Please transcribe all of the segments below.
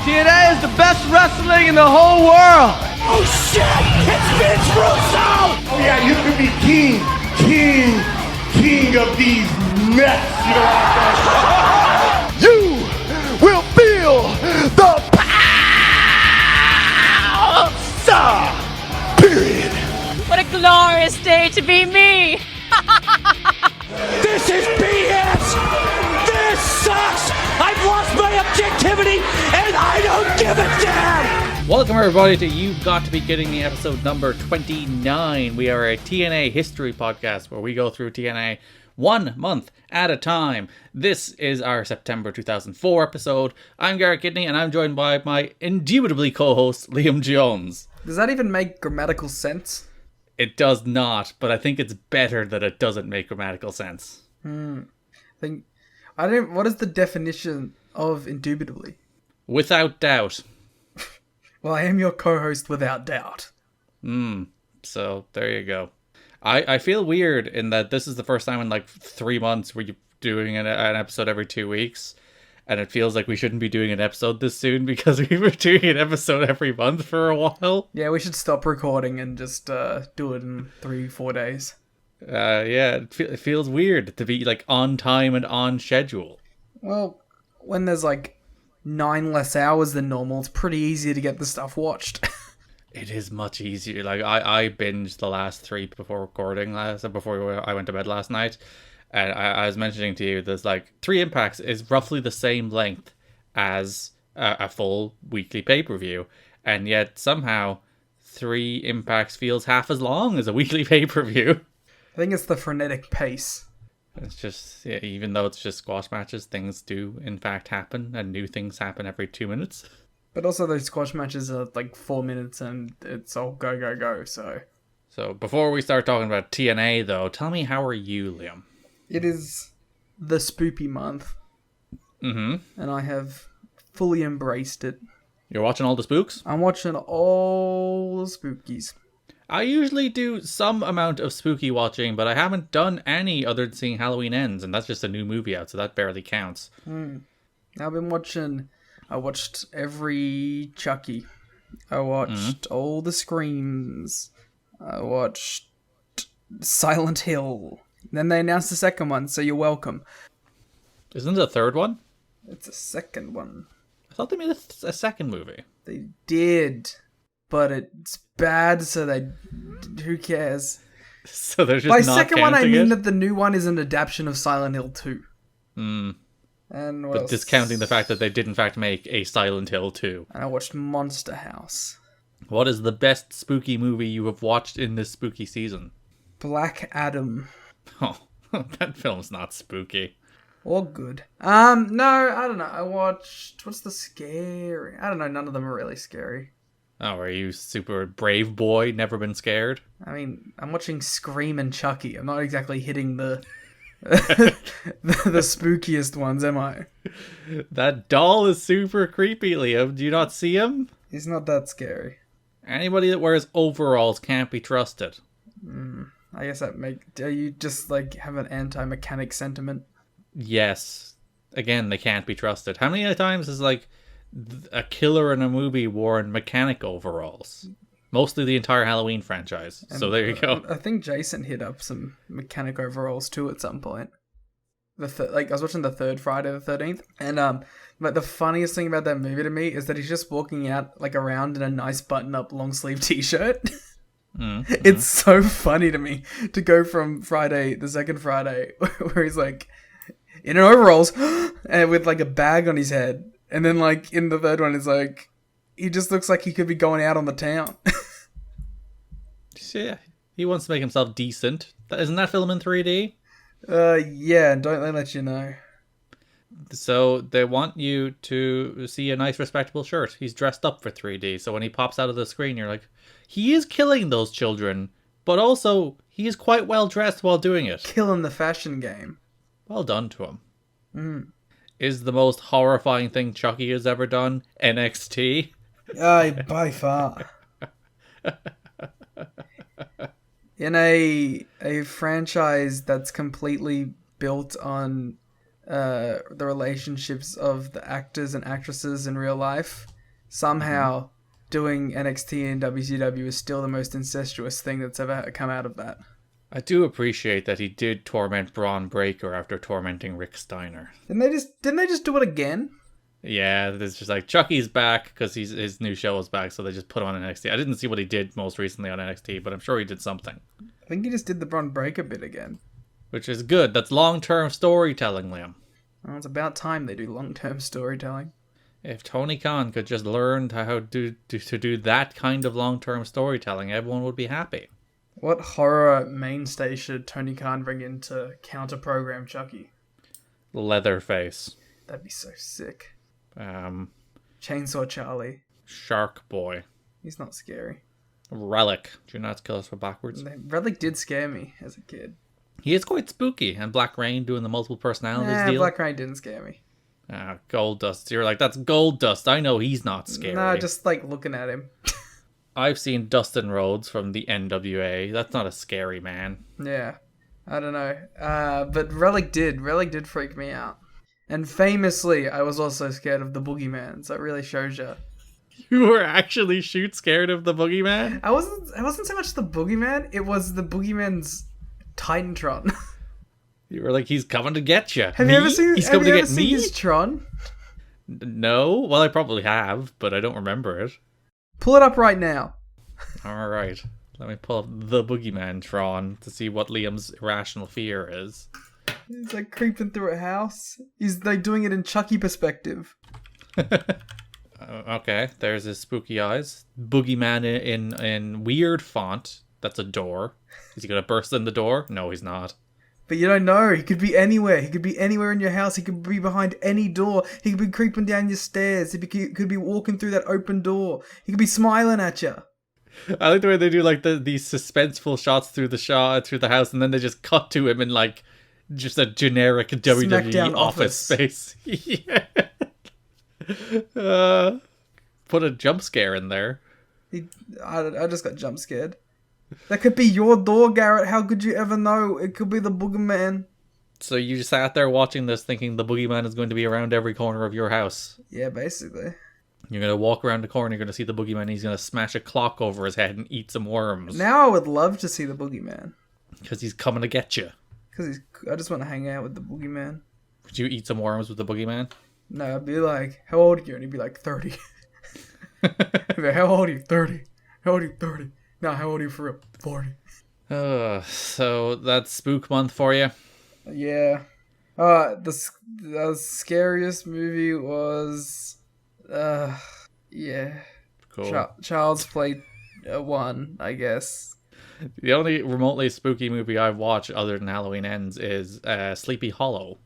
TNA is the best wrestling in the whole world. Oh shit! It's Vince Russo! Oh yeah, you could be king of these nuts. You will feel the power of Star. Period. What a glorious day to be me! This is BS! This sucks! I've lost my objectivity and I don't give a damn! Welcome everybody to You've Got to Be Kidding Me episode number 29. We are a TNA history podcast where we go through TNA 1 month at a time. This is our September 2004 episode. I'm Garrett Kidney and I'm joined by my indubitably co-host Liam Jones. Does that even make grammatical sense? It does not, but I think it's better that it doesn't make grammatical sense. What is the definition of indubitably? Without doubt. Well, I am your co-host without doubt. So there you go. I feel weird in that this is the first time in like 3 months where you're doing an episode every 2 weeks. And it feels like we shouldn't be doing an episode this soon because we were doing an episode every month for a while. Yeah, we should stop recording and just do it in 3-4 days. Yeah, it feels weird to be like on time and on schedule. Well, when there's like 9 less hours than normal, it's pretty easy to get the stuff watched. It is much easier. Like I binged the last 3 before recording before I went to bed last night. And I was mentioning to you, there's like 3 Impacts is roughly the same length as a full weekly pay-per-view. And yet somehow 3 Impacts feels half as long as a weekly pay-per-view. I think it's the frenetic pace. It's just, yeah, even though it's just squash matches, things do in fact happen and new things happen every 2 minutes. But also those squash matches are like 4 minutes and it's all go, go, go, so... So before we start talking about TNA though, tell me, how are you, Liam? It is the spoopy month. Mm-hmm. And I have fully embraced it. You're watching all the spooks? I'm watching all the spookies. I usually do some amount of spooky watching, but I haven't done any other than seeing Halloween Ends, and that's just a new movie out, so that barely counts. I watched every Chucky. I watched all the Screams. I watched Silent Hill. Then they announced the second one, so you're welcome. Isn't it a third one? It's a second one. I thought they made a second movie. They did, but it's bad, so who cares? So they're just By not second one, I mean it? that the new one is an adaptation of Silent Hill 2. And But discounting the fact that they did in fact make a Silent Hill 2. And I watched Monster House. What is the best spooky movie you have watched in this spooky season? Black Adam. Oh, that film's not spooky. Or good. No, I don't know. I watched... What's the scary... I don't know, none of them are really scary. Oh, are you super brave boy, never been scared? I mean, I'm watching Scream and Chucky. I'm not exactly hitting the the spookiest ones, am I? That doll is super creepy, Liam. Do you not see him? He's not that scary. Anybody that wears overalls can't be trusted. I guess do you just like have an anti-mechanic sentiment? Yes. Again, they can't be trusted. How many times has like a killer in a movie worn mechanic overalls? Mostly the entire Halloween franchise. So there you go. I think Jason hit up some mechanic overalls too at some point. I was watching the third Friday the 13th, and but the funniest thing about that movie to me is that he's just walking out like around in a nice button-up long sleeve t-shirt. It's so funny to me to go from the second Friday, where he's like in an overalls and with like a bag on his head, and then like in the third one, it's like he just looks like he could be going out on the town. Yeah, he wants to make himself decent. Isn't that film in 3D? Yeah, don't they let you know? So they want you to see a nice, respectable shirt. He's dressed up for 3D, so when he pops out of the screen, you're like, he is killing those children, but also he is quite well dressed while doing it. Killing the fashion game. Well done to him. Is the most horrifying thing Chucky has ever done NXT? By far. In a franchise that's completely built on the relationships of the actors and actresses in real life, somehow doing NXT and WCW is still the most incestuous thing that's ever come out of that. I do appreciate that he did torment Braun Breaker after tormenting Rick Steiner. Didn't they just do it again? Yeah, it's just like Chucky's back because his new show is back, so they just put him on NXT. I didn't see what he did most recently on NXT, but I'm sure he did something. I think he just did the Braun Breaker bit again. Which is good. That's long-term storytelling, Liam. Well, it's about time they do long-term storytelling. If Tony Khan could just learn how to do that kind of long-term storytelling, everyone would be happy. What horror mainstay should Tony Khan bring in to counter-program Chucky? Leatherface. That'd be so sick. Chainsaw Charlie. Shark Boy. He's not scary. Relic. Do you not kill us for backwards? Relic did scare me as a kid. He is quite spooky. And Black Rain doing the multiple personalities deal. Black Rain didn't scare me. Gold Dust. You're like, that's Gold Dust. I know he's not scary. No, just like looking at him. I've seen Dustin Rhodes from the NWA. That's not a scary man. Yeah. I don't know. But Relic did freak me out. And famously, I was also scared of the Boogeyman, so it really shows you. You were actually scared of the Boogeyman? I wasn't so much the Boogeyman, it was the Boogeyman's Titantron. You were like, he's coming to get you. Have you ever seen me? his Tron? No. Well, I probably have, but I don't remember it. Pull it up right now. Alright. Let me pull up the Boogeyman Tron to see what Liam's irrational fear is. He's like creeping through a house. He's like doing it in Chucky perspective. Okay, there's his spooky eyes. Boogeyman in weird font. That's a door. Is he gonna burst in the door? No, he's not. But you don't know. He could be anywhere. He could be anywhere in your house. He could be behind any door. He could be creeping down your stairs. He could be walking through that open door. He could be smiling at you. I like the way they do like these suspenseful shots through the house, and then they just cut to him in like just a generic WWE office space. Yeah. Put a jump scare in there. I just got jump scared. That could be your door, Garrett. How could you ever know? It could be the Boogeyman. So you just sat there watching this thinking the Boogeyman is going to be around every corner of your house. Yeah, basically. You're going to walk around the corner, you're going to see the Boogeyman, and he's going to smash a clock over his head and eat some worms. Now I would love to see the Boogeyman. Because he's coming to get you. Because I just want to hang out with the Boogeyman. Would you eat some worms with the Boogeyman? No, I'd be like, how old are you? And he'd be like, 30. He'd be like, how old are you? 30. How old are you? 30. No, how old are you for real? 40. So that's Spook Month for you? Yeah. The scariest movie was... yeah. Cool. Child's Play 1, I guess. The only remotely spooky movie I've watched other than Halloween Ends is Sleepy Hollow.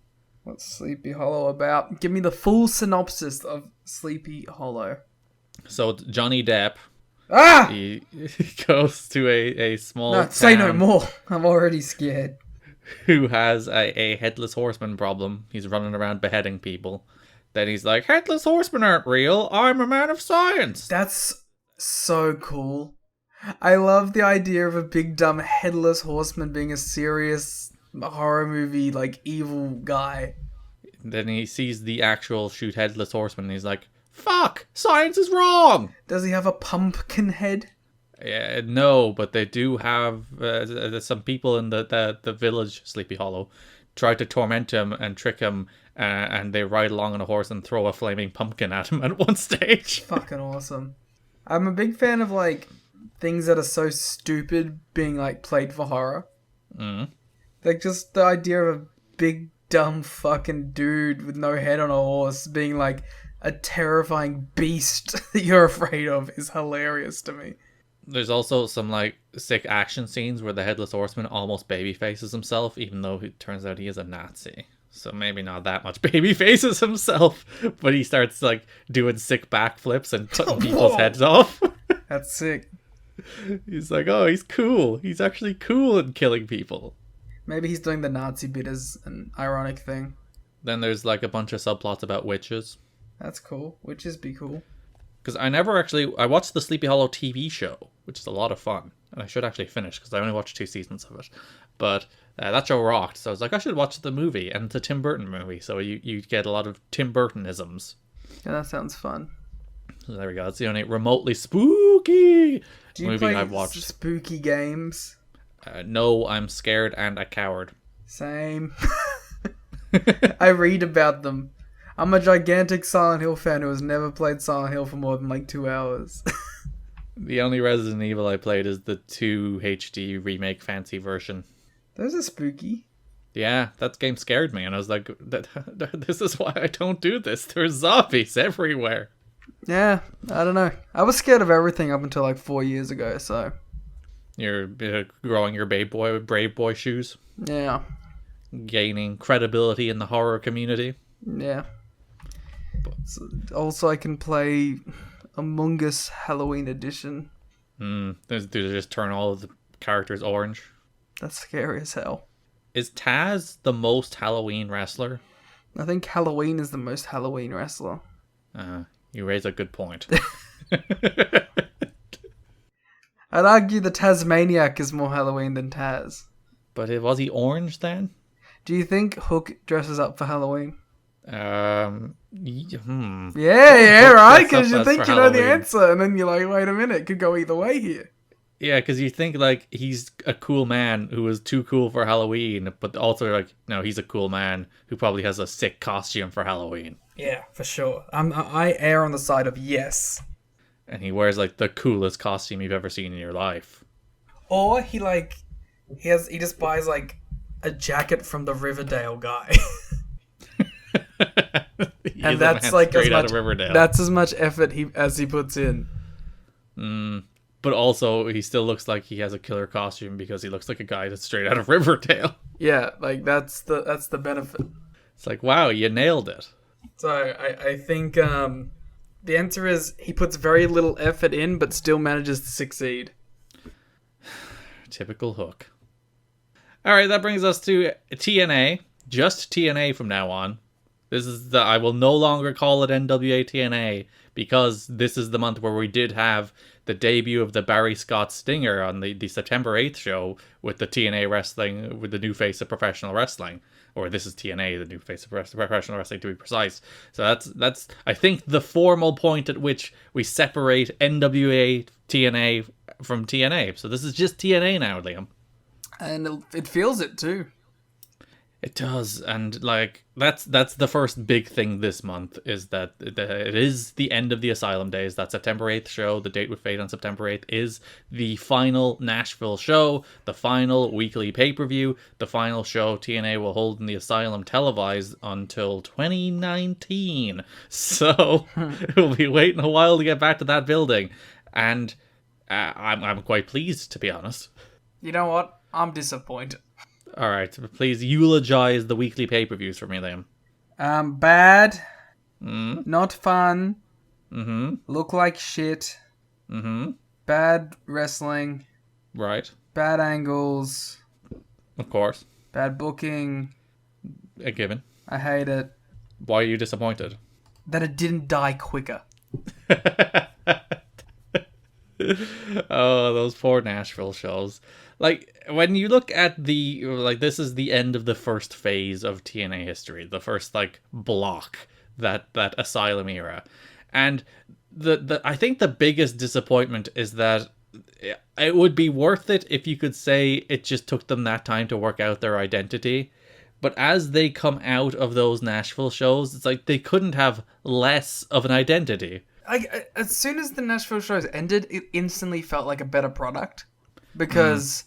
What's Sleepy Hollow about? Give me the full synopsis of Sleepy Hollow. So it's Johnny Depp. Ah! He goes to a small town. Say no more. I'm already scared. Who has a headless horseman problem. He's running around beheading people. Then he's like, headless horsemen aren't real. I'm a man of science. That's so cool. I love the idea of a big dumb headless horseman being a serious horror movie, like, evil guy. Then he sees the actual shoot headless horseman and he's like, fuck! Science is wrong! Does he have a pumpkin head? Yeah, no, but they do have some people in the village, Sleepy Hollow, try to torment him and trick him, and they ride along on a horse and throw a flaming pumpkin at him at one stage. Fucking awesome. I'm a big fan of, like, things that are so stupid being, like, played for horror. Mm. Like, just the idea of a big, dumb fucking dude with no head on a horse being, like, a terrifying beast that you're afraid of is hilarious to me. There's also some, like, sick action scenes where the Headless Horseman almost baby faces himself, even though it turns out he is a Nazi. So maybe not that much baby faces himself, but he starts, like, doing sick backflips and cutting people's heads off. That's sick. He's like, oh, he's cool. He's actually cool in killing people. Maybe he's doing the Nazi bit as an ironic thing. Then there's, like, a bunch of subplots about witches. That's cool. Witches be cool. Because I watched the Sleepy Hollow TV show, which is a lot of fun. And I should actually finish, because I only watched 2 seasons of it. But that show rocked, so I was like, I should watch the movie. And it's a Tim Burton movie, so you get a lot of Tim Burtonisms. Yeah, that sounds fun. So there we go. It's the only remotely spooky Do you movie play I've watched. spooky games? No, I'm scared and a coward. Same. I read about them. I'm a gigantic Silent Hill fan who has never played Silent Hill for more than like 2 hours. The only Resident Evil I played is the 2 HD remake fancy version. Those are spooky. Yeah, that game scared me, and I was like, this is why I don't do this. There's zombies everywhere. Yeah, I don't know. I was scared of everything up until like 4 years ago, so... You're growing your brave boy shoes. Yeah. Gaining credibility in the horror community. Yeah. So, also, I can play Among Us Halloween Edition. Do they just turn all of the characters orange? That's scary as hell. Is Taz the most Halloween wrestler? I think Halloween is the most Halloween wrestler. You raise a good point. I'd argue the Tasmaniac is more Halloween than Taz. But was he orange then? Do you think Hook dresses up for Halloween? Yeah, Right? Because you That's think for you know the Halloween. answer, and then you're like, wait a minute, it could go either way here. Yeah, because you think like he's a cool man who is too cool for Halloween, but also like no, he's a cool man who probably has a sick costume for Halloween, Yeah, for sure. I err on the side of yes. and he wears like the coolest costume you've ever seen in your life. Or he just buys like a jacket from the Riverdale guy. He And is a that's man like straight as out much of Riverdale. that's as much effort as he puts in. But also, he still looks like he has a killer costume because he looks like a guy that's straight out of Riverdale. Yeah, like that's the benefit. It's like, wow, you nailed it. So I think the answer is he puts very little effort in but still manages to succeed. Typical Hook. All right, that brings us to TNA. Just TNA from now on. This is I will no longer call it NWA-TNA because this is the month where we did have the debut of the Barry Scott Stinger on the September 8th show with the TNA wrestling, with the new face of professional wrestling. Or this is TNA, the new face of professional wrestling to be precise. So that's I think the formal point at which we separate NWA-TNA from TNA. So this is just TNA now, Liam. And it feels it too. It does, and like that's the first big thing this month is that it is the end of the Asylum days. That September 8th show, the date with fate on September 8th, is the final Nashville show, the final weekly pay-per-view, the final show TNA will hold in the Asylum televised until 2019. So we'll be waiting a while to get back to that building, and I'm quite pleased, to be honest. You know what? I'm disappointed. All right, please eulogize the weekly pay-per-views for me, Liam. Bad. Not fun. Look like shit. Bad wrestling. Right. Bad angles. Of course. Bad booking. A given. I hate it. Why are you disappointed? That it didn't die quicker. Oh, those poor Nashville shows. Like, when you look at this is the end of the first phase of TNA history, the first, block, that Asylum era. And I think the biggest disappointment is that it would be worth it if you could say it just took them that time to work out their identity. But as they come out of those Nashville shows, it's like they couldn't have less of an identity. As soon as the Nashville shows ended, it instantly felt like a better product. Because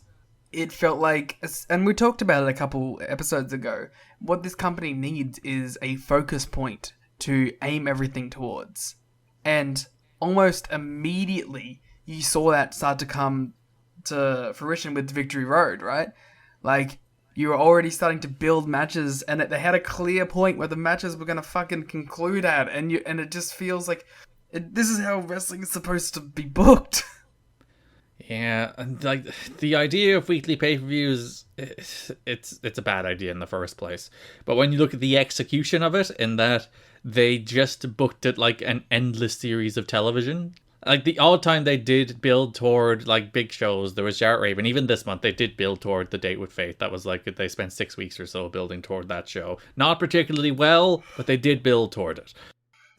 it felt like, and we talked about it a couple episodes ago, what this company needs is a focus point to aim everything towards. And almost immediately, you saw that start to come to fruition with Victory Road, right? Like, you were already starting to build matches, and they had a clear point where the matches were going to fucking conclude at, and it just feels like this is how wrestling is supposed to be booked. Yeah, and the idea of weekly pay-per-views, it's a bad idea in the first place. But when you look at the execution of it, in that they just booked it like an endless series of television. Like the odd time they did build toward big shows, there was Jarrett Raven. Even this month they did build toward the Date with Fate. That was they spent 6 weeks or so building toward that show. Not particularly well, but they did build toward it.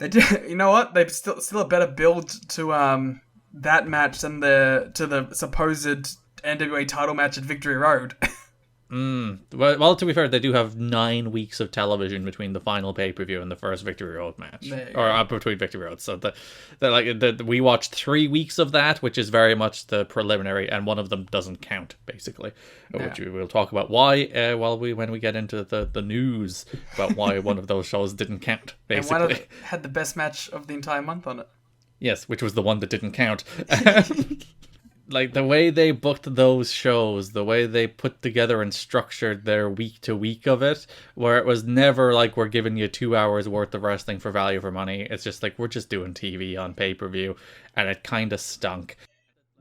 They did, you know what? They've still a better build to that match than the supposed NWA title match at Victory Road. Well, to be fair, they do have 9 weeks of television between the final pay-per-view and the first Victory Road match, between Victory Roads. So we watched 3 weeks of that, which is very much the preliminary, and one of them doesn't count, basically, which we will talk about why when we get into the news about why one of those shows didn't count, basically. And one of them had the best match of the entire month on it. Yes, which was the one that didn't count. Like, the way they booked those shows, the way they put together and structured their week to week of it, where it was never like, we're giving you 2 hours worth of wrestling for value for money. It's just like, we're just doing TV on pay-per-view, and it kind of stunk.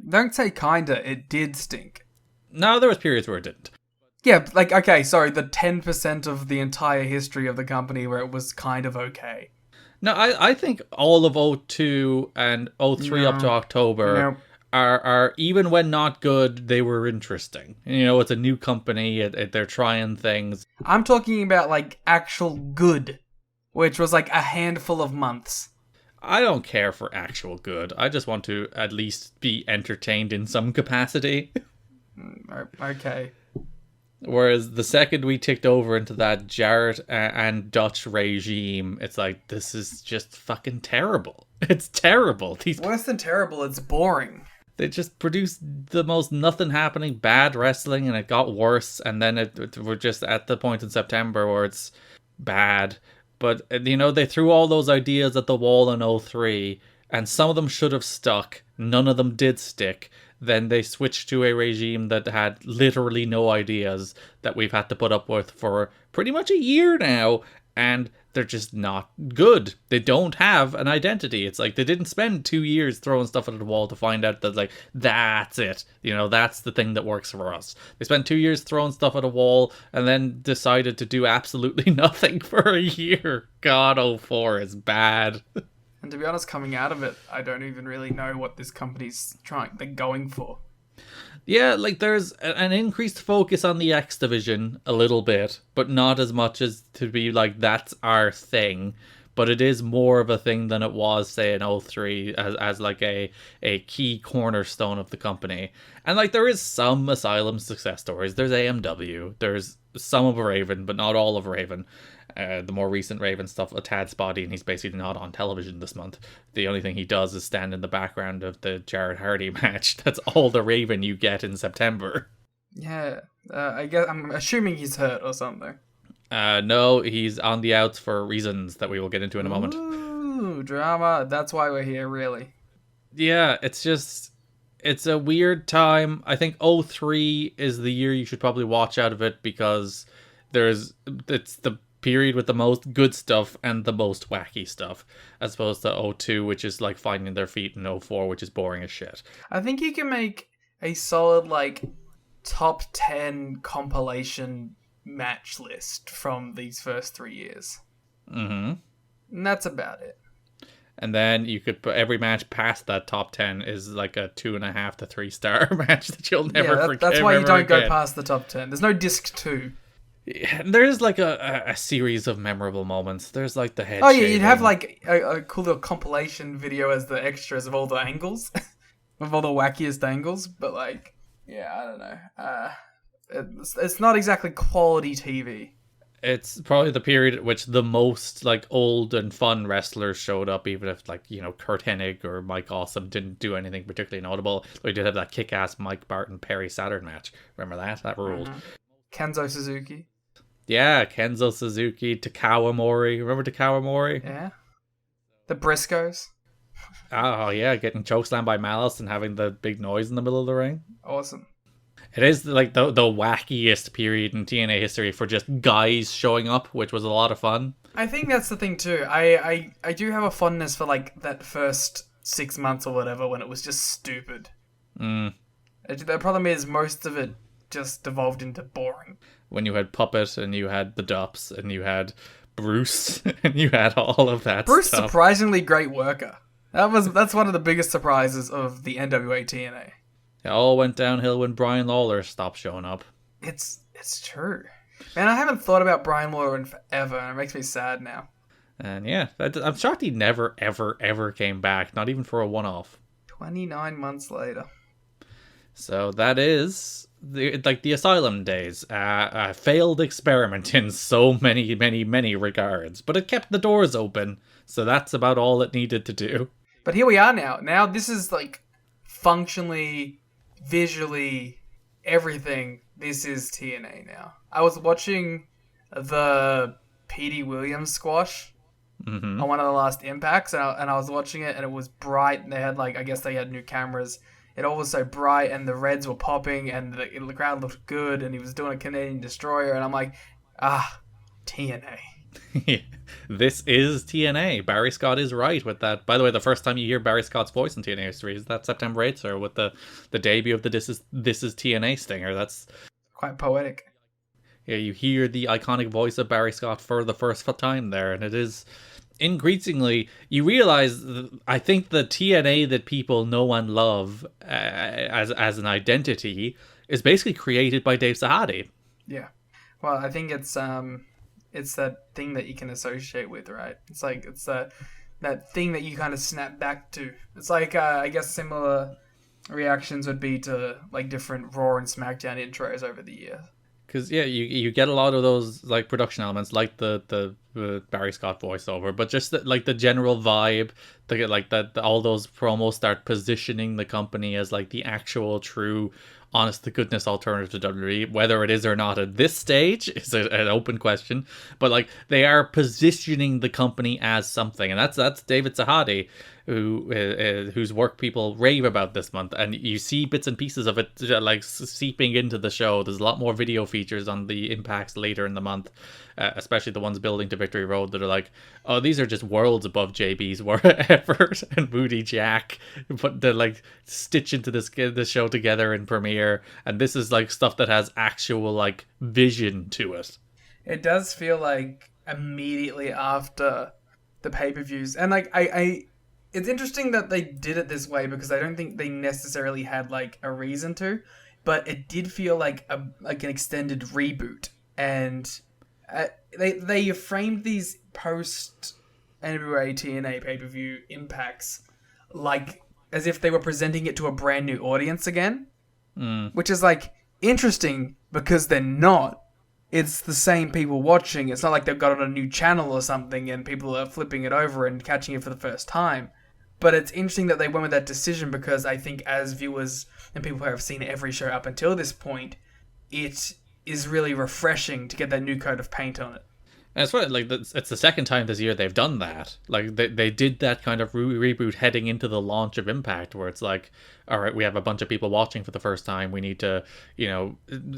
Don't say kinda, it did stink. No, there was periods where it didn't. Yeah, like, okay, sorry, the 10% of the entire history of the company where it was kind of okay. No, I think all of 02 and 03 up to October... Are even when not good, they were interesting. You know, it's a new company, they're trying things. I'm talking about, like, actual good, which was, like, a handful of months. I don't care for actual good. I just want to at least be entertained in some capacity. Okay. Whereas the second we ticked over into that Jarrett and Dutch regime, it's like, this is just fucking terrible. It's terrible. Worse than terrible, it's boring. They just produced the most nothing happening bad wrestling, and it got worse, and then we're just at the point in September where it's bad. But, you know, they threw all those ideas at the wall in 03, and some of them should have stuck. None of them did stick. Then they switched to a regime that had literally no ideas that we've had to put up with for pretty much a year now, and they're just not good. They don't have an identity. It's like they didn't spend 2 years throwing stuff at the wall to find out that, like, that's it. You know, that's the thing that works for us. They spent 2 years throwing stuff at a wall and then decided to do absolutely nothing for a year. God, 04 is bad. And to be honest, coming out of it, I don't even really know what this company's they're going for. Yeah, like, there's an increased focus on the X division a little bit, but not as much as to be like, that's our thing. But it is more of a thing than it was, say, in 03 as like a key cornerstone of the company. And, like, there is some Asylum success stories. There's AMW. There's some of Raven, but not all of Raven. The more recent Raven stuff, a tad spotty, and he's basically not on television this month. The only thing he does is stand in the background of the Jarrett Hardy match. That's all the Raven you get in September. Yeah, I guess I'm assuming he's hurt or something. No, he's on the outs for reasons that we will get into in a moment. Ooh, drama. That's why we're here, really. Yeah, it's a weird time. I think 03 is the year you should probably watch out of it, because it's the period with the most good stuff and the most wacky stuff, as opposed to 02, which is like finding their feet, and 04, which is boring as shit. I think you can make a solid, like, top 10 compilation match list from these first 3 years. Mm-hmm. And that's about it. And then you could put every match past that top 10 is like a 2.5 to 3 star match that you'll never forget. That's why you don't go past the top 10. There's no disc 2. There's like a series of memorable moments. There's like the head. Oh yeah, you'd have like a cool little compilation video as the extras of all the angles, of all the wackiest angles. But like, yeah, I don't know. It's not exactly quality TV. It's probably the period at which the most like old and fun wrestlers showed up, even if, like, you know, Kurt Hennig or Mike Awesome didn't do anything particularly notable. We did have that kick-ass Mike Barton Perry Saturn match. Remember that? That ruled. Mm-hmm. Kenzo Suzuki. Yeah, Kenzo Suzuki, Takawa Mori. Remember Takawa Mori? Yeah. The Briscoes. Oh, yeah, getting chokeslammed by Malice and having the big noise in the middle of the ring. Awesome. It is like the wackiest period in TNA history for just guys showing up, which was a lot of fun. I think that's the thing too. I do have a fondness for like that first 6 months or whatever when it was just stupid. The problem is most of it just devolved into boring. When you had Puppet and you had the Dups and you had Bruce and you had all of that Bruce, stuff. surprisingly great worker. That's one of the biggest surprises of the NWA-TNA. It all went downhill when Brian Lawler stopped showing up. It's true. Man, I haven't thought about Brian Lawler in forever, and it makes me sad now. And yeah, I'm shocked he never, ever, ever came back. Not even for a one-off. 29 months later. So that is the Asylum days. A failed experiment in so many, many, many regards. But it kept the doors open. So that's about all it needed to do. But here we are now. Now this is like functionally, visually, everything. This is TNA now. I was watching the Petey Williams squash on one of the last impacts, and I was watching it, and it was bright, and they had I guess they had new cameras. It all was so bright, and the reds were popping, and the crowd looked good, and he was doing a Canadian Destroyer, and I'm like, TNA. This is TNA. Barry Scott is right with that. By the way, the first time you hear Barry Scott's voice in TNA history is that September 8th, or with the debut of the This is TNA stinger. That's quite poetic. Yeah, you hear the iconic voice of Barry Scott for the first time there, and it is increasingly, you realize, I think the TNA that people know and love as an identity is basically created by Dave Sahadi. Yeah. Well, I think it's that thing that you can associate with, right? It's like, it's that thing that you kind of snap back to. It's like, I guess similar reactions would be to like different Raw and SmackDown intros over the year. Because yeah, you get a lot of those like production elements, like the Barry Scott voiceover, but just the general vibe, all those promos start positioning the company as like the actual true, honest to goodness alternative to WWE. Whether it is or not at this stage is an open question, but like they are positioning the company as something, and that's David Sahadi, whose work people rave about this month, and you see bits and pieces of it like seeping into the show. There's a lot more video features on the impacts later in the month, especially the ones building to Victory Road that are like, oh, these are just worlds above JB's effort and Moody Jack, but they like stitch into this show together in Premiere, and this is like stuff that has actual like vision to it. It does feel like immediately after the pay-per-views, and like I it's interesting that they did it this way because I don't think they necessarily had like a reason to, but it did feel like an extended reboot, and they framed these post NWA-TNA pay-per-view impacts like as if they were presenting it to a brand new audience again, which is like interesting because they're not. It's the same people watching. It's not like they've got on a new channel or something and people are flipping it over and catching it for the first time. But it's interesting that they went with that decision because I think as viewers and people who have seen every show up until this point, it is really refreshing to get that new coat of paint on it. And it's funny, like it's the second time this year they've done that. Like they did that kind of reboot heading into the launch of Impact, where it's like, all right, we have a bunch of people watching for the first time. We need to,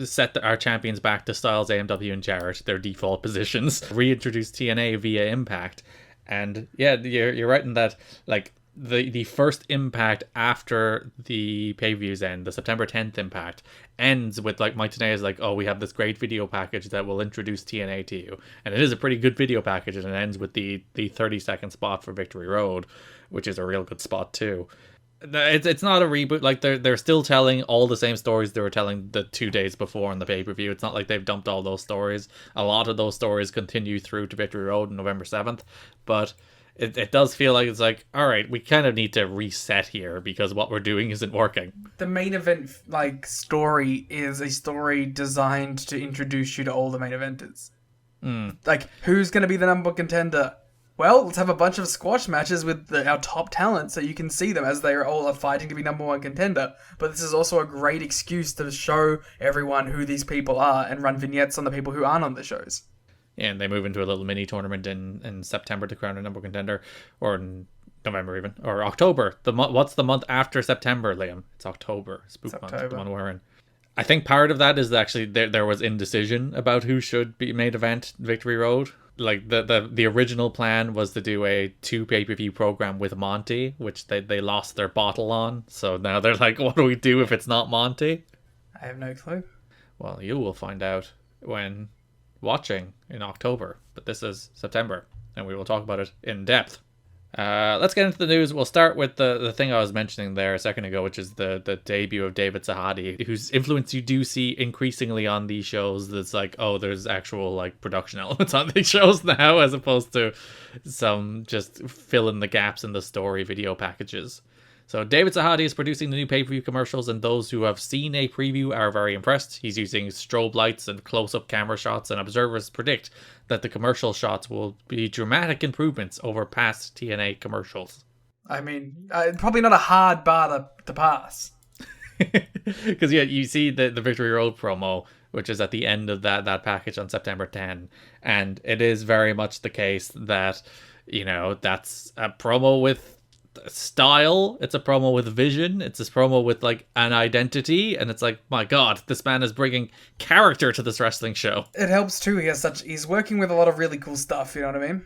set our champions back to Styles, AMW, and Jarrett, their default positions. Reintroduce TNA via Impact, and yeah, you're right in that. Like the first Impact after the pay-per-views end, the September 10th Impact, ends with like Mike Tenay is like, oh, we have this great video package that will introduce TNA to you, and it is a pretty good video package, and it ends with the 30-second spot for Victory Road, which is a real good spot too. It's not a reboot. Like they're still telling all the same stories they were telling the 2 days before on the pay-per-view. It's not like they've dumped all those stories. A lot of those stories continue through to Victory Road on November 7th, but it does feel like it's like, all right, we kind of need to reset here because what we're doing isn't working. The main event story is a story designed to introduce you to all the main eventers. Like, who's going to be the number one contender? Well, let's have a bunch of squash matches with our top talent so you can see them as they are all fighting to be number one contender. But this is also a great excuse to show everyone who these people are and run vignettes on the people who aren't on the shows. Yeah, and they move into a little mini tournament in September to crown a number one contender, or in November even, or October. What's the month after September, Liam? It's October. Spook month, the one we're in. I think part of that is actually there was indecision about who should be main event Victory Road. Like the original plan was to do a 2 pay-per-view program with Monty, which they lost their bottle on. So now they're like, what do we do if it's not Monty? I have no clue. Well, you will find out when watching in October, but this is September, and we will talk about it in depth. Let's get into the news. We'll start with the thing I was mentioning there a second ago, which is the debut of David Sahadi, whose influence you do see increasingly on these shows. That's like, oh, there's actual like production elements on these shows now, as opposed to some just fill in the gaps in the story video packages. So David Sahadi is producing the new pay-per-view commercials, and those who have seen a preview are very impressed. He's using strobe lights and close-up camera shots, and observers predict that the commercial shots will be dramatic improvements over past TNA commercials. I mean, probably not a hard bar to pass. Because yeah, you see the Victory Road promo, which is at the end of that package on September 10, and it is very much the case that, you know, that's a promo with style, it's a promo with vision, it's a promo with like an identity, and it's like, my god, this man is bringing character to this wrestling show. It helps too. He's working with a lot of really cool stuff, you know what I mean?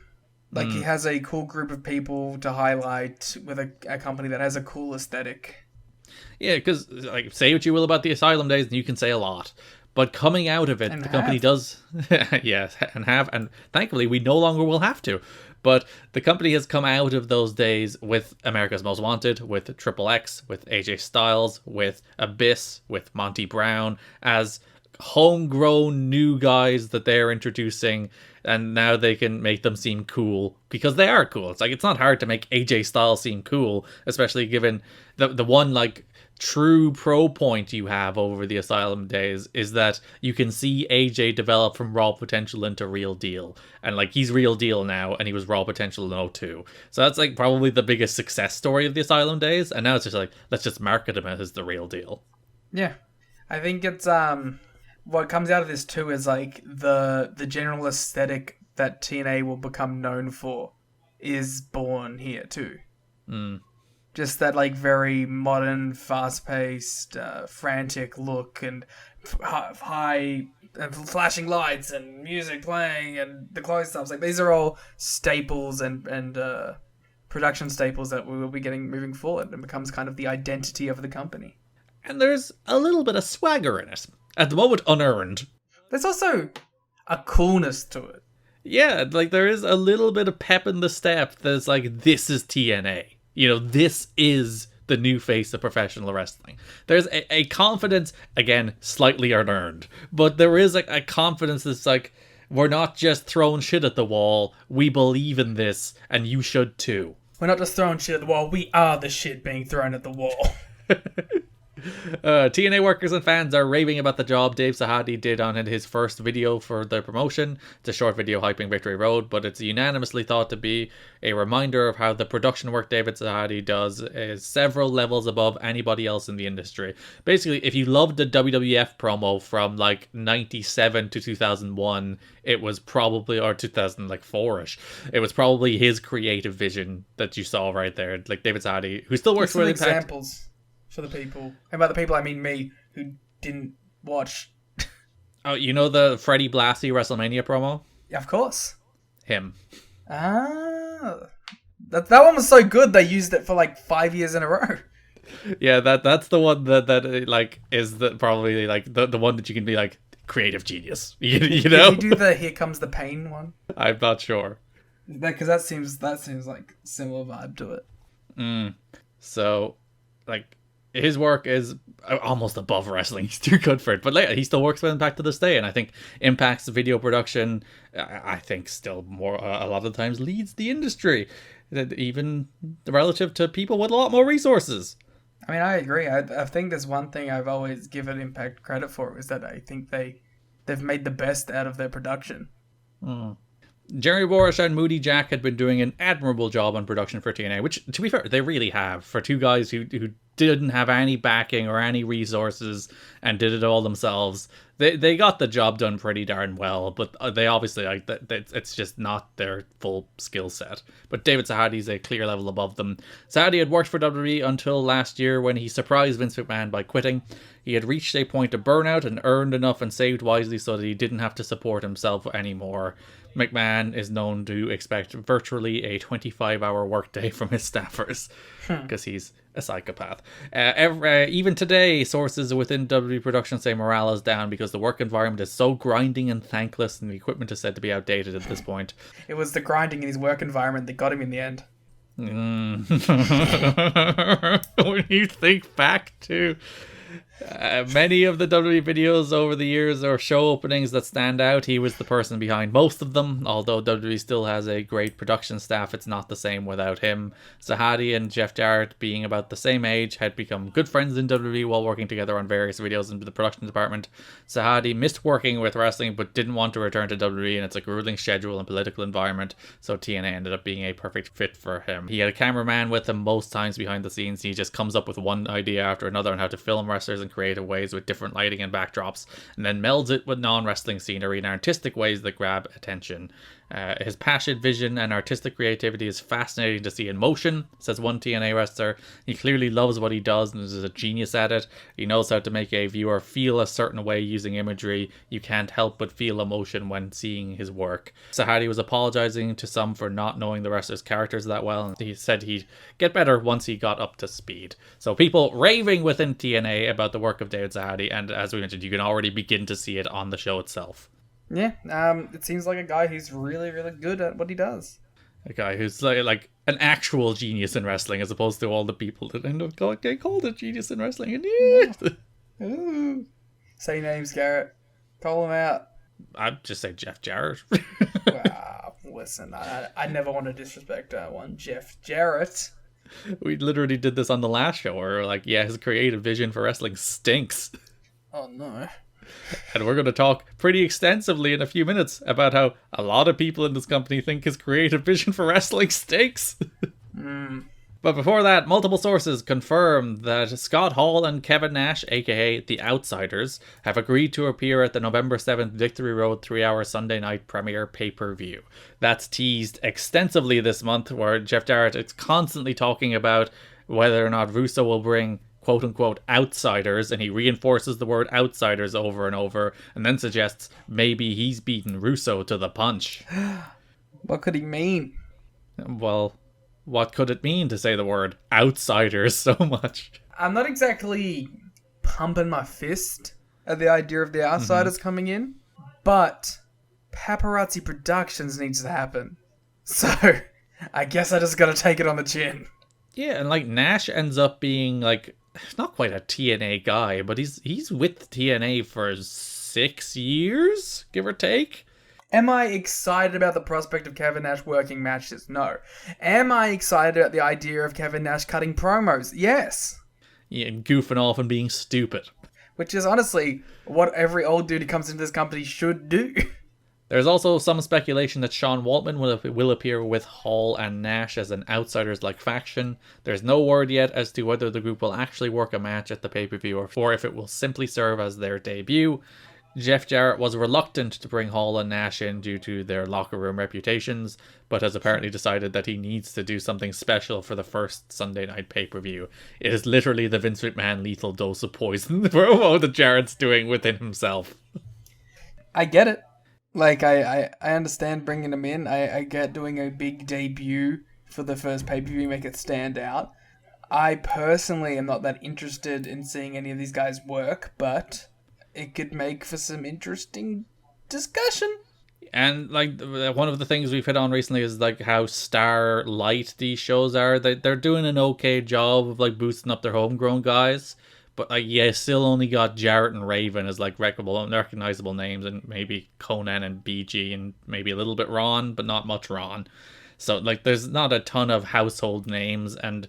Like he has a cool group of people to highlight with a company that has a cool aesthetic. Yeah, because like, say what you will about the Asylum days, and you can say a lot, but coming out of it, the company does and thankfully we no longer will have to. But the company has come out of those days with America's Most Wanted, with Triple X, with AJ Styles, with Abyss, with Monty Brown, as homegrown new guys that they're introducing, and now they can make them seem cool because they are cool. It's like, it's not hard to make AJ Styles seem cool, especially given the one like true pro point you have over the Asylum days is that you can see AJ develop from raw potential into real deal, and like, he's real deal now, and he was raw potential in 02. So that's like probably the biggest success story of the Asylum days, and now it's just like, let's just market him as the real deal. Yeah, I think it's what comes out of this too is like the general aesthetic that TNA will become known for is born here too. Just that like very modern, fast-paced, frantic look, and high and flashing lights and music playing and the close ups. Like, these are all staples and production staples that we will be getting moving forward, and becomes kind of the identity of the company. And there's a little bit of swagger in it. At the moment, unearned. There's also a coolness to it. Yeah, like, there is a little bit of pep in the step that's like, this is TNA. You know, this is the new face of professional wrestling. There's a confidence, again, slightly unearned, but there is a confidence that's like, we're not just throwing shit at the wall, we believe in this, and you should too. We're not just throwing shit at the wall, we are the shit being thrown at the wall. TNA workers and fans are raving about the job Dave Sahadi did on his first video for the promotion. It's a short video hyping Victory Road, but it's unanimously thought to be a reminder of how the production work David Sahadi does is several levels above anybody else in the industry. Basically, if you loved the WWF promo from like 97 to 2001, it was probably, or 2004ish, it was probably his creative vision that you saw right there. Like, David Sahadi, who still works for Impact. Examples for the people. And by the people, I mean me, who didn't watch. Oh, you know the Freddie Blassie WrestleMania promo? Yeah, of course. Him. Ah. That one was so good, they used it for like 5 years in a row. Yeah, that's the one that like is the probably like the one that you can be like, creative genius. You know? Did he do the Here Comes the Pain one? I'm not sure. Because that seems like similar vibe to it. So, like, his work is almost above wrestling. He's too good for it. But like, he still works with Impact to this day. And I think Impact's video production, I think, still more, a lot of the times, leads the industry. Even relative to people with a lot more resources. I mean, I agree. I think there's one thing I've always given Impact credit for, is that I think they've made the best out of their production. Jerry Borash and Moody Jack had been doing an admirable job on production for TNA, which, to be fair, they really have. For two guys who didn't have any backing or any resources and did it all themselves, they got the job done pretty darn well, but they obviously, like, it's just not their full skill set. But David Sahadi's a clear level above them. Sahadi had worked for WWE until last year, when he surprised Vince McMahon by quitting. He had reached a point of burnout and earned enough and saved wisely so that he didn't have to support himself anymore. McMahon is known to expect virtually a 25-hour workday from his staffers, because he's a psychopath. Even today, sources within WWE production say morale is down because the work environment is so grinding and thankless, and the equipment is said to be outdated at this point. It was the grinding in his work environment that got him in the end. When you think back to many of the WWE videos over the years or show openings that stand out, he was the person behind most of them. Although WWE still has a great production staff, it's not the same without him. Sahadi and Jeff Jarrett, being about the same age, had become good friends in WWE while working together on various videos in the production department. Sahadi missed working with wrestling but didn't want to return to WWE, and it's a grueling schedule and political environment, so TNA ended up being a perfect fit for him. He had a cameraman with him most times behind the scenes. He just comes up with one idea after another on how to film wrestlers in creative ways with different lighting and backdrops, and then melds it with non-wrestling scenery in artistic ways that grab attention. His passion, vision, and artistic creativity is fascinating to see in motion, says one TNA wrestler. He clearly loves what he does and is a genius at it. He knows how to make a viewer feel a certain way using imagery. You can't help but feel emotion when seeing his work. Sahadi was apologizing to some for not knowing the wrestlers' characters that well, and he said he'd get better once he got up to speed. So people raving within TNA about the work of David Sahadi, and as we mentioned, you can already begin to see it on the show itself. Yeah, it seems like a guy who's really, really good at what he does. A guy who's like an actual genius in wrestling, as opposed to all the people that end up getting called a genius in wrestling. And Ooh. Say names, Garrett. Call him out. I'd just say Jeff Jarrett. Wow, listen, I never want to disrespect one Jeff Jarrett. We literally did this on the last show, where we're like, yeah, his creative vision for wrestling stinks. Oh no. And we're going to talk pretty extensively in a few minutes about how a lot of people in this company think his creative vision for wrestling stinks. But before that, multiple sources confirm that Scott Hall and Kevin Nash, aka The Outsiders, have agreed to appear at the November 7th Victory Road 3-hour Sunday night premiere pay-per-view. That's teased extensively this month, where Jeff Jarrett is constantly talking about whether or not Russo will bring quote-unquote outsiders, and he reinforces the word outsiders over and over, and then suggests maybe he's beaten Russo to the punch. What could he mean? Well, what could it mean to say the word outsiders so much? I'm not exactly pumping my fist at the idea of the outsiders coming in, but Paparazzi Productions needs to happen. So, I guess I just gotta take it on the chin. Yeah, and like Nash ends up being like not quite a TNA guy, but he's with TNA for 6 years, give or take. Am I excited about the prospect of Kevin Nash working matches? No. Am I excited at the idea of Kevin Nash cutting promos? Yes. Yeah, and goofing off and being stupid. Which is honestly what every old dude who comes into this company should do. There's also some speculation that Sean Waltman will appear with Hall and Nash as an outsiders-like faction. There's no word yet as to whether the group will actually work a match at the pay-per-view or if it will simply serve as their debut. Jeff Jarrett was reluctant to bring Hall and Nash in due to their locker room reputations, but has apparently decided that he needs to do something special for the first Sunday night pay-per-view. It is literally the Vince McMahon lethal dose of poison promo that Jarrett's doing within himself. I get it. Like, I understand bringing them in. I get doing a big debut for the first pay-per-view, make it stand out. I personally am not that interested in seeing any of these guys work, but it could make for some interesting discussion. And like one of the things we've hit on recently is like how star-light these shows are. They're doing an okay job of like boosting up their homegrown guys. But like, yeah, still only got Jarrett and Raven as like recognizable names, and maybe Conan and BG, and maybe a little bit Ron, but not much Ron. So like, there's not a ton of household names, and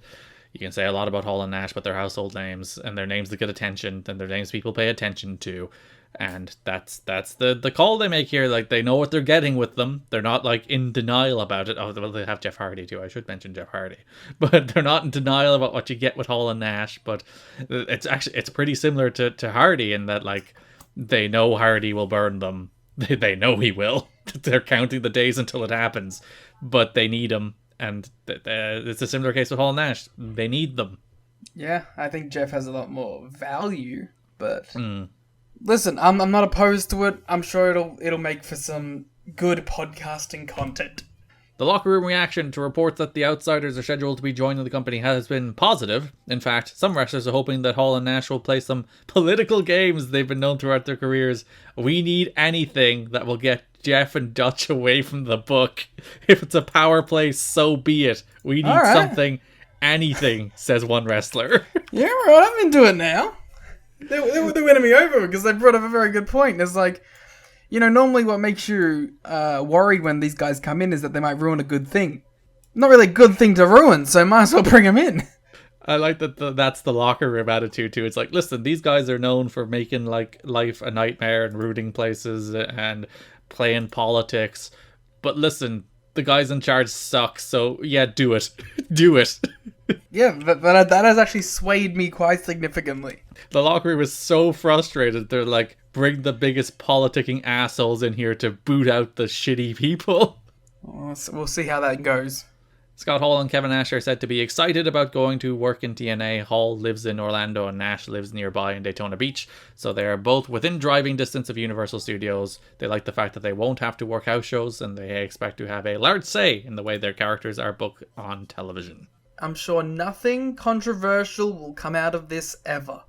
you can say a lot about Hall and Nash, but they're household names, and they're names that get attention, and they're names people pay attention to. And that's the call they make here. Like, they know what they're getting with them. They're not like in denial about it. Oh, well, they have Jeff Hardy too. I should mention Jeff Hardy, but they're not in denial about what you get with Hall and Nash. But it's pretty similar to Hardy in that like they know Hardy will burn them. They know he will. They're counting the days until it happens, but they need him. And it's a similar case with Hall and Nash. They need them. Yeah, I think Jeff has a lot more value, but listen, I'm not opposed to it. I'm sure it'll make for some good podcasting content. The locker room reaction to reports that the outsiders are scheduled to be joining the company has been positive. In fact, some wrestlers are hoping that Hall and Nash will play some political games they've been known throughout their careers. We need anything that will get Jeff and Dutch away from the book. If it's a power play, so be it. We need something, anything, says one wrestler. Yeah, right, I'm into it now. They're winning me over because they brought up a very good point. It's like, you know, normally what makes you worried when these guys come in is that they might ruin a good thing. Not really a good thing to ruin, so might as well bring them in. I like that that's the locker room attitude too. It's like, listen, these guys are known for making like life a nightmare and rooting places and playing politics. But listen, the guys in charge suck, so yeah, do it. Do it. Yeah, that has actually swayed me quite significantly. The locker room is so frustrated. They're like, bring the biggest politicking assholes in here to boot out the shitty people. We'll see how that goes. Scott Hall and Kevin Nash are said to be excited about going to work in TNA. Hall lives in Orlando and Nash lives nearby in Daytona Beach, so they are both within driving distance of Universal Studios. They like the fact that they won't have to work house shows, and they expect to have a large say in the way their characters are booked on television. I'm sure nothing controversial will come out of this ever.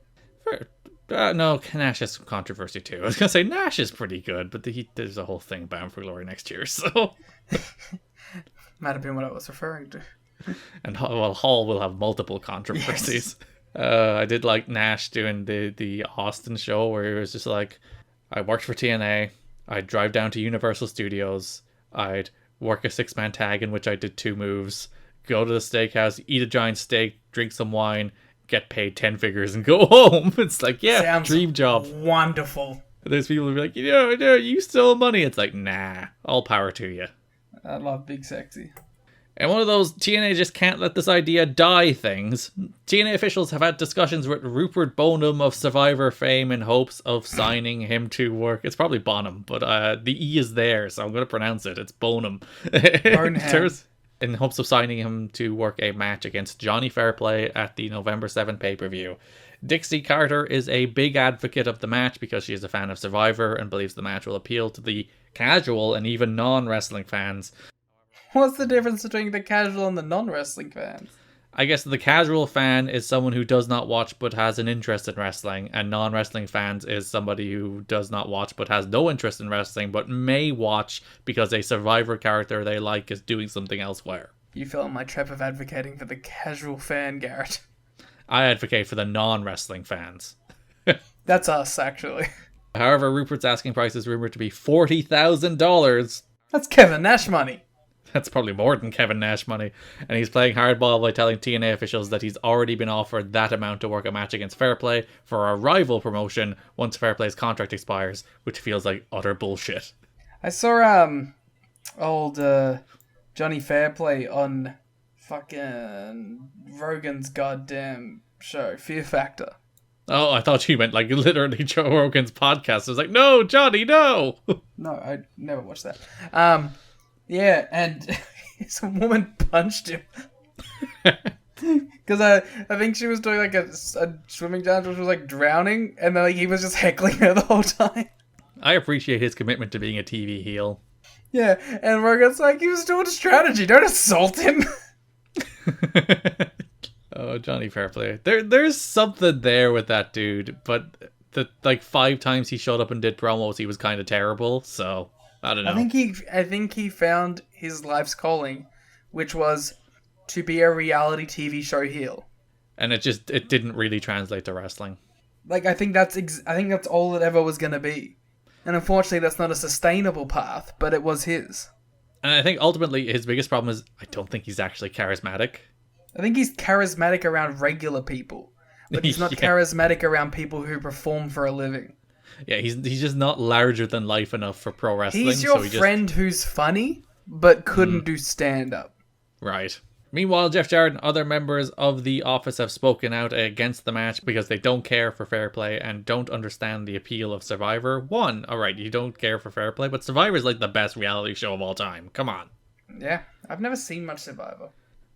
No, Nash has some controversy too. I was going to say Nash is pretty good, but there's a whole thing Bound for Glory next year, so... Might have been what I was referring to. And Hall will have multiple controversies. Yes. I did like Nash doing the Austin show where he was just like, I worked for TNA, I'd drive down to Universal Studios, I'd work a 6-man tag in which I did 2 moves, go to the steakhouse, eat a giant steak, drink some wine, get paid 10 figures and go home. It's like, yeah, sounds dream job. Wonderful. There's people who be like, you stole money. It's like, nah, all power to you. I love Big Sexy. And one of those TNA just can't let this idea die things. TNA officials have had discussions with Rupert Bonham of Survivor fame in hopes of signing him to work. It's probably Bonham, but the E is there, so I'm going to pronounce it. It's Bonham. In hopes of signing him to work a match against Johnny Fairplay at the November 7 pay-per-view. Dixie Carter is a big advocate of the match because she is a fan of Survivor and believes the match will appeal to the casual and even non-wrestling fans. What's the difference between the casual and the non-wrestling fans? I guess the casual fan is someone who does not watch but has an interest in wrestling, and non-wrestling fans is somebody who does not watch but has no interest in wrestling but may watch because a Survivor character they like is doing something elsewhere. You fell in my trap of advocating for the casual fan, Garrett. I advocate for the non-wrestling fans. That's us, actually. However, Rupert's asking price is rumored to be $40,000. That's Kevin Nash money. That's probably more than Kevin Nash money. And he's playing hardball by telling TNA officials that he's already been offered that amount to work a match against Fairplay for a rival promotion once Fairplay's contract expires, which feels like utter bullshit. I saw old Johnny Fairplay on fucking Rogan's goddamn show, Fear Factor. Oh, I thought you meant like literally Joe Rogan's podcast. I was like, no, Johnny, no. No, I never watched that. Yeah, and some woman punched him. Because I think she was doing like a swimming challenge which was like drowning, and then like he was just heckling her the whole time. I appreciate his commitment to being a TV heel. Yeah, and Rogan's like, he was doing a strategy, don't assault him. Oh, Johnny Fairplay. There's something there with that dude, but the like 5 times he showed up and did promos, he was kind of terrible, so I don't know. I think he found his life's calling, which was to be a reality TV show heel. And it didn't really translate to wrestling. Like I think that's all it ever was going to be. And unfortunately that's not a sustainable path, but it was his. And I think ultimately his biggest problem is I don't think he's actually charismatic. I think he's charismatic around regular people, but he's not charismatic around people who perform for a living. Yeah, he's just not larger than life enough for pro wrestling. He's your friend who's funny, but couldn't do stand-up. Right. Meanwhile, Jeff Jarrett and other members of the office have spoken out against the match because they don't care for Fairplay and don't understand the appeal of Survivor. One, alright, you don't care for Fairplay, but Survivor is like the best reality show of all time. Come on. Yeah, I've never seen much Survivor.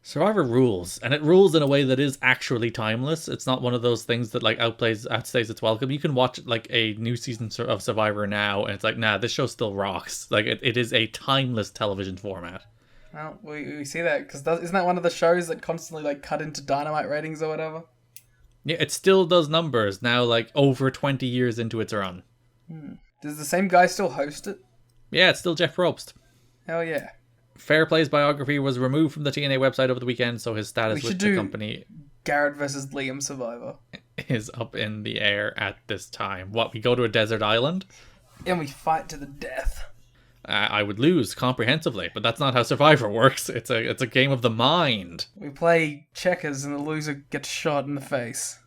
Survivor rules, and it rules in a way that is actually timeless. It's not one of those things that like outstays its welcome. You can watch like a new season of Survivor now, and it's like, nah, this show still rocks. Like it is a timeless television format. Well, we see that because isn't that one of the shows that constantly like cut into Dynamite ratings or whatever? Yeah, it still does numbers now, like over 20 years into its run. Does the same guy still host it? Yeah, it's still Jeff Probst. Hell yeah. Fairplay's biography was removed from the TNA website over the weekend, so his status with the company Garrett versus Liam Survivor is up in the air at this time. What, we go to a desert island? and we fight to the death. I would lose comprehensively, but that's not how Survivor works. It's a game of the mind. We play checkers and the loser gets shot in the face.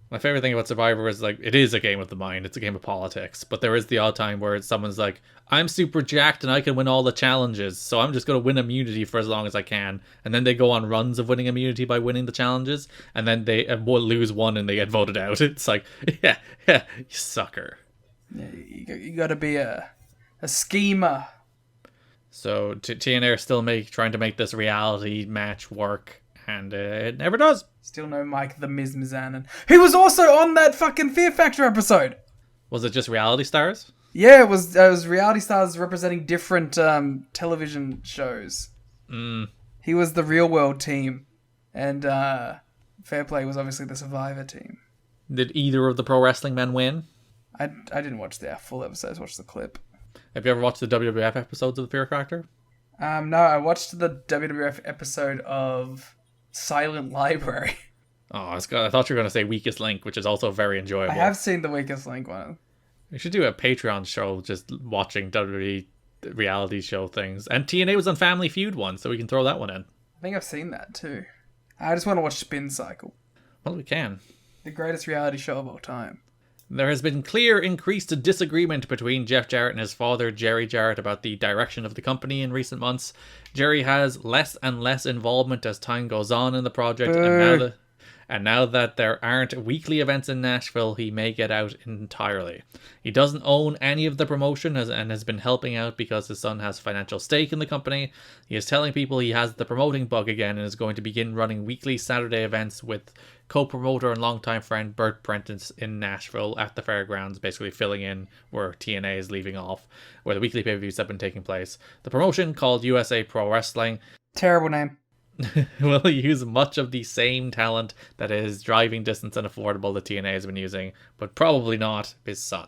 My favorite thing about Survivor is, like, it is a game of the mind. It's a game of politics. But there is the odd time where someone's like, I'm super jacked and I can win all the challenges, so I'm just going to win immunity for as long as I can. And then they go on runs of winning immunity by winning the challenges, and then they lose one and they get voted out. It's like, yeah, you sucker. Yeah, you got to be a schemer. So TNA are still trying to make this reality match work, and it never does. Still no Mike the Miz Mizanin, who was also on that fucking Fear Factor episode. Was it just reality stars? Yeah, it was reality stars representing different television shows. He was the Real World team, and Fair Play was obviously the Survivor team. Did either of the pro wrestling men win? I didn't watch the full episodes, watched the clip. Have you ever watched the WWF episodes of the Fear Factor? No, I watched the WWF episode of Silent Library. Oh, I thought you were going to say Weakest Link, which is also very enjoyable. I have seen the Weakest Link one. We should do a Patreon show just watching WWE reality show things. And TNA was on Family Feud once, so we can throw that one in. I think I've seen that too. I just want to watch Spin Cycle. Well, we can. The greatest reality show of all time. There has been clear increased disagreement between Jeff Jarrett and his father, Jerry Jarrett, about the direction of the company in recent months. Jerry has less and less involvement as time goes on in the project, and now that there aren't weekly events in Nashville, he may get out entirely. He doesn't own any of the promotion and has been helping out because his son has financial stake in the company. He is telling people he has the promoting bug again and is going to begin running weekly Saturday events with co-promoter and longtime friend Bert Prentice in Nashville at the fairgrounds, basically filling in where TNA is leaving off, where the weekly pay-per-views have been taking place. The promotion, called USA Pro Wrestling, terrible name, will use much of the same talent that is Driving Distance and Affordable that TNA has been using, but probably not his son.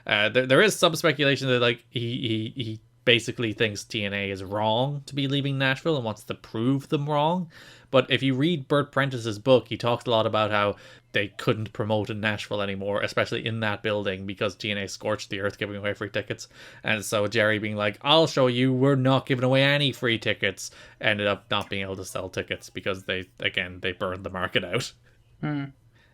There is some speculation that, like, he basically thinks TNA is wrong to be leaving Nashville and wants to prove them wrong. But if you read Bert Prentice's book, he talks a lot about how they couldn't promote in Nashville anymore, especially in that building, because TNA scorched the earth giving away free tickets. And so Jerry being like, I'll show you, we're not giving away any free tickets, ended up not being able to sell tickets because they burned the market out.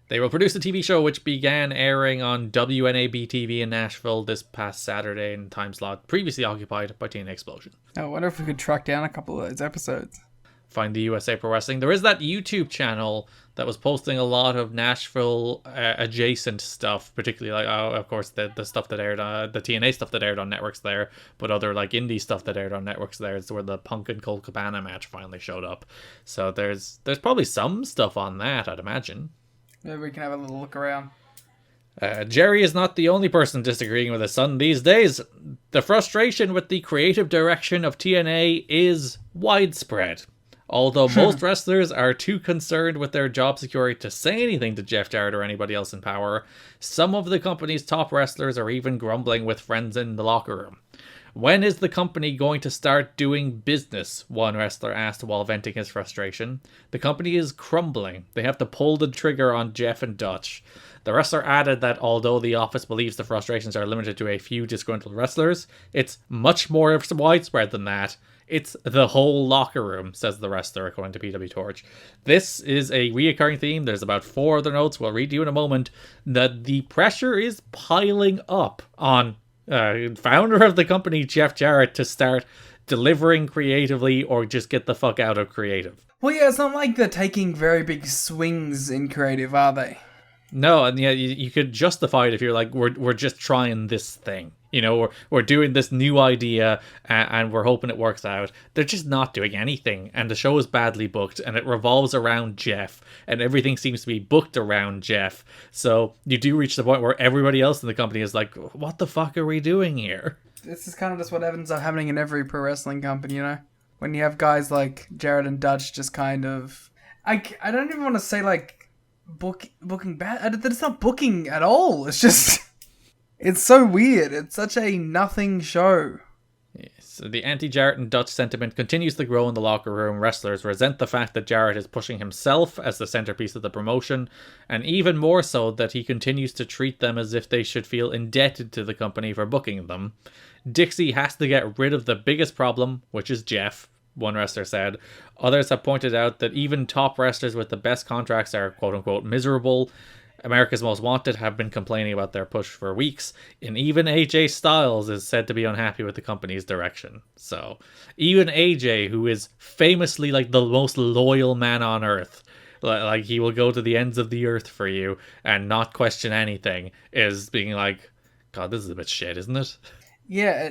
They will produce a TV show which began airing on WNAB-TV in Nashville this past Saturday in time slot previously occupied by TNA Explosion. I wonder if we could track down a couple of those episodes. Find the USA Pro Wrestling. There is that YouTube channel that was posting a lot of Nashville adjacent stuff, particularly, like, of course, the stuff that aired, the TNA stuff that aired on networks there, but other, like, indie stuff that aired on networks there. It's where the Punk and Colt Cabana match finally showed up. So there's probably some stuff on that, I'd imagine. Maybe we can have a little look around. Jerry is not the only person disagreeing with his son these days. The frustration with the creative direction of TNA is widespread. Although most wrestlers are too concerned with their job security to say anything to Jeff Jarrett or anybody else in power, some of the company's top wrestlers are even grumbling with friends in the locker room. When is the company going to start doing business? One wrestler asked while venting his frustration. The company is crumbling. They have to pull the trigger on Jeff and Dutch. The wrestler added that although the office believes the frustrations are limited to a few disgruntled wrestlers, it's much more widespread than that. It's the whole locker room, says the wrestler, according to PW Torch. This is a reoccurring theme. There's about 4 other notes we'll read to you in a moment. That the pressure is piling up on founder of the company, Jeff Jarrett, to start delivering creatively or just get the fuck out of creative. Well, yeah, it's not like they're taking very big swings in creative, are they? No, and yeah, you could justify it if you're like, we're just trying this thing. You know, we're doing this new idea and we're hoping it works out. They're just not doing anything, and the show is badly booked, and it revolves around Jeff, and everything seems to be booked around Jeff. So you do reach the point where everybody else in the company is like, what the fuck are we doing here? This is kind of just what ends up happening in every pro wrestling company, you know? when you have guys like Jarrett and Dutch just kind of... I don't even want to say, like, booking bad. It's not booking at all. It's just... It's so weird. It's such a nothing show. So the anti-Jarrett and Dutch sentiment continues to grow in the locker room. Wrestlers resent the fact that Jarrett is pushing himself as the centerpiece of the promotion, and even more so that he continues to treat them as if they should feel indebted to the company for booking them. Dixie has to get rid of the biggest problem, which is Jeff, one wrestler said. Others have pointed out that even top wrestlers with the best contracts are quote-unquote miserable. America's Most Wanted have been complaining about their push for weeks, and even AJ Styles is said to be unhappy with the company's direction. So, even AJ, who is famously like the most loyal man on earth, like he will go to the ends of the earth for you and not question anything, is being like, God, this is a bit shit, isn't it? Yeah,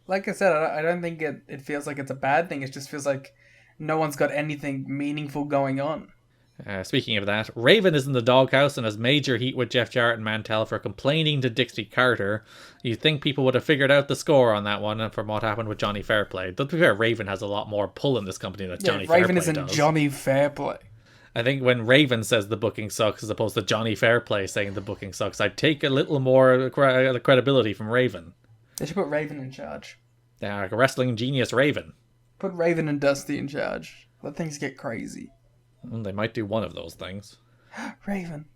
like I said, I don't think it feels like it's a bad thing. It just feels like no one's got anything meaningful going on. Speaking of that, Raven is in the doghouse and has major heat with Jeff Jarrett and Mantel for complaining to Dixie Carter. You'd think people would have figured out the score on that one from what happened with Johnny Fairplay. But to be fair, Raven has a lot more pull in this company than Johnny Fairplay Raven isn't does. Johnny Fairplay. I think when Raven says the booking sucks as opposed to Johnny Fairplay saying the booking sucks, I'd take a little more credibility from Raven. They should put Raven in charge. Like a wrestling genius Raven. Put Raven and Dusty in charge. Let things get crazy. Well, they might do one of those things. Raven.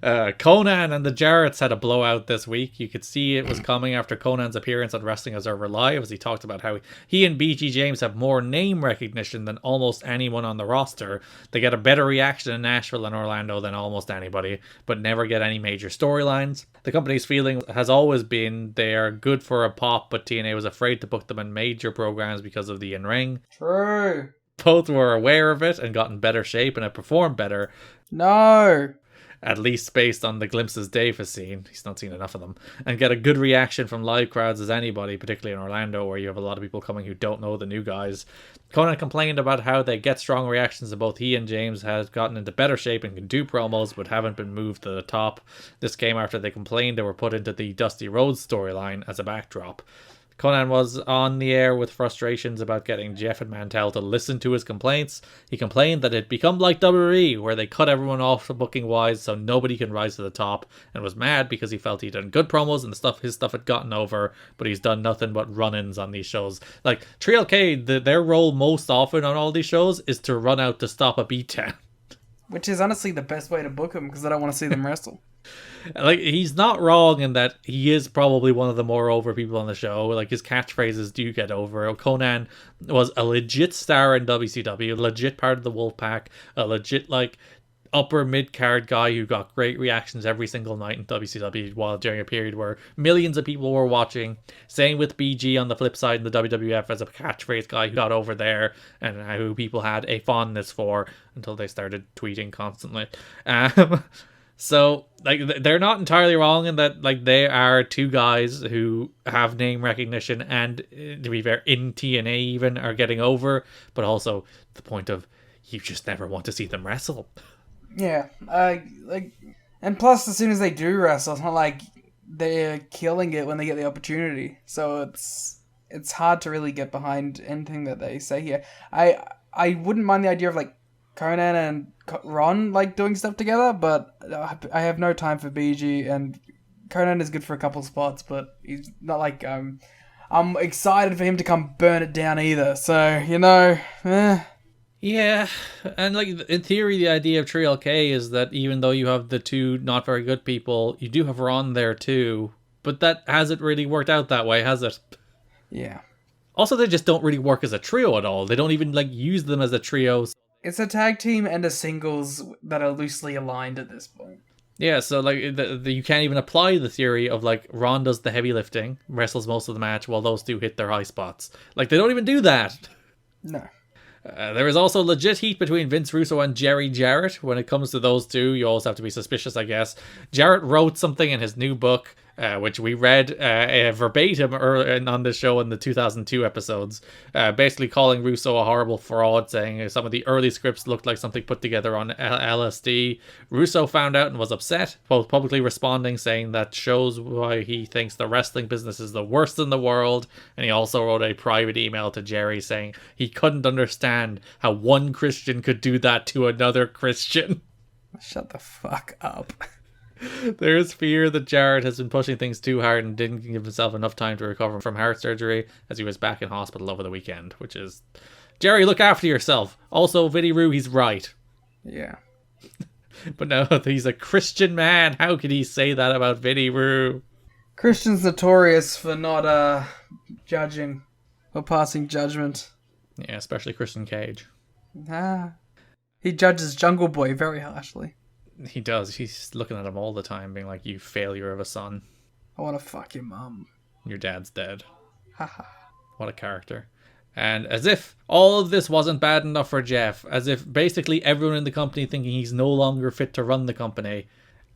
Conan and the Jarretts had a blowout this week. You could see it was coming after Conan's appearance on Wrestling Observer Live, as he talked about how he and BG James have more name recognition than almost anyone on the roster. They get a better reaction in Nashville and Orlando than almost anybody, but never get any major storylines. The company's feeling has always been they are good for a pop, but TNA was afraid to book them in major programs because of the in-ring. True. Both were aware of it and got in better shape and have performed better. No. At least based on the glimpses Dave has seen. He's not seen enough of them. And get a good reaction from live crowds as anybody, particularly in Orlando, where you have a lot of people coming who don't know the new guys. Conan complained about how they get strong reactions, and both he and James had gotten into better shape and can do promos, but haven't been moved to the top. This came after they complained they were put into the Dusty Rhodes storyline as a backdrop. Conan was on the air with frustrations about getting Jeff and Mantel to listen to his complaints. He complained that it become like WWE, where they cut everyone off booking wise so nobody can rise to the top, and was mad because he felt he'd done good promos and his stuff had gotten over, but he's done nothing but run-ins on these shows. Like, Trio K, their role most often on all these shows is to run out to stop a beatdown. Which is honestly the best way to book them, because I don't want to see them wrestle. Like, he's not wrong in that he is probably one of the more over people on the show. Like, his catchphrases do get over. Conan was a legit star in WCW, legit part of the Wolfpack, a legit, like, upper mid-card guy who got great reactions every single night in WCW while during a period where millions of people were watching. Same with BG on the flip side in the WWF as a catchphrase guy who got over there and who people had a fondness for until they started tweeting constantly. So, like, they're not entirely wrong in that, like, they are two guys who have name recognition and, to be fair, in TNA even, are getting over, but also the point of you just never want to see them wrestle. Yeah, and plus, as soon as they do wrestle, it's not like they're killing it when they get the opportunity. So it's hard to really get behind anything that they say here. I wouldn't mind the idea of, like, Conan and Ron, like, doing stuff together, but I have no time for BG, and Conan is good for a couple spots, but he's not like, I'm excited for him to come burn it down either, so, you know, Yeah, and, like, in theory, the idea of Trio K is that even though you have the two not very good people, you do have Ron there too, but that hasn't really worked out that way, has it? Yeah. Also, they just don't really work as a trio at all. They don't even, like, use them as a trio. It's a tag team and a singles that are loosely aligned at this point. Yeah, so, like, you can't even apply the theory of, like, Ron does the heavy lifting, wrestles most of the match, while those two hit their high spots. Like, they don't even do that. No. There is also legit heat between Vince Russo and Jerry Jarrett. When it comes to those two, you always have to be suspicious, I guess. Jarrett wrote something in his new book which we read verbatim on the show in the 2002 episodes, basically calling Russo a horrible fraud, saying some of the early scripts looked like something put together on LSD. Russo found out and was upset, both publicly responding, saying that shows why he thinks the wrestling business is the worst in the world, and he also wrote a private email to Jerry saying he couldn't understand how one Christian could do that to another Christian. Shut the fuck up. There is fear that Jarrett has been pushing things too hard and didn't give himself enough time to recover from heart surgery, as he was back in hospital over the weekend, which is... Jerry, look after yourself. Also, Vinny Roo, he's right. Yeah. But no, he's a Christian man. How could he say that about Vinny Roo? Christian's notorious for not judging or passing judgment. Yeah, especially Christian Cage. He judges Jungle Boy very harshly. He does. He's looking at him all the time, being like, you failure of a son. I want to fuck your mum. Your dad's dead. Haha. What a character. And as if all of this wasn't bad enough for Jeff, as if basically everyone in the company thinking he's no longer fit to run the company,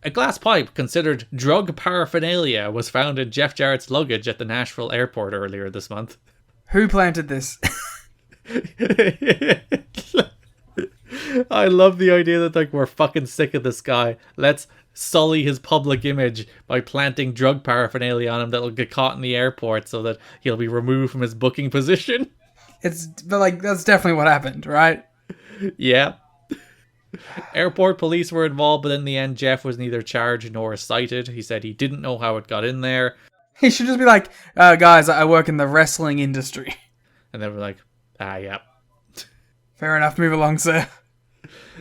a glass pipe considered drug paraphernalia was found in Jeff Jarrett's luggage at the Nashville airport earlier this month. Who planted this? I love the idea that like we're fucking sick of this guy. Let's sully his public image by planting drug paraphernalia on him that'll get caught in the airport so that he'll be removed from his booking position. But like, that's definitely what happened, right? Yeah. Airport police were involved, but in the end, Jeff was neither charged nor cited. He said he didn't know how it got in there. He should just be like, guys, I work in the wrestling industry. And they were like, yeah. Fair enough, move along, sir.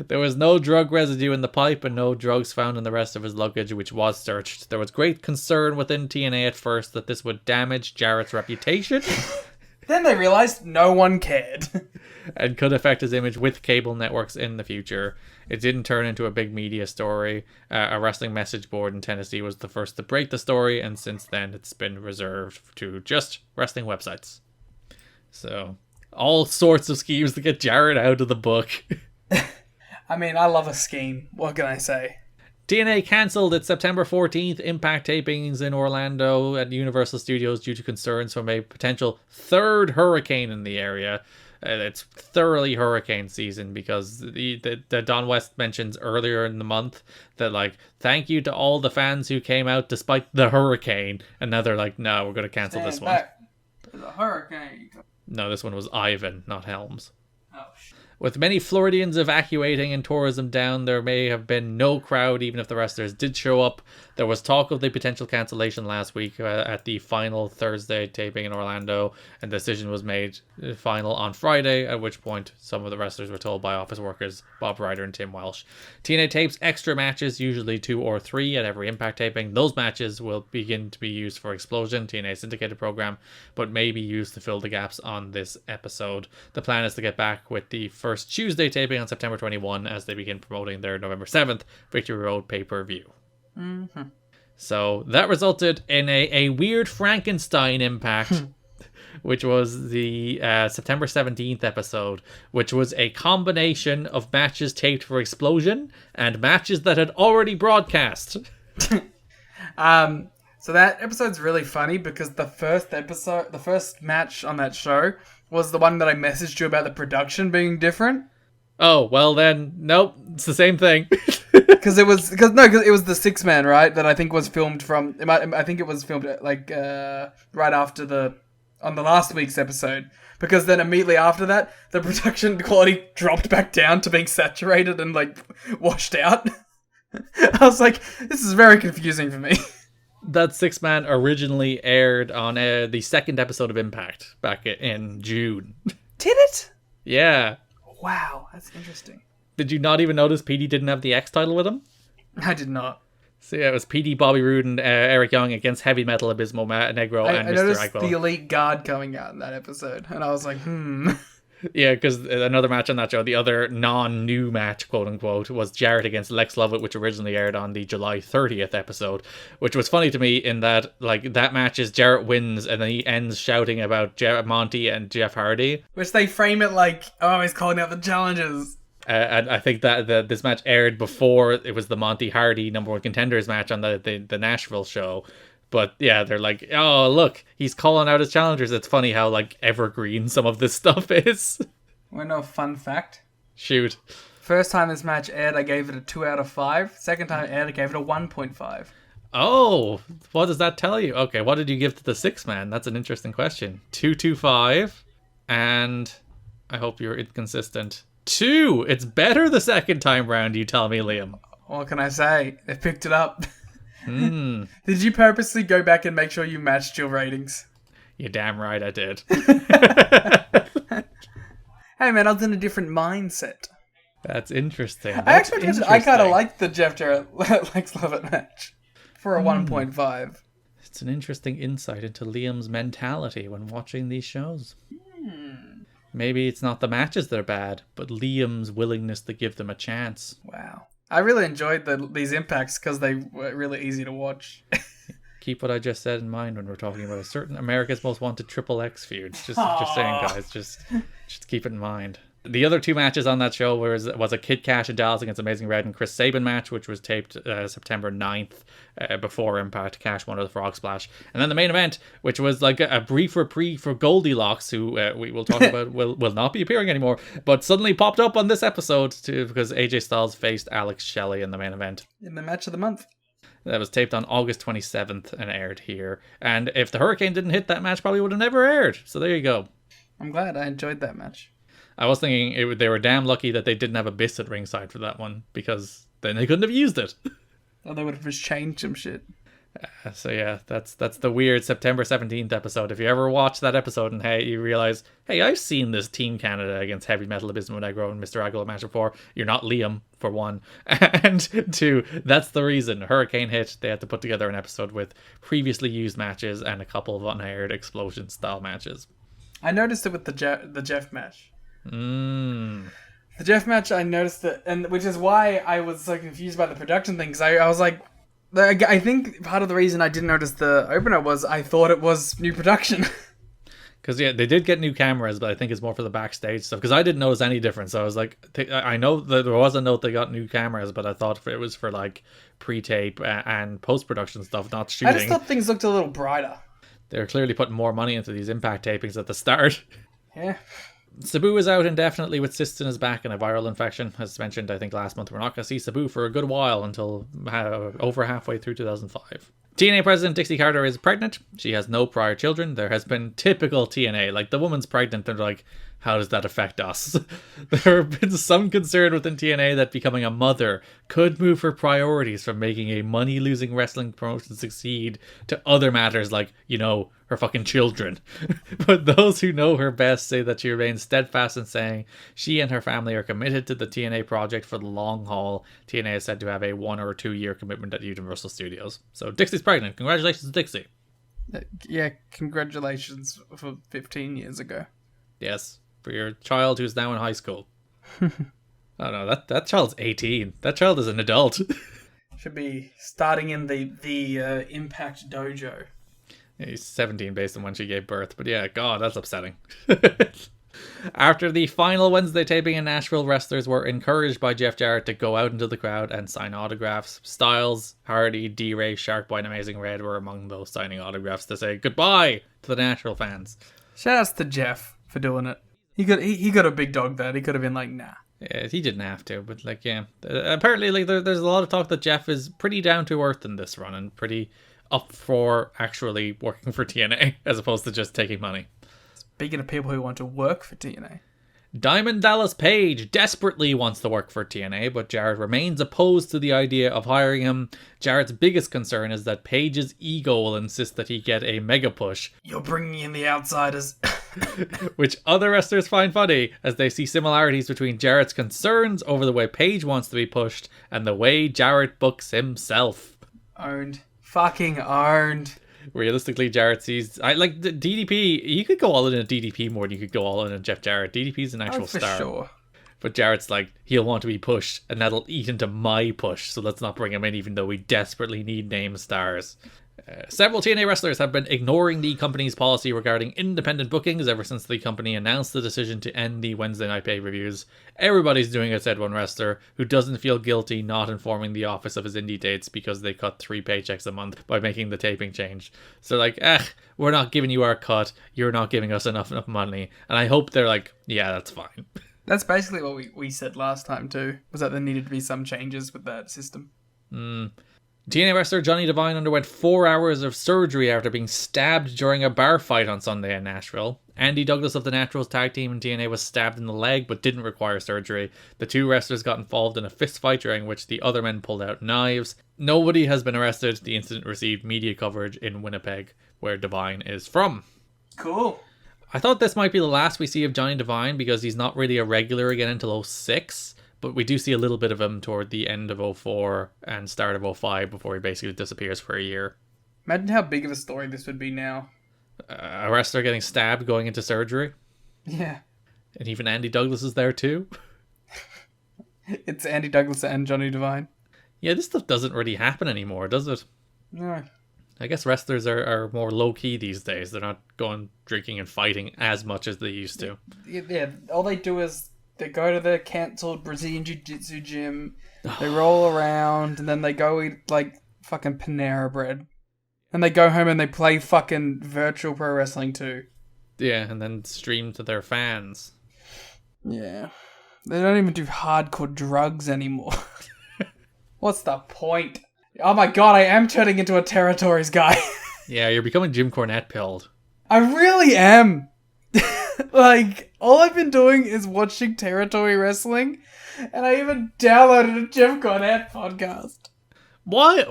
There was no drug residue in the pipe and no drugs found in the rest of his luggage, which was searched. There was great concern within TNA at first that this would damage Jarrett's reputation. Then they realized no one cared. And could affect his image with cable networks in the future. It didn't turn into a big media story. A wrestling message board in Tennessee was the first to break the story, and since then it's been reserved to just wrestling websites. So, all sorts of schemes to get Jarrett out of the book. I mean, I love a scheme. What can I say? TNA cancelled its September 14th Impact tapings in Orlando at Universal Studios due to concerns from a potential third hurricane in the area. It's thoroughly hurricane season because the Don West mentions earlier in the month that, like, thank you to all the fans who came out despite the hurricane. And now they're like, no, we're going to cancel this one. There's a hurricane. No, this one was Ivan, not Helms. Oh, With many Floridians evacuating and tourism down, there may have been no crowd even if the wrestlers did show up. There was talk of the potential cancellation last week at the final Thursday taping in Orlando, and the decision was made final on Friday, at which point some of the wrestlers were told by office workers Bob Ryder and Tim Welsh. TNA tapes extra matches, usually 2 or 3 at every Impact taping. Those matches will begin to be used for Explosion, TNA's syndicated program, but may be used to fill the gaps on this episode. The plan is to get back with the first Tuesday taping on September 21 as they begin promoting their November 7th Victory Road pay-per-view. Mm-hmm. So that resulted in a weird Frankenstein Impact, which was the September 17th episode, which was a combination of matches taped for Explosion and matches that had already broadcast. So that episode's really funny because the first match on that show was the one that I messaged you about the production being different. Oh, well then, nope, it's the same thing. Because it was the 6-man, right? That I think was filmed from. I think it was filmed like right after on the last week's episode. Because then immediately after that, the production quality dropped back down to being saturated and like washed out. I was like, this is very confusing for me. That 6-man originally aired on the second episode of Impact back in June. Did it? Yeah. Wow, that's interesting. Did you not even notice PD didn't have the X title with him? I did not. So yeah, it was PD, Bobby Roode, and Eric Young against Heavy Metal, Abysmal Negro, and I Mr. noticed Agwell. the Elite Guard coming out in that episode, and I was like, Yeah, because another match on that show, the other non-new match, quote-unquote, was Jarrett against Lex Lovett, which originally aired on the July 30th episode, which was funny to me in that, like, that match is Jarrett wins, and then he ends shouting about Monty and Jeff Hardy. Which they frame it like, oh, he's calling out the challenges. And I think that this match aired before it was the Monty Hardy number 1 contenders match on the Nashville show. But yeah, they're like, oh, look, he's calling out his challengers. It's funny how, like, evergreen some of this stuff is. Want to know a fun fact? Shoot. First time this match aired, I gave it a 2 out of 5. Second time it aired, I gave it a 1.5. Oh, what does that tell you? Okay, what did you give to the 6-man? That's an interesting question. 225. And I hope you're inconsistent. 2! It's better the second time round, you tell me, Liam. What can I say? They picked it up. Hmm. Did you purposely go back and make sure you matched your ratings? You're damn right I did. Hey man, I was in a different mindset. That's interesting. I kind of liked the Jeff Jarrett Lex Lovett match for a 1.5. It's an interesting insight into Liam's mentality when watching these shows. Maybe it's not the matches that are bad, but Liam's willingness to give them a chance. Wow. I really enjoyed these impacts because they were really easy to watch. Keep what I just said in mind when we're talking about a certain America's Most Wanted Triple X feud. Just saying, guys. Just keep it in mind. The other 2 matches on that show was a Kid Cash in Dallas against Amazing Red and Chris Sabin match, which was taped September 9th before Impact. Cash won the Frog Splash. And then the main event, which was like a brief reprieve for Goldylocks, who we will talk about will not be appearing anymore, but suddenly popped up on this episode because AJ Styles faced Alex Shelley in the main event. In the match of the month. That was taped on August 27th and aired here. And if the Hurricane didn't hit, that match probably would have never aired. So there you go. I'm glad I enjoyed that match. I was thinking they were damn lucky that they didn't have Abyss at ringside for that one, because then they couldn't have used it. Or they would have just changed some shit. So yeah, that's the weird September 17th episode. If you ever watch that episode and you realize, hey, I've seen this Team Canada against Heavy Metal Abysmal Negro and Mr. Aguilar match before, you're not Liam, for one. And 2, that's the reason. Hurricane hit, they had to put together an episode with previously used matches and a couple of unaired explosion style matches. I noticed it with the Jeff match. The Jeff match, I noticed it, and which is why I was so confused by the production thing, because I was like, I think part of the reason I didn't notice the opener was I thought it was new production. Because yeah, they did get new cameras, but I think it's more for the backstage stuff. Because I didn't notice any difference. So I was like, I know that there was a note they got new cameras, but I thought it was for like pre-tape and post-production stuff, not shooting. I just thought things looked a little brighter. They're clearly putting more money into these Impact tapings at the start. Yeah. Sabu is out indefinitely with cysts in his back and a viral infection. As mentioned, I think last month, we're not going to see Sabu for a good while until over halfway through 2005. TNA president Dixie Carter is pregnant. She has no prior children. There has been typical TNA. Like, the woman's pregnant, they're like, how does that affect us? There have been some concern within TNA that becoming a mother could move her priorities from making a money-losing wrestling promotion succeed to other matters like, her fucking children. But those who know her best say that she remains steadfast in saying she and her family are committed to the TNA project for the long haul. TNA is said to have a 1 or 2 year commitment at Universal Studios. So Dixie's pregnant. Congratulations to Dixie. Yeah, congratulations for 15 years ago. Yes, for your child who's now in high school. Oh no, that child's 18. That child is an adult. Should be starting in the Impact Dojo. He's 17 based on when she gave birth. But yeah, God, that's upsetting. After the final Wednesday taping in Nashville, wrestlers were encouraged by Jeff Jarrett to go out into the crowd and sign autographs. Styles, Hardy, D-Ray, Sharkboy, and Amazing Red were among those signing autographs to say goodbye to the Nashville fans. Shout outs to Jeff for doing it. He got a big dog there. He could have been like, nah. Yeah, he didn't have to, but like, yeah. Apparently, like, there's a lot of talk that Jeff is pretty down to earth in this run and pretty up for actually working for TNA as opposed to just taking money. Speaking of people who want to work for TNA. Diamond Dallas Page desperately wants to work for TNA, but Jarrett remains opposed to the idea of hiring him. Jarrett's biggest concern is that Page's ego will insist that he get a mega push. You're bringing in the outsiders. Which other wrestlers find funny, as they see similarities between Jarrett's concerns over the way Page wants to be pushed and the way Jarrett books himself. Owned. Fucking owned. Realistically, Jarrett sees... the DDP, you could go all in a DDP more than you could go all in a Jeff Jarrett. DDP's an actual star. Sure. But Jarrett's like, he'll want to be pushed, and that'll eat into my push, so let's not bring him in even though we desperately need name stars. Several TNA wrestlers have been ignoring the company's policy regarding independent bookings ever since the company announced the decision to end the Wednesday night pay-per-views. Everybody's doing it, said one wrestler, who doesn't feel guilty not informing the office of his indie dates because they cut 3 paychecks a month by making the taping change. So like, we're not giving you our cut, you're not giving us enough money. And I hope they're like, yeah, that's fine. That's basically what we said last time too, was that there needed to be some changes with that system. TNA wrestler Johnny Devine underwent 4 hours of surgery after being stabbed during a bar fight on Sunday in Nashville. Andy Douglas of the Naturals tag team in TNA was stabbed in the leg but didn't require surgery. The 2 wrestlers got involved in a fist fight during which the other men pulled out knives. Nobody has been arrested. The incident received media coverage in Winnipeg, where Devine is from. Cool. I thought this might be the last we see of Johnny Devine because he's not really a regular again until 06. But we do see a little bit of him toward the end of 04 and start of 05 before he basically disappears for a year. Imagine how big of a story this would be now. A wrestler getting stabbed going into surgery. Yeah. And even Andy Douglas is there too. It's Andy Douglas and Johnny Devine. Yeah, this stuff doesn't really happen anymore, does it? No. I guess wrestlers are more low-key these days. They're not going drinking and fighting as much as they used to. Yeah, all they do is they go to the cancelled Brazilian Jiu-Jitsu gym, they roll around, and then they go eat, like, fucking Panera bread. And they go home and they play fucking virtual pro wrestling too. Yeah, and then stream to their fans. Yeah. They don't even do hardcore drugs anymore. What's the point? Oh my god, I am turning into a Territories guy. Yeah, you're becoming Jim Cornette pilled. I really am. Like, all I've been doing is watching Territory Wrestling, and I even downloaded a Jim Cornette podcast. What?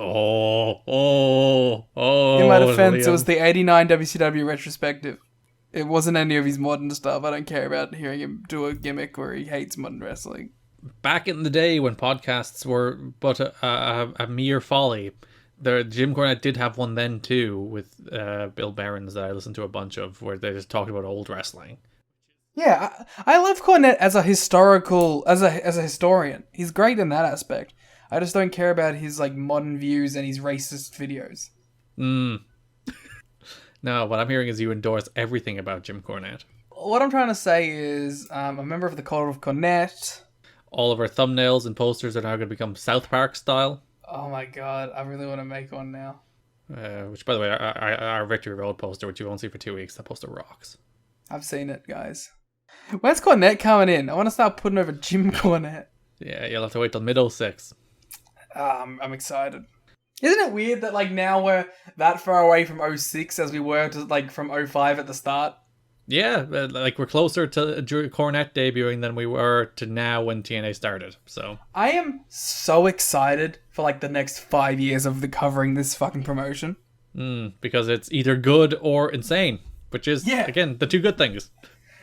In my defense, it was the 89 WCW retrospective. It wasn't any of his modern stuff. I don't care about hearing him do a gimmick where he hates modern wrestling. Back in the day when podcasts were but a mere folly, Jim Cornette did have one then too with Bill Barron's that I listened to a bunch of, where they just talked about old wrestling. Yeah, I love Cornette as a historian. He's great in that aspect. I just don't care about his like modern views and his racist videos. No, what I'm hearing is you endorse everything about Jim Cornette. What I'm trying to say is, I'm a member of the Cult of Cornette. All of our thumbnails and posters are now going to become South Park style. Oh my god, I really want to make one now. Which, by the way, our Victory Road poster, which you won't see for 2 weeks, that poster rocks. I've seen it, guys. When's Cornette coming in? I want to start putting over Jim Cornette. Yeah, you'll have to wait till mid-06. I'm excited. Isn't it weird that like now we're that far away from 06 as we were to like from 05 at the start? Yeah, like we're closer to Cornette debuting than we were to now when TNA started. So I am so excited for like the next 5 years of covering this fucking promotion. Because it's either good or insane, which is again the 2 good things.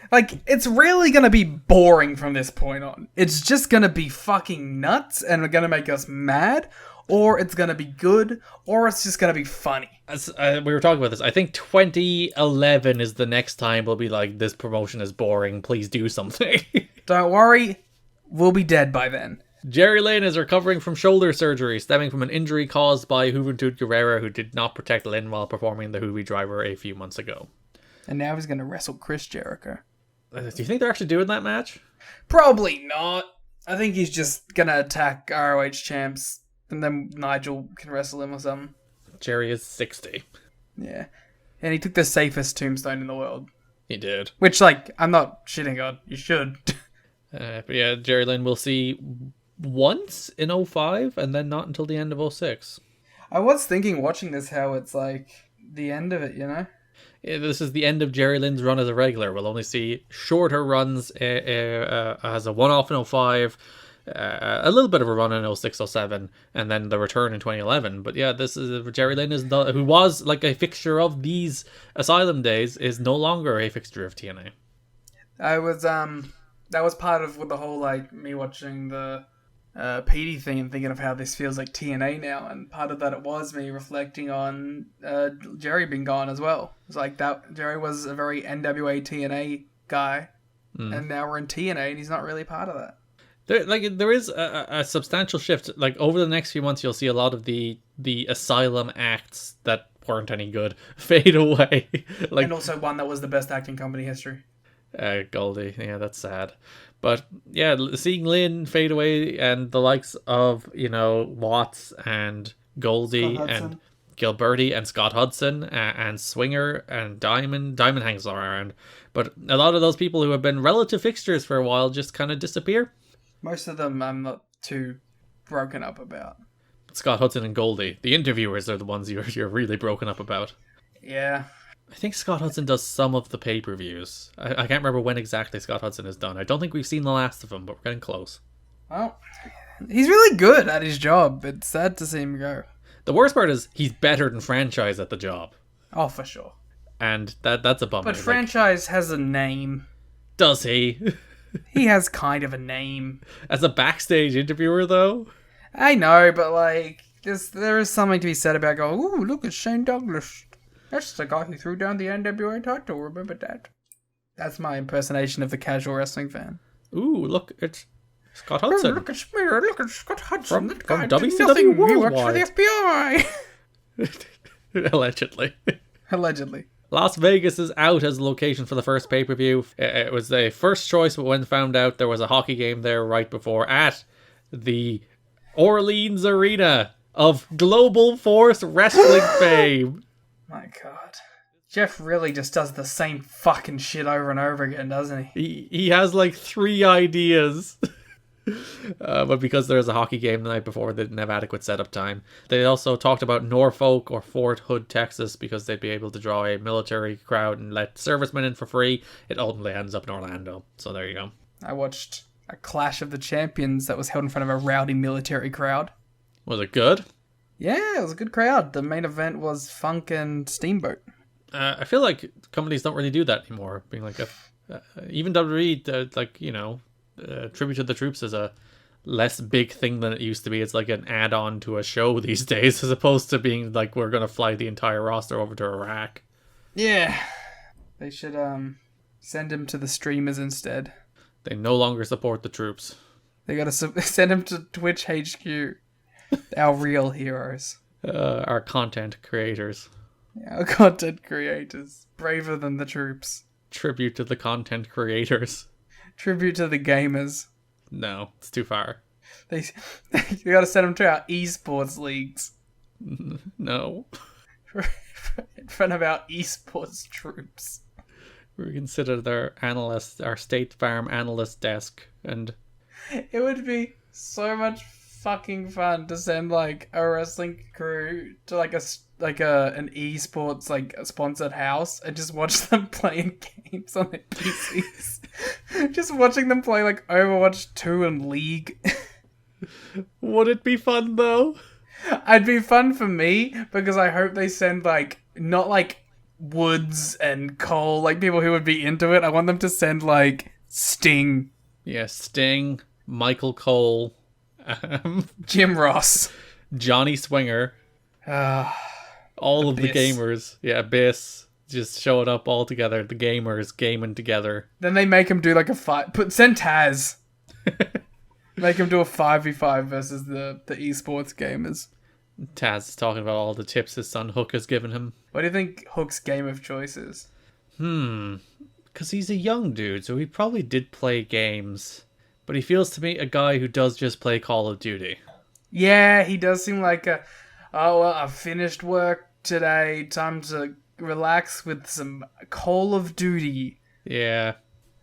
Like, it's really gonna be boring from this point on. It's just gonna be fucking nuts and gonna make us mad, or it's gonna be good, or it's just gonna be funny. As we were talking about this, I think 2011 is the next time we'll be like, this promotion is boring, please do something. Don't worry, we'll be dead by then. Jerry Lynn is recovering from shoulder surgery stemming from an injury caused by Juventud Guerrera, who did not protect Lynn while performing the Hoovy Driver a few months ago. And now he's gonna wrestle Chris Jericho. Do you think they're actually doing that match? Probably not. I think he's just gonna attack ROH champs, and then Nigel can wrestle him or something. Jerry is 60. Yeah. And he took the safest tombstone in the world. He did. Which, like, I'm not shitting on. You should. But yeah, Jerry Lynn we'll see once in 05, and then not until the end of 06. I was thinking, watching this, how it's, like, the end of it, you know? Yeah, this is the end of Jerry Lynn's run as a regular. We'll only see shorter runs as a one-off in 05, a little bit of a run in 06, 07, and then the return in 2011. But yeah, this is Jerry Lynn who was like a fixture of these Asylum days, is no longer a fixture of TNA. I was that was part of with the whole like me watching the PD thing and thinking of how this feels like TNA now, and part of that it was me reflecting on Jerry being gone as well. It's like that Jerry was a very NWA-TNA guy, and now we're in TNA and he's not really part of that. There is a substantial shift. Like over the next few months, you'll see a lot of the Asylum acts that weren't any good fade away. Like, And also one that was the best act in company history. Goldie, yeah, that's sad. But yeah, seeing Lynn fade away and the likes of, Watts and Goldie and Gilberti and Scott Hudson and Swinger and Diamond hangs around. But a lot of those people who have been relative fixtures for a while just kind of disappear. Most of them I'm not too broken up about. Scott Hudson and Goldie, the interviewers, are the ones you're really broken up about. Yeah. I think Scott Hudson does some of the pay-per-views. I can't remember when exactly Scott Hudson is done. I don't think we've seen the last of him, but we're getting close. Well, he's really good at his job. It's sad to see him go. The worst part is he's better than Franchise at the job. Oh, for sure. And that's a bummer. But Franchise has a name. Does he? He has kind of a name. As a backstage interviewer, though? I know, but there is something to be said about going, ooh, look at Shane Douglas. That's the guy who threw down the NWA title, remember that? That's my impersonation of the casual wrestling fan. Ooh, look, it's Scott Hudson. Oh, look at Scott Hudson. From That guy WCW did nothing. He Worldwide. works for the FBI. Allegedly. Allegedly. Las Vegas is out as a location for the first pay-per-view. It was the first choice, but when found out there was a hockey game there right before at the Orleans Arena of Global Force Wrestling fame. My God. Jeff really just does the same fucking shit over and over again, doesn't he? He has like 3 ideas. But because there was a hockey game the night before, they didn't have adequate setup time. They also talked about Norfolk or Fort Hood, Texas, because they'd be able to draw a military crowd and let servicemen in for free. It ultimately ends up in Orlando. So there you go. I watched a Clash of the Champions that was held in front of a rowdy military crowd. Was it good? Yeah, it was a good crowd. The main event was Funk and Steamboat. I feel like companies don't really do that anymore. Being like even WWE, Tribute to the Troops is a less big thing than it used to be. It's like an add-on to a show these days, as opposed to being like, we're gonna fly the entire roster over to Iraq. Yeah, they should send him to the streamers instead. They no longer support the troops. They gotta send him to Twitch HQ. Our real heroes. Our content creators. Our content creators. Braver than the troops. Tribute to the content creators. Tribute to the gamers. No, it's too far. They gotta send them to our esports leagues. No. In front of our esports troops. We consider their analyst, our State Farm analyst desk, and it would be so much fucking fun to send like a wrestling crew to like an esports like a sponsored house and just watch them playing games on their PCs. Just watching them play like Overwatch 2 and League. Would it be fun though? It'd be fun for me because I hope they send like not like Woods and Cole, like people who would be into it. I want them to send like Sting. Yeah, Sting, Michael Cole, Jim Ross, Johnny Swinger, all of the gamers. Yeah, Abyss, just showing up all together. The gamers gaming together. Then they make him do like a fight. Send Taz. Make him do a 5v5 versus the esports gamers. Taz is talking about all the tips his son Hook has given him. What do you think Hook's game of choice is? Because he's a young dude, so he probably did play games. But he feels to me a guy who does just play Call of Duty. Yeah, he does seem like I've finished work today. Time to relax with some Call of Duty. Yeah.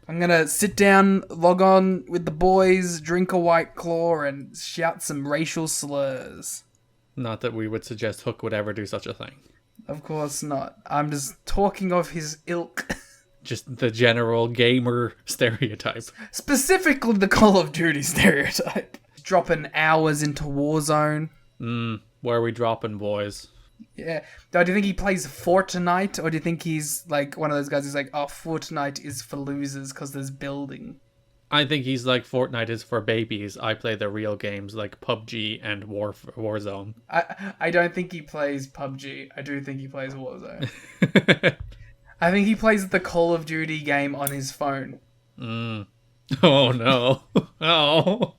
I'm gonna sit down, log on with the boys, drink a White Claw, and shout some racial slurs. Not that we would suggest Hook would ever do such a thing. Of course not. I'm just talking of his ilk. Just the general gamer stereotype. Specifically the Call of Duty stereotype. Dropping hours into Warzone. Where are we dropping, boys? Yeah. Do you think he plays Fortnite, or do you think he's like one of those guys who's like, oh, Fortnite is for losers because there's building? I think he's like, Fortnite is for babies. I play the real games like PUBG and Warzone. I don't think he plays PUBG. I do think he plays Warzone. I think he plays the Call of Duty game on his phone. Oh no. Oh.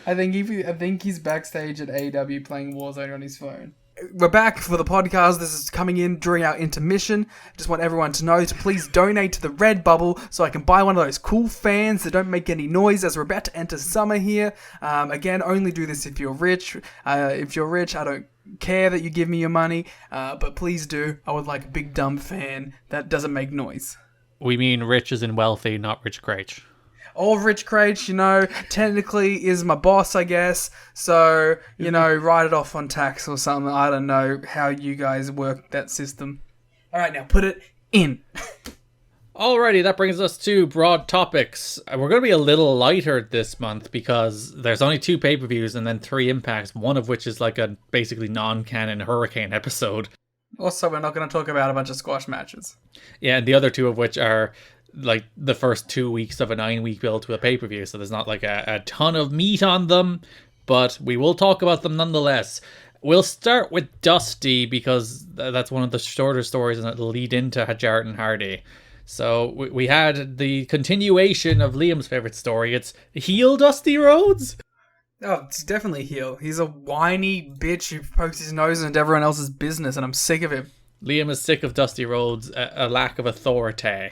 I think he's backstage at AEW playing Warzone on his phone. We're back for the podcast. This is coming in during our intermission. Just want everyone to know to please donate to the Redbubble so I can buy one of those cool fans that don't make any noise as we're about to enter summer here. Again, only do this if you're rich. If you're rich, I don't care that you give me your money, but please do. I would like a big dumb fan that doesn't make noise. We mean rich as in wealthy, not Rich Craich. Or Rich Craich, technically is my boss, I guess. So, write it off on tax or something. I don't know how you guys work that system. All right, now put it in. Alrighty, that brings us to broad topics. We're going to be a little lighter this month because there's only 2 pay-per-views and then 3 impacts, one of which is like a basically non-canon Hurricane episode. Also, we're not going to talk about a bunch of squash matches. Yeah, and the other 2 of which are like the first 2 weeks of a 9-week build to a pay-per-view, so there's not like a ton of meat on them, but we will talk about them nonetheless. We'll start with Dusty because that's one of the shorter stories and it'll lead into Jarrett and Hardy. So we had the continuation of Liam's favorite story. It's heel Dusty Rhodes. Oh, it's definitely heel. He's a whiny bitch who pokes his nose into everyone else's business, and I'm sick of him. Liam is sick of Dusty Rhodes' a lack of authority.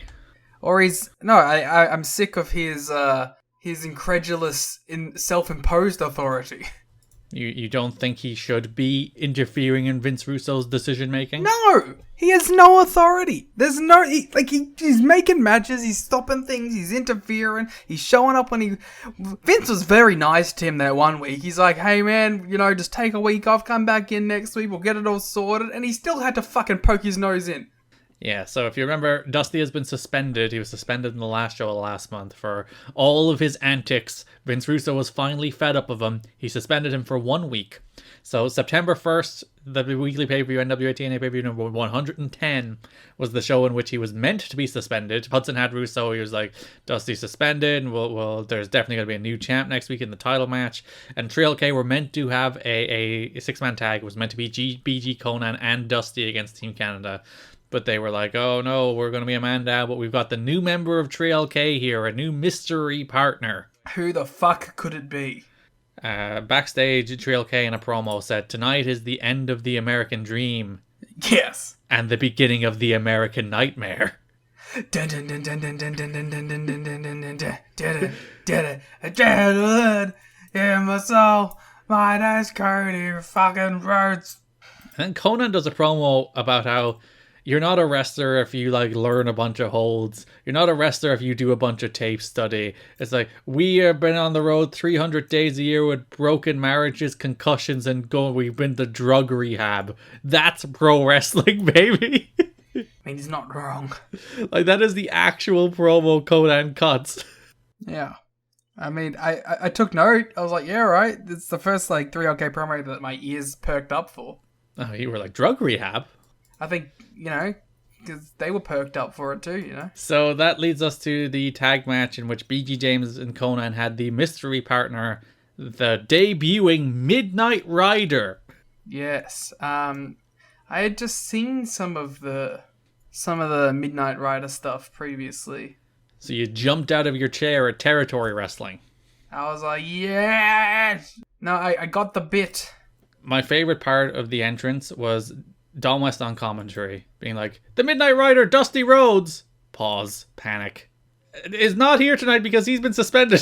Or I'm sick of his incredulous, self-imposed authority. You don't think he should be interfering in Vince Russo's decision making? No, he has no authority. There's no he's making matches, he's stopping things, he's interfering, he's showing up when Vince was very nice to him that one week. He's like, hey man, just take a week off, come back in next week, we'll get it all sorted, and he still had to fucking poke his nose in. Yeah, so if you remember, Dusty has been suspended. He was suspended in the last show of last month for all of his antics. Vince Russo was finally fed up of him. He suspended him for 1 week. So September 1st, the weekly pay-per-view, NWA-TNA pay-per-view number 110, was the show in which he was meant to be suspended. Hudson had Russo. He was like, Dusty's suspended. Well, there's definitely going to be a new champ next week in the title match. And Trail K were meant to have a six-man tag. It was meant to be BG, Conan, and Dusty against Team Canada. But they were like, oh no, we're going to be a man down, but we've got the new member of Trail K here, a new mystery partner. Who the fuck could it be? Backstage, Trail K in a promo said, tonight is the end of the American dream. Yes. And the beginning of the American nightmare. In my soul, my name's Cody fucking Rhodes. And Conan does a promo about how you're not a wrestler if you learn a bunch of holds. You're not a wrestler if you do a bunch of tape study. It's like, we have been on the road 300 days a year with broken marriages, concussions, and we've been to drug rehab. That's pro wrestling, baby. I mean, he's not wrong. That is the actual promo Conan cuts. Yeah. I mean, I took note. I was like, yeah, right. It's the first 3OK promo that my ears perked up for. Oh, you were like, drug rehab? I think, because they were perked up for it too, So that leads us to the tag match in which BG James and Conan had the mystery partner, the debuting Midnight Rider. Yes. I had just seen some of the Midnight Rider stuff previously. So you jumped out of your chair at Territory Wrestling. I was like, yes! No, I got the bit. My favorite part of the entrance was Don West on commentary, being like, the Midnight Rider, Dusty Rhodes, pause, panic, is not here tonight because he's been suspended.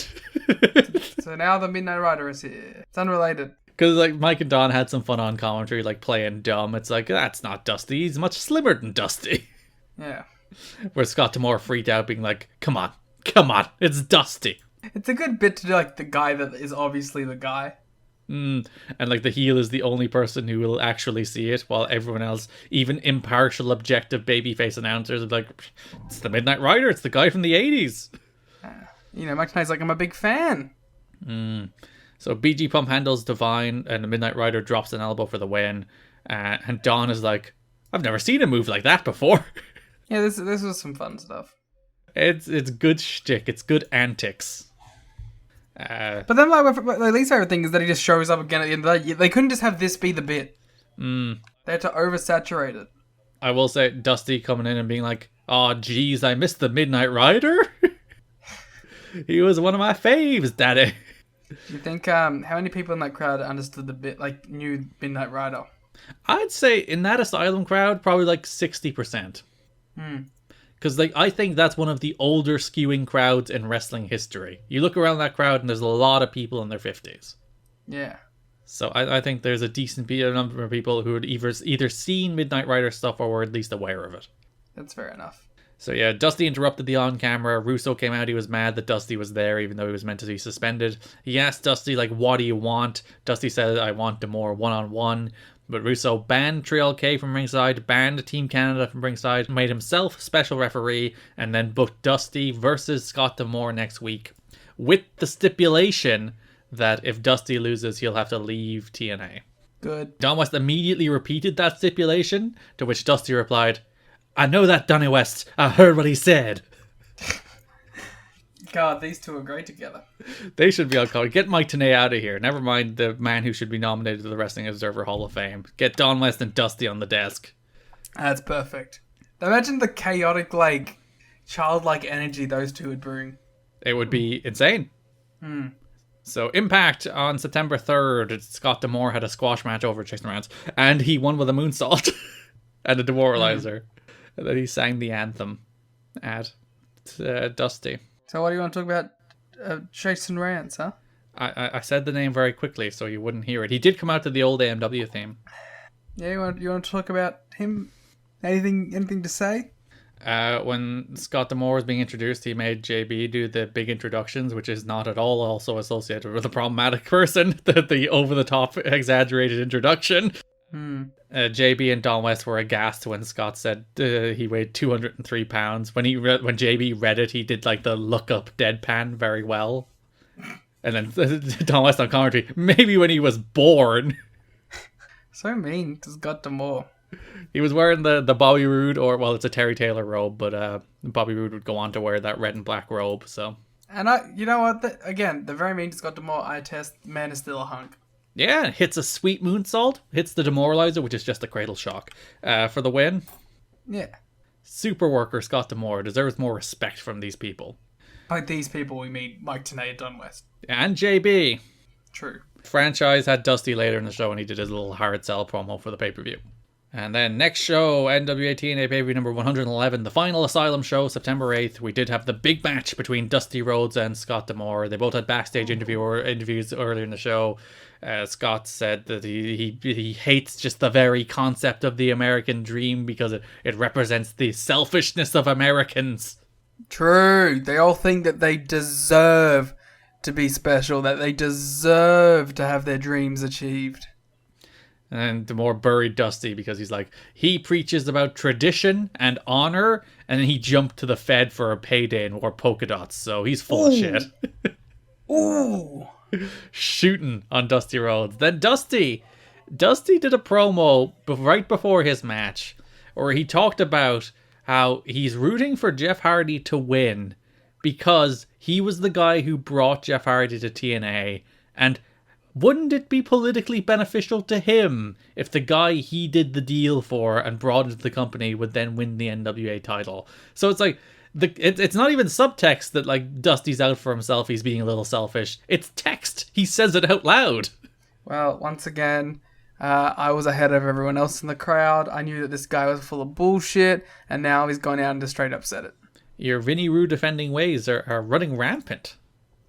So now the Midnight Rider is here. It's unrelated. Because Mike and Don had some fun on commentary, playing dumb. It's like, that's not Dusty, he's much slimmer than Dusty. Yeah. Where Scott D'Amore freaked out, being like, come on, it's Dusty. It's a good bit to do, the guy that is obviously the guy. And the heel is the only person who will actually see it, while everyone else, even impartial, objective babyface announcers, are like, it's the Midnight Rider, it's the guy from the 80s. Mike Knight's like, I'm a big fan. So BG Pump handles Divine, and the Midnight Rider drops an elbow for the win. And Dawn is like, I've never seen a move like that before. Yeah, this was some fun stuff. It's good shtick, it's good antics. But then, my least favorite thing is that he just shows up again at the end of the day. They couldn't just have this be the bit. They had to oversaturate it. I will say, Dusty coming in and being like, oh, geez, I missed the Midnight Rider. He was one of my faves, daddy. You think how many people in that crowd understood the bit, like knew Midnight Rider? I'd say in that Asylum crowd, probably like 60%. Because like I think that's one of the older skewing crowds in wrestling history. You look around that crowd and there's a lot of people in their 50s. Yeah. So I think there's a decent number of people who had either seen Midnight Rider stuff or were at least aware of it. That's fair enough. So yeah, Dusty interrupted the on-camera. Russo came out. He was mad that Dusty was there, even though he was meant to be suspended. He asked Dusty, like, what do you want? Dusty said, I want more one-on-one. But Russo banned Trial K from ringside, banned Team Canada from ringside, made himself special referee, and then booked Dusty versus Scott D'Amore next week, with the stipulation that if Dusty loses, he'll have to leave TNA. Good. Don West immediately repeated that stipulation, to which Dusty replied, I know that, Donny West. I heard what he said. God, these two are great together. They should be on call. Get Mike Tenay out of here. Never mind the man who should be nominated to the Wrestling Observer Hall of Fame. Get Don West and Dusty on the desk. That's perfect. Imagine the chaotic, like, childlike energy those two would bring. It would be insane. So, Impact on September 3rd. Scott D'Amore had a squash match over 6 rounds. And he won with a moonsault and a demoralizer. And then he sang the anthem at Dusty. So what do you want to talk about? Jason Rance, huh? I said the name very quickly so you wouldn't hear it. He did come out to the old AMW theme. Yeah, you want to talk about him? Anything to say? When Scott D'Amore was being introduced, he made JB do the big introductions, which is not at all also associated with a problematic person. the over-the-top, exaggerated introduction. JB and Don West were aghast when Scott said he weighed 203 pounds. When JB read it, he did like the look up deadpan very well. And then Don West on commentary, maybe when he was born. So mean to Scott D'Amore. He was wearing the Bobby Roode, it's a Terry Taylor robe, but Bobby Roode would go on to wear that red and black robe. So, and you know what? The very mean to Scott D'Amore. I test. Man is still a hunk. Yeah, hits a sweet moonsault, hits the demoralizer, which is just a cradle shock, for the win. Yeah. Super worker Scott D'Amore deserves more respect from these people. By these people, we mean Mike Tenay and Don West. And JB. True. Franchise had Dusty later in the show, and he did his little hard sell promo for the pay-per-view. And then next show, NWA-TNA pay-per-view number 111, the final Asylum show, September 8th. We did have the big match between Dusty Rhodes and Scott D'Amore. They both had backstage interviews earlier in the show. Scott said that he hates just the very concept of the American dream because it represents the selfishness of Americans. True. They all think that they deserve to be special, that they deserve to have their dreams achieved. And D'Amore buried Dusty because he's like, he preaches about tradition and honor, and then he jumped to the Fed for a payday and wore polka dots, so he's full of shit. Ooh. Shooting on Dusty Rhodes. Then Dusty did a promo right before his match where he talked about how he's rooting for Jeff Hardy to win because he was the guy who brought Jeff Hardy to TNA, and wouldn't it be politically beneficial to him if the guy he did the deal for and brought into the company would then win the NWA title? So it's like, it's not even subtext that like Dusty's out for himself, he's being a little selfish. It's text. He says it out loud. Well, once again, I was ahead of everyone else in the crowd. I knew that this guy was full of bullshit, and now he's gone out and just straight up said it. Your Vinny Roo defending ways are running rampant.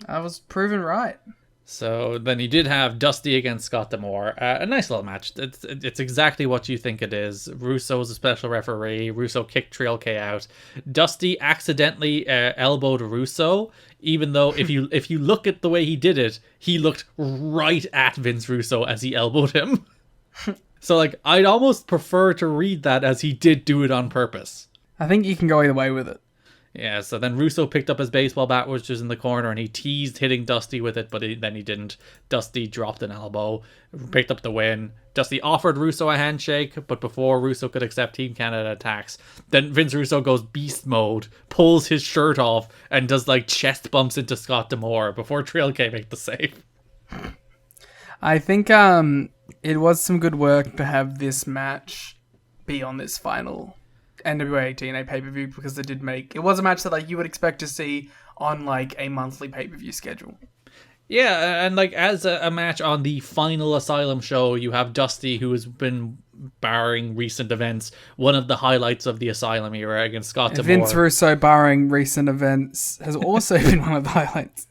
I was proven right. So then you did have Dusty against Scott D'Amore. A nice little match. It's exactly what you think it is. Russo's a special referee. Russo kicked Trial K out. Dusty accidentally elbowed Russo, even though if you look at the way he did it, he looked right at Vince Russo as he elbowed him. So like, I'd almost prefer to read that as he did do it on purpose. I think you can go either way with it. Yeah, so then Russo picked up his baseball bat, which was in the corner, and he teased hitting Dusty with it, but then he didn't. Dusty dropped an elbow, picked up the win. Dusty offered Russo a handshake, but before Russo could accept Team Canada attacks, then Vince Russo goes beast mode, pulls his shirt off, and does like chest bumps into Scott D'Amore before Trail K make the save. I think it was some good work to have this match be on this final NWA-TNA pay-per-view, because it was a match that like you would expect to see on like a monthly pay-per-view schedule. Yeah, and like as a match on the final Asylum show, you have Dusty, who has been, barring recent events, one of the highlights of the Asylum era against Scott D'Amore. Vince Russo, barring recent events, has also been one of the highlights.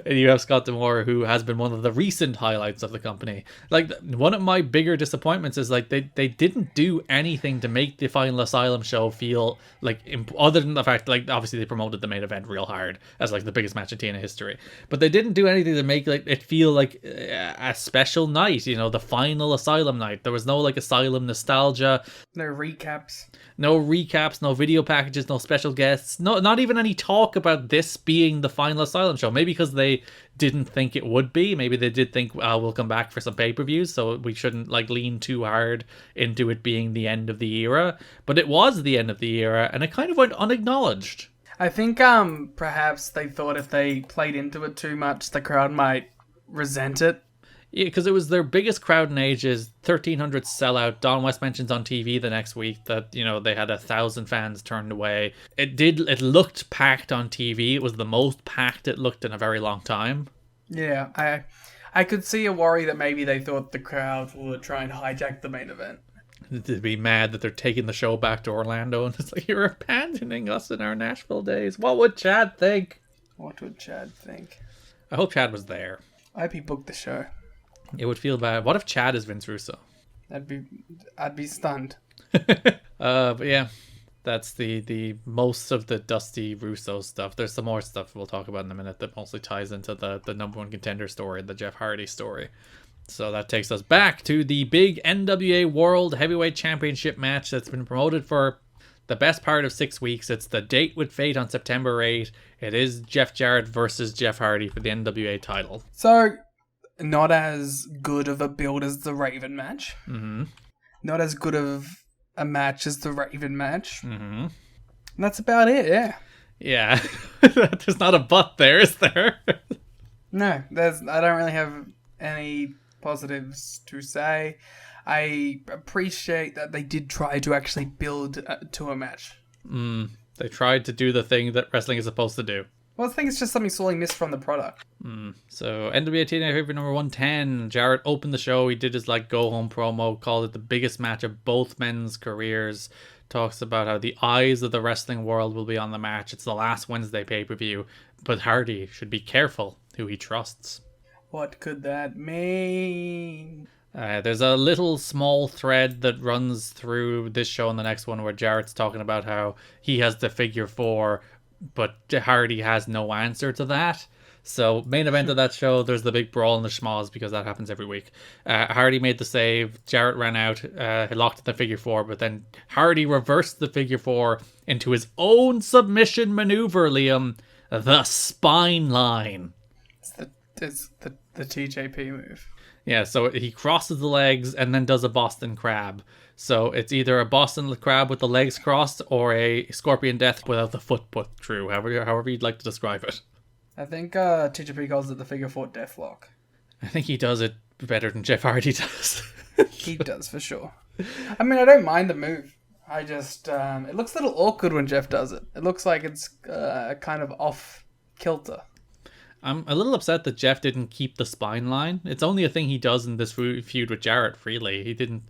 And you have Scott D'Amore, who has been one of the recent highlights of the company. Like, one of my bigger disappointments is like they didn't do anything to make the final Asylum show feel like, other than the fact, like, obviously they promoted the main event real hard as like the biggest match in TNA history, but they didn't do anything to make like it feel like a special night, you know, the final Asylum night. There was no like Asylum nostalgia, No recaps, no video packages, no special guests, not even any talk about this being the final Asylum show. Maybe because they didn't think it would be. Maybe they did think, we'll come back for some pay-per-views, so we shouldn't like lean too hard into it being the end of the era. But it was the end of the era, and it kind of went unacknowledged. I think perhaps they thought if they played into it too much, the crowd might resent it. Yeah, because it was their biggest crowd in ages, 1,300 sellout. Don West mentions on TV the next week that, you know, they had 1,000 fans turned away. It looked packed on TV. It was the most packed it looked in a very long time. Yeah, I could see a worry that maybe they thought the crowd would try and hijack the main event. To be mad that they're taking the show back to Orlando, and it's like, you're abandoning us in our Nashville days. What would Chad think? What would Chad think? I hope Chad was there. I hope he booked the show. It would feel bad. What if Chad is Vince Russo? I'd be stunned. But yeah, that's the most of the Dusty Russo stuff. There's some more stuff we'll talk about in a minute that mostly ties into the number one contender story, the Jeff Hardy story. So that takes us back to the big NWA World Heavyweight Championship match that's been promoted for the best part of 6 weeks. It's the Date with Fate on September 8. It is Jeff Jarrett versus Jeff Hardy for the NWA title. So, not as good of a build as the Raven match. Mm-hmm. Not as good of a match as the Raven match. Mm-hmm. And that's about it, yeah. Yeah. There's not a but there, is there? No, I don't really have any positives to say. I appreciate that they did try to actually build to a match. They tried to do the thing that wrestling is supposed to do. Well, I think it's just something sorely missed from the product. So NWA-TNA favorite number 110. Jarrett opened the show. He did his like go home promo, called it the biggest match of both men's careers. Talks about how the eyes of the wrestling world will be on the match. It's the last Wednesday pay-per-view, but Hardy should be careful who he trusts. What could that mean? There's a little small thread that runs through this show and the next one where Jarrett's talking about how he has the figure 4, but Hardy has no answer to that. So main event of that show, there's the big brawl in the schmoz because that happens every week. Hardy made the save. Jarrett ran out. He locked in the figure 4, but then Hardy reversed the figure 4 into his own submission maneuver, Liam. The spine line. It's the TJP move. Yeah, so he crosses the legs and then does a Boston Crab. So it's either a Boston Crab with the legs crossed or a Scorpion Death without the foot put through, however you'd like to describe it. I think TJP calls it the figure 4 deathlock. I think he does it better than Jeff Hardy does. He does, for sure. I mean, I don't mind the move. I just, it looks a little awkward when Jeff does it. It looks like it's kind of off kilter. I'm a little upset that Jeff didn't keep the spine line. It's only a thing he does in this feud with Jarrett, really. He didn't,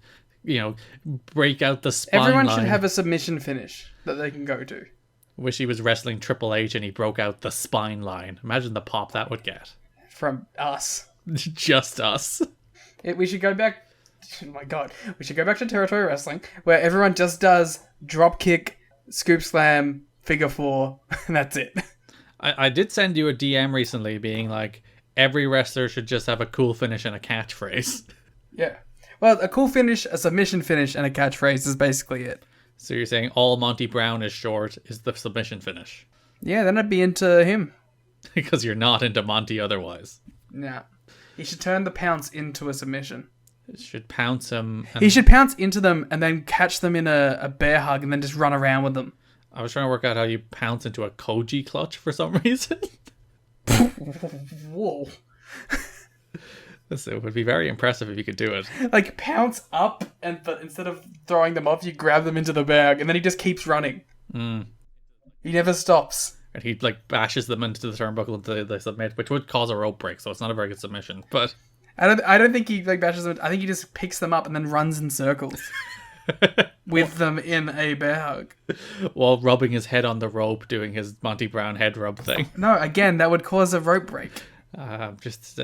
break out the spine line. Everyone should have a submission finish that they can go to. Wish he was wrestling Triple H and he broke out the spine line. Imagine the pop that would get. From us. Just us. We should go back... Oh my god. We should go back to Territory Wrestling, where everyone just does drop kick, scoop slam, figure 4, and that's it. I did send you a DM recently being like, every wrestler should just have a cool finish and a catchphrase. Yeah. Well, a cool finish, a submission finish, and a catchphrase is basically it. So you're saying all Monty Brown is short is the submission finish? Yeah, then I'd be into him. Because you're not into Monty otherwise. No. He should turn the pounce into a submission. It should pounce him. He should pounce into them and then catch them in a bear hug and then just run around with them. I was trying to work out how you pounce into a Koji clutch for some reason. Whoa. It would be very impressive if you could do it. Like, pounce up, but instead of throwing them off, you grab them into the bag, and then he just keeps running. He never stops. and he like bashes them into the turnbuckle until they submit, which would cause a rope break. So it's not a very good submission. But I don't think he like bashes them. I think he just picks them up and then runs in circles with them in a bear hug while rubbing his head on the rope, doing his Monty Brown head rub thing. No, again, that would cause a rope break. Just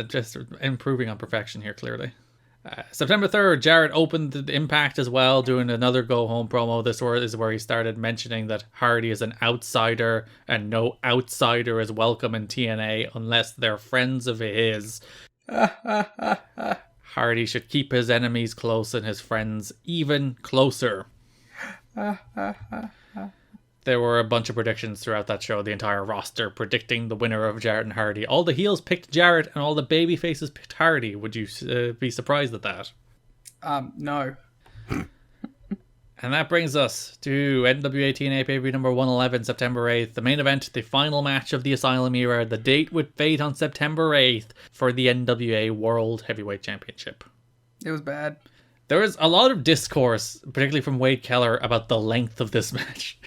improving on perfection here, clearly. September 3rd, Jarrett opened the Impact as well, doing another go-home promo. This is where he started mentioning that Hardy is an outsider and no outsider is welcome in TNA unless they're friends of his. Hardy should keep his enemies close and his friends even closer. There were a bunch of predictions throughout that show, the entire roster predicting the winner of Jarrett and Hardy. All the heels picked Jarrett and all the baby faces picked Hardy. Would you be surprised at that? No. And that brings us to NWA-TNA pay-per-view number 111, September 8th. The main event, the final match of the Asylum era. The date with fate on September 8th for the NWA World Heavyweight Championship. It was bad. There was a lot of discourse, particularly from Wade Keller, about the length of this match.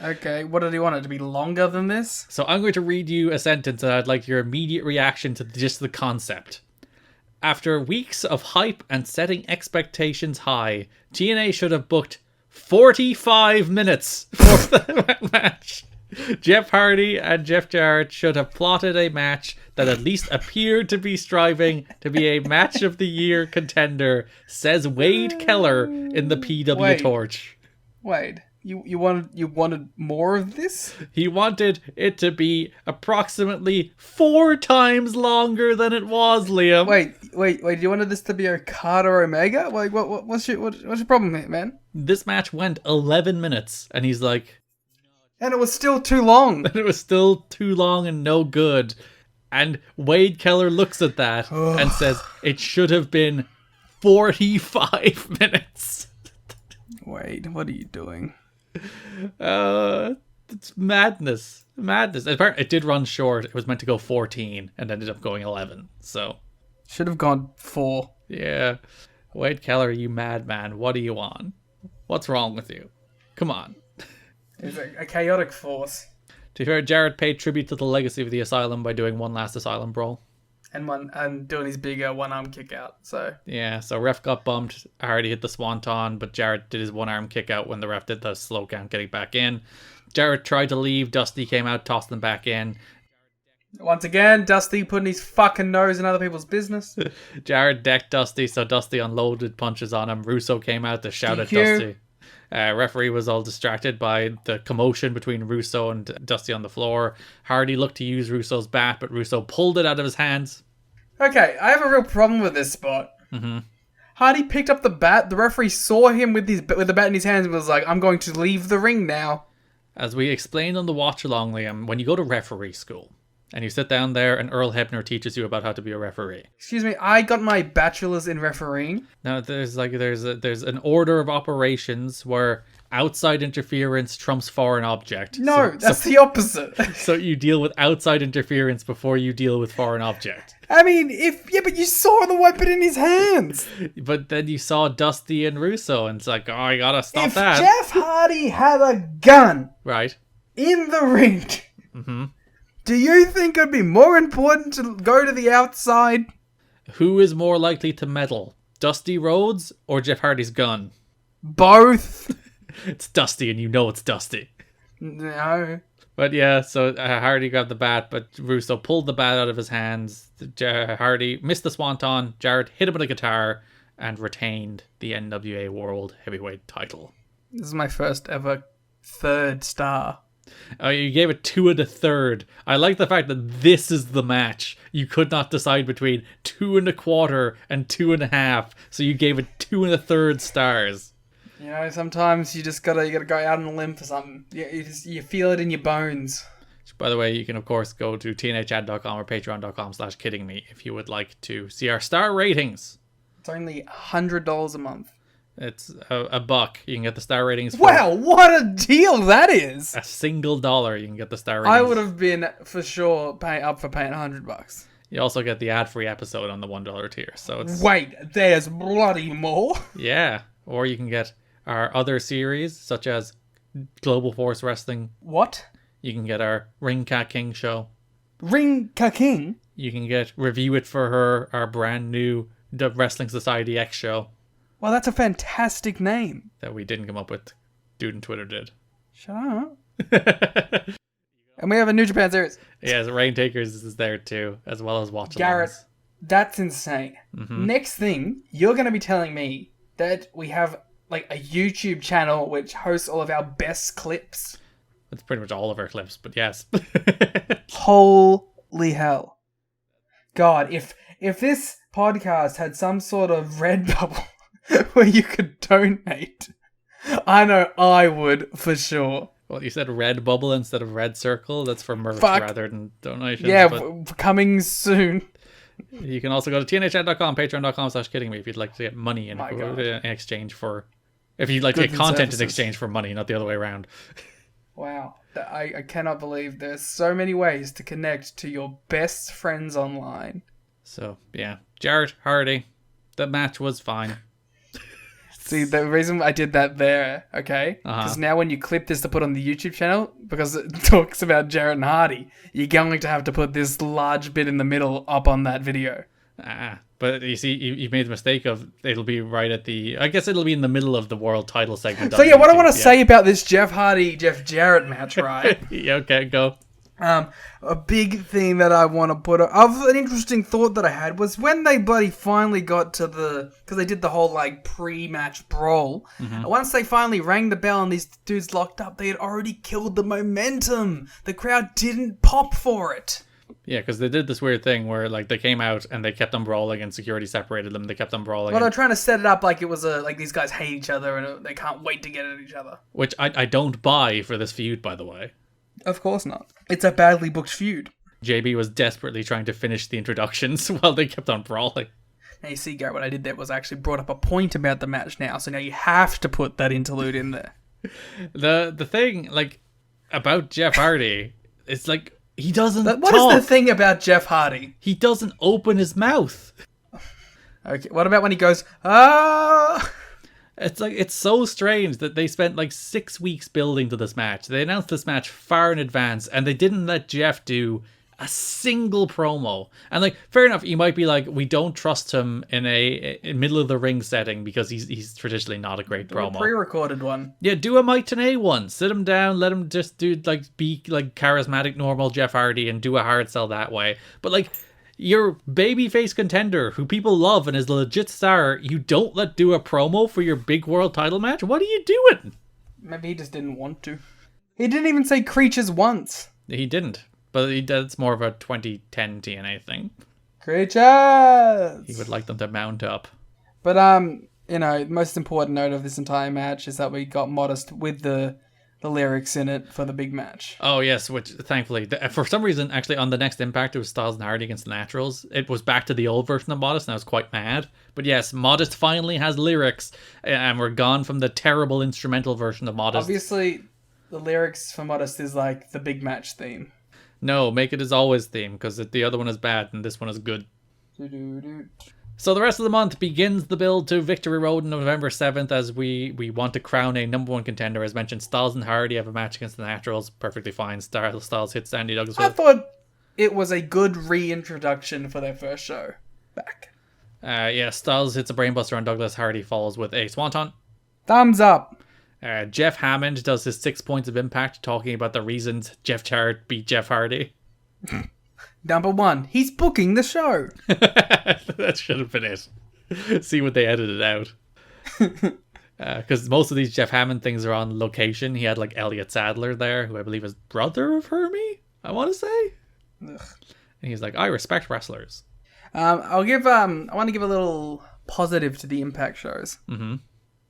Okay, what did he want it to be longer than this? So I'm going to read you a sentence and I'd like your immediate reaction to just the concept. After weeks of hype and setting expectations high, TNA should have booked 45 minutes for the match. Jeff Hardy and Jeff Jarrett should have plotted a match that at least appeared to be striving to be a match of the year contender, says Wade Keller in the PW Torch. Wade, you wanted more of this? He wanted it to be approximately 4 times longer than it was, Liam. Wait, you wanted this to be Okada Omega? Like, what's your problem here, man? This match went 11 minutes, and he's like... And it was still too long. And it was still too long and no good. And Wade Keller looks at that and says, it should have been 45 minutes. Wade, what are you doing? It's madness. Apparently, it did run short. It was meant to go 14 and ended up going 11. So should have gone 4. Yeah. Wade Keller, you madman. What are you on? What's wrong with you? Come on. It's a chaotic force. To be fair, Jarrett paid tribute to the legacy of the Asylum by doing one last Asylum brawl. And doing his bigger one-arm kick out. So yeah, so ref got bumped. Hardy hit the swanton, but Jarrett did his one-arm kick out when the ref did the slow count getting back in. Jarrett tried to leave. Dusty came out, tossed them back in. Once again, Dusty putting his fucking nose in other people's business. Jarrett decked Dusty, so Dusty unloaded punches on him. Russo came out to shout at Dusty. Referee was all distracted by the commotion between Russo and Dusty on the floor. Hardy looked to use Russo's bat, but Russo pulled it out of his hands. Okay, I have a real problem with this spot. Mm-hmm. Hardy picked up the bat. The referee saw him with the bat in his hands and was like, I'm going to leave the ring now. As we explained on the watch-along, Liam, when you go to referee school, and you sit down there and Earl Hebner teaches you about how to be a referee. Excuse me, I got my bachelor's in refereeing. Now there's an order of operations where outside interference trumps foreign object. No, that's the opposite. So you deal with outside interference before you deal with foreign object. I mean, but you saw the weapon in his hands. But then you saw Dusty and Russo, and it's like, oh, I gotta stop that. If Jeff Hardy had a gun, right, in the ring, mm-hmm. Do you think it'd be more important to go to the outside? Who is more likely to meddle, Dusty Rhodes or Jeff Hardy's gun? Both. It's Dusty, and you know it's Dusty. No. But yeah, so Hardy grabbed the bat, but Russo pulled the bat out of his hands. Hardy missed the swanton. Jarrett hit him with a guitar and retained the NWA World Heavyweight title. This is my first ever 3rd star. Oh, you gave it 2 1/3. I like the fact that this is the match. You could not decide between 2 1/4 and 2 1/2, so you gave it 2 1/3 stars. You know, sometimes you gotta go out on a limb for something. You feel it in your bones. By the way, you can of course go to tnhad.com or patreon.com/kiddingme if you would like to see our star ratings. It's only $100 a month. It's a $1. You can get the star ratings. Wow, what a deal that is! A single $1, you can get the star ratings. I would have been for sure paying $100. You also get the ad-free episode on the $1 tier. So it's wait, there's bloody more. Yeah, or you can get our other series such as Global Force Wrestling. What? You can get our Ring Cat King show. Ring Ka King? You can get Review It For Her, our brand new The Wrestling Society X show. Well, that's a fantastic name. That we didn't come up with. Dude on Twitter did. Shut up. And we have a New Japan series. Yes, Rain Takers is there too, as well as Watch Garrett, Alongs. that's insane. Next thing, you're going to be telling me that we have like a YouTube channel which hosts all of our best clips. It's pretty much all of our clips, but yes. Holy hell. God, if this podcast had some sort of Redbubble where you could donate, I know I would for sure. Well, you said red bubble instead of red circle. That's for merch Fuck. rather than donations. Yeah, but coming soon. you can also go to tnhchat.com, patreon.com/kiddingme if you'd like to get money in, My God. in exchange for... If you'd like to Goods get and content in services. exchange for money, not the other way around. Wow. I cannot believe there's so many ways to connect to your best friends online. So, yeah. Jarrett, Hardy. The match was fine. See, the reason I did that there, okay? Because Uh-huh. now when you clip this to put on the YouTube channel, because it talks about Jarrett and Hardy, you're going to have to put this large bit in the middle up on that video. But you see, you made the mistake of it'll be right at the... I guess it'll be in the middle of the world title segment. So on yeah, what I YouTube, want to say about this Jeff Hardy-Jeff Jarrett match, right? Yeah, okay, go. A big thing that I want to put of an interesting thought that I had was when they bloody finally got to because they did the whole like pre-match brawl. Once they finally rang the bell and these dudes locked up, they had already killed the momentum. The crowd didn't pop for it. Yeah, because they did this weird thing where like they came out and they kept on brawling and security separated them. They kept on brawling. Well, they're trying to set it up like it was like these guys hate each other and they can't wait to get at each other. Which I don't buy for this feud, by the way. Of course not. It's a badly booked feud. JB was desperately trying to finish the introductions while they kept on brawling. Now you see, Garrett, what I did there was I actually brought up a point about the match now, so now you have to put that interlude in there. The thing like about Jeff Hardy, it's like he doesn't What talk. is the thing about Jeff Hardy? He doesn't open his mouth. Okay, what about when he goes, ah? It's like it's so strange that they spent like 6 weeks building to this match. They announced this match far in advance, and they didn't let Jeff do a single promo. And like, fair enough, you might be like, we don't trust him in a middle of the ring setting because he's traditionally not a great A promo. pre-recorded one. Yeah, do a Mike Tenay one. Sit him down, let him just do like be like charismatic, normal Jeff Hardy, and do a hard sell that way. But like, your babyface contender who people love and is a legit star, you don't let do a promo for your big world title match? What are you doing? Maybe he just didn't want to. He didn't even say creatures once. He didn't. But it's more of a 2010 TNA thing. Creatures! He would like them to mount up. But, you know, the most important note of this entire match is that we got Modest with the lyrics in it for the big match. Oh, yes, which thankfully, for some reason, actually on the next Impact, it was Styles and Hardy against the Naturals. It was back to the old version of Modest, and I was quite mad. But yes, Modest finally has lyrics, and we're gone from the terrible instrumental version of Modest. Obviously, the lyrics for Modest is like the big match theme. No, make it as always theme, because the other one is bad, and this one is good. Doo-doo-doo. So the rest of the month begins the build to Victory Road on November 7th as we want to crown a number one contender. As mentioned, Styles and Hardy have a match against the Naturals. Perfectly fine. Styles hits Andy Douglas. I thought it was a good reintroduction for their first show back. Yeah, Styles hits a brainbuster on Douglas. Hardy follows with a swanton. Thumbs up. Jeff Hammond does his 6 points of impact, talking about the reasons Jeff Jarrett beat Jeff Hardy. Number one, he's booking the show. That should have been it. See what they edited out. Because most of these Jeff Hammond things are on location. He had like Elliot Sadler there, who I believe is brother of Hermie, I want to say. Ugh. And he's like, I respect wrestlers. I want to give a little positive to the Impact shows. Mm-hmm.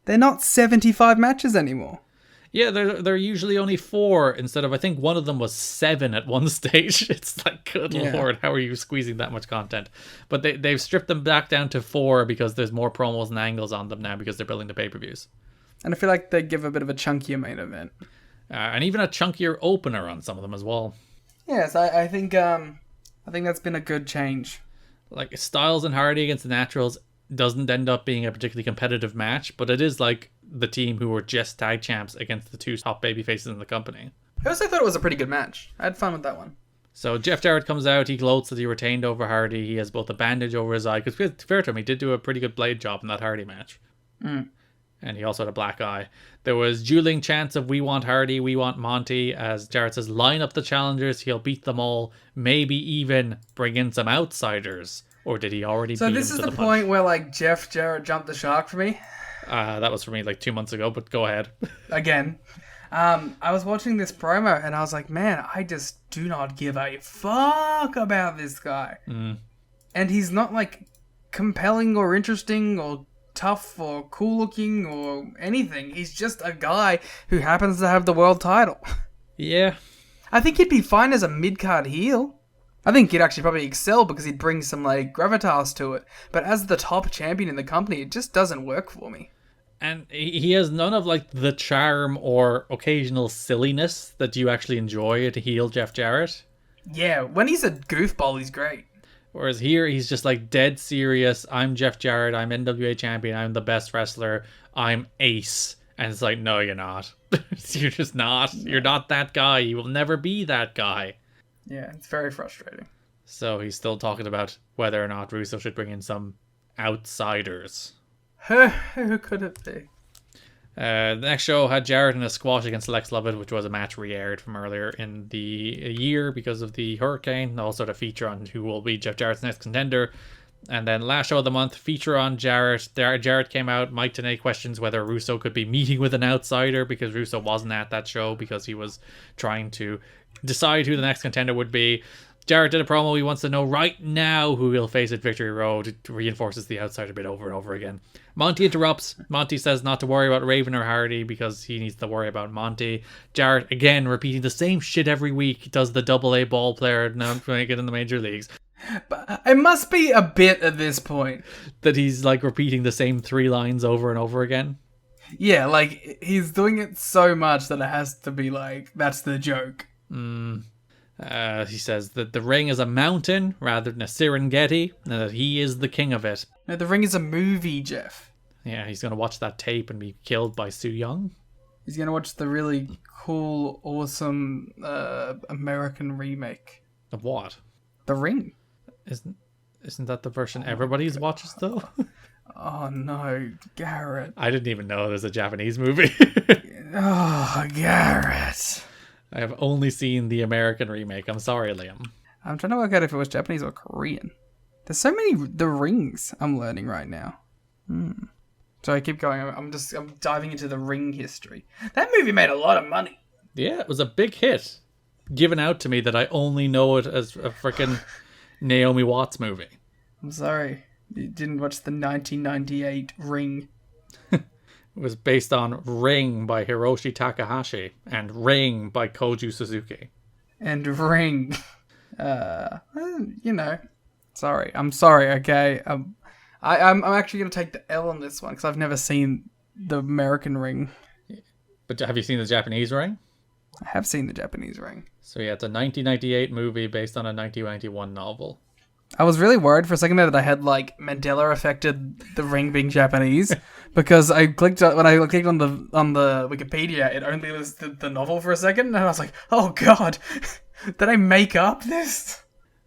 They're not 75 matches anymore. Yeah, they're usually only 4 instead of, I think one of them was 7 at one stage. It's like, good lord, how are you squeezing that much content? But they've stripped them back down to 4 because there's more promos and angles on them now because they're building the pay-per-views. And I feel like they give a bit of a chunkier main event. And even a chunkier opener on some of them as well. Yes, I think that's been a good change. Like, Styles and Hardy against the Naturals doesn't end up being a particularly competitive match, but it is like the team who were just tag champs against the 2 top baby faces in the company. I also thought it was a pretty good match. I had fun with that one. So Jeff Jarrett comes out. He gloats that he retained over Hardy. He has both a bandage over his eye. Because to be fair to him, he did do a pretty good blade job in that Hardy match. And he also had a black eye. There was dueling chants of "We want Hardy, we want Monty." As Jarrett says, line up the challengers. He'll beat them all. Maybe even bring in some outsiders. Or did he already beat them to the punch? So this is the point where, like, Jeff Jarrett jumped the shark for me? That was for me like 2 months ago, but go ahead. Again. I was watching this promo and I was like, man, I just do not give a fuck about this guy. And he's not, like, compelling or interesting or tough or cool looking or anything. He's just a guy who happens to have the world title. Yeah. I think he'd be fine as a mid-card heel. I think he'd actually probably excel because he'd bring some, like, gravitas to it. But as the top champion in the company, it just doesn't work for me. And he has none of, like, the charm or occasional silliness that you actually enjoy to heel Jeff Jarrett. Yeah, when he's a goofball, he's great. Whereas here, he's just, like, dead serious. I'm Jeff Jarrett. I'm NWA champion. I'm the best wrestler. I'm ace. And it's like, no, you're not. You're just not. You're not that guy. You will never be that guy. Yeah, it's very frustrating. So he's still talking about whether or not Russo should bring in some outsiders. Who could it be? The next show had Jarrett in a squash against Lex Lovett, which was a match re-aired from earlier in the year because of the hurricane. Also the feature on who will be Jeff Jarrett's next contender. And then last show of the month, feature on Jarrett. Jarrett came out. Mike Tenay questions whether Russo could be meeting with an outsider because Russo wasn't at that show because he was trying to decide who the next contender would be. Jarrett did a promo. He wants to know right now who he'll face at Victory Road. It reinforces the outsider bit over and over again. Monty interrupts. Monty says not to worry about Raven or Hardy because he needs to worry about Monty. Jarrett, again, repeating the same shit every week. Does the AA ball player now make it in the major leagues? But it must be a bit at this point. That he's, like, repeating the same 3 lines over and over again? Yeah, like, he's doing it so much that it has to be like, that's the joke. He says that the ring is a mountain rather than a Serengeti, and that he is the king of it. No, the ring is a movie, Jeff. Yeah, he's going to watch that tape and be killed by Sue Young. He's going to watch the really cool, awesome American remake. Of what? The Ring. Isn't that the version everybody watches, though? Oh, no, Garrett. I didn't even know there's a Japanese movie. Oh, Garrett. I have only seen the American remake. I'm sorry, Liam. I'm trying to work out if it was Japanese or Korean. There's so many The Rings I'm learning right now. Sorry, keep going. I'm diving into the Ring history. That movie made a lot of money. Yeah, it was a big hit. Given out to me that I only know it as a freaking Naomi Watts movie. I'm sorry. You didn't watch the 1998 Ring. It was based on Ring by Hiroshi Takahashi and Ring by Koju Suzuki. And Ring. You know. Sorry. I'm sorry, okay? I'm actually going to take the L on this one because I've never seen the American Ring. But have you seen the Japanese Ring? I have seen the Japanese Ring. So yeah, it's a 1998 movie based on a 1991 novel. I was really worried for a second there that I had, like, Mandela affected the Ring being Japanese because when I clicked on the Wikipedia, it only listed the novel for a second, and I was like, oh god, did I make up this?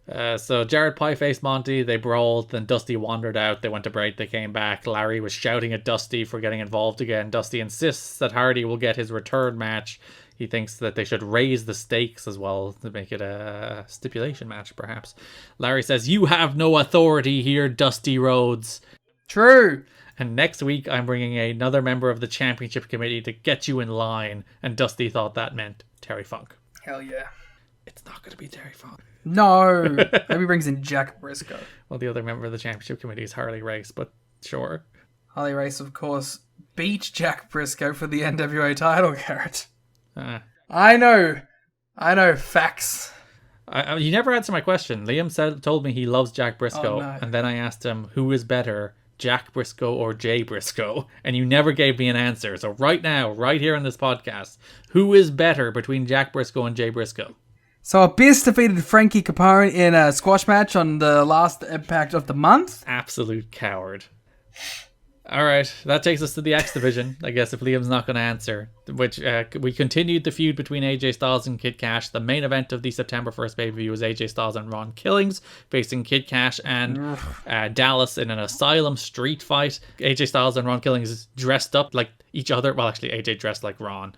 So Jarrett pie-faced Monty, they brawled, then Dusty wandered out, they went to break, they came back. Larry was shouting at Dusty for getting involved again. Dusty insists that Hardy will get his return match. He thinks that they should raise the stakes as well to make it a stipulation match, perhaps. Larry says, you have no authority here, Dusty Rhodes. True. And next week, I'm bringing another member of the championship committee to get you in line. And Dusty thought that meant Terry Funk. Hell yeah. It's not going to be Terry Funk. No. Maybe brings in Jack Briscoe. Well, the other member of the championship committee is Harley Race, but sure. Harley Race, of course, beat Jack Briscoe for the NWA title, Garrett. I know, facts. You never answered my question. Liam told me he loves Jack Briscoe, no. And then I asked him, who is better, Jack Briscoe or Jay Briscoe? And you never gave me an answer. So right now, right here on this podcast, who is better between Jack Briscoe and Jay Briscoe? So Abyss defeated Frankie Capone in a squash match on the last Impact of the month. Absolute coward. All right, that takes us to the X Division, I guess, if Liam's not going to answer, which we continued the feud between AJ Styles and Kid Cash. The main event of the September 1st pay-per-view was AJ Styles and Ron Killings facing Kid Cash and Dallas in an Asylum street fight. AJ Styles and Ron Killings dressed up like each other. Well, actually, AJ dressed like Ron.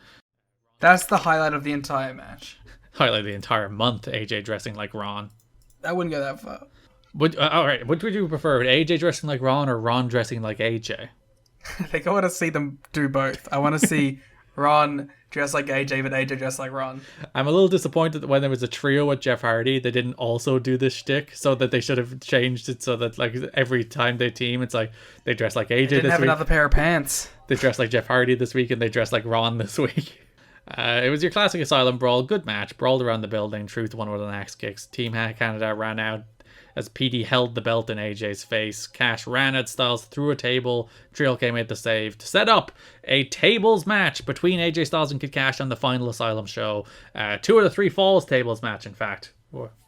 That's the highlight of the entire match. Highlight the entire month, AJ dressing like Ron. I wouldn't go that far. All right, what would you prefer, AJ dressing like Ron or Ron dressing like AJ? I think I want to see them do both. I want to see Ron dress like AJ, but AJ dress like Ron. I'm a little disappointed that when there was a trio with Jeff Hardy, they didn't also do this shtick, so that they should have changed it so that like every time they team, it's like they dress like AJ They didn't this have week. another pair of pants. They dress like Jeff Hardy this week, and they dress like Ron this week. It was your classic Asylum brawl. Good match. Brawled around the building. Truth won with an axe kicks. Team Canada ran out as PD held the belt in AJ's face. Cash ran at Styles through a table. Trio came in to save to set up a tables match between AJ Styles and Kid Cash on the final Asylum show. 2 out of 3 falls tables match, in fact.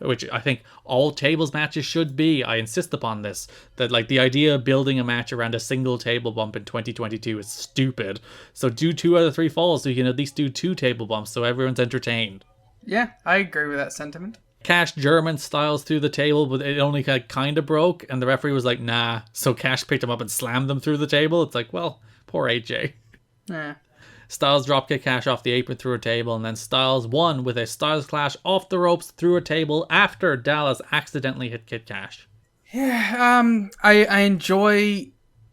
Which I think all tables matches should be. I insist upon this. That like the idea of building a match around a single table bump in 2022 is stupid. So do 2 out of 3 falls so you can at least do 2 table bumps so everyone's entertained. Yeah, I agree with that sentiment. Cash German Styles through the table, but it only kind of broke, and the referee was like, nah. So Cash picked him up and slammed them through the table. It's like, well, poor AJ. Yeah. Styles dropkick Cash off the apron through a table, and then Styles won with a Styles Clash off the ropes through a table after Dallas accidentally hit Kid Cash. Yeah, I enjoy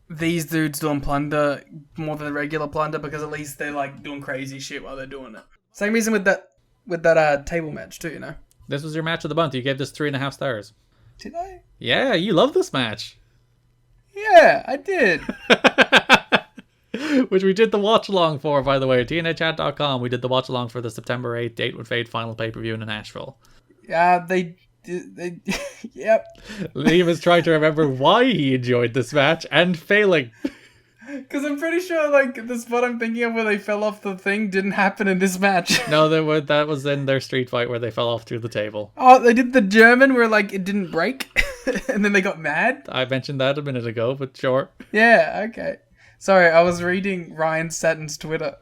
these dudes doing plunder more than regular plunder because at least they're like doing crazy shit while they're doing it. Same reason with that table match too, you know. This was your match of the month. You gave this 3.5 stars. Did I? Yeah, you love this match. Yeah, I did. Which we did the watch along for, by the way. TNAchat.com. We did the watch along for the September 8th Date with Fate final pay per view in Nashville. Yeah, yep. Liam is trying to remember why he enjoyed this match and failing. Because I'm pretty sure, like, the spot I'm thinking of where they fell off the thing didn't happen in this match. No, that was in their street fight where they fell off through the table. Oh, they did the German where, like, it didn't break, and then they got mad? I mentioned that a minute ago, but sure. Yeah, okay. Sorry, I was reading Ryan Satin's Twitter.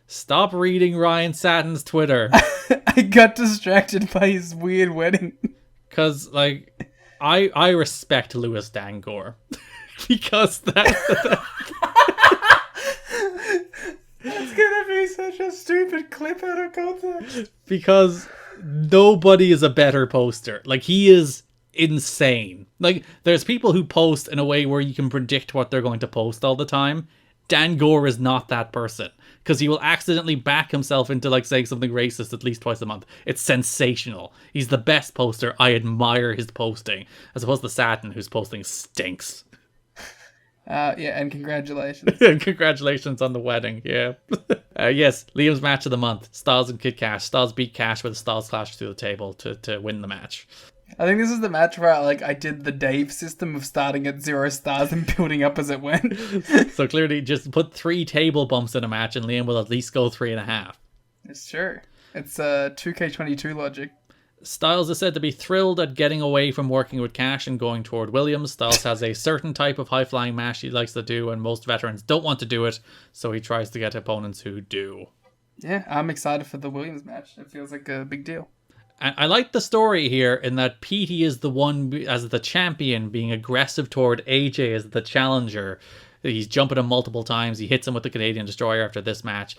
Stop reading Ryan Satin's Twitter. I got distracted by his weird wedding. Because, like, I respect Louis Dangor. Because that's gonna be such a stupid clip out of context. Because nobody is a better poster. Like, he is insane. Like, there's people who post in a way where you can predict what they're going to post all the time. Dan Gore is not that person. Because he will accidentally back himself into, like, saying something racist at least twice a month. It's sensational. He's the best poster. I admire his posting. As opposed to Satin, whose posting stinks. Yeah, and congratulations. Congratulations on the wedding, yeah. Yes, Liam's match of the month. Styles and Kid Cash. Styles beat Cash with a Styles Clash through the table to win the match. I think this is the match where I did the Dave system of starting at 0 stars and building up as it went. So clearly just put 3 table bumps in a match and Liam will at least go 3.5. It's true. It's 2K22 logic. Styles is said to be thrilled at getting away from working with Cash and going toward Williams. Styles has a certain type of high-flying match he likes to do, and most veterans don't want to do it, so he tries to get opponents who do. Yeah, I'm excited for the Williams match. It feels like a big deal. And I like the story here in that Petey is the one, as the champion, being aggressive toward AJ as the challenger. He's jumping him multiple times. He hits him with the Canadian Destroyer after this match,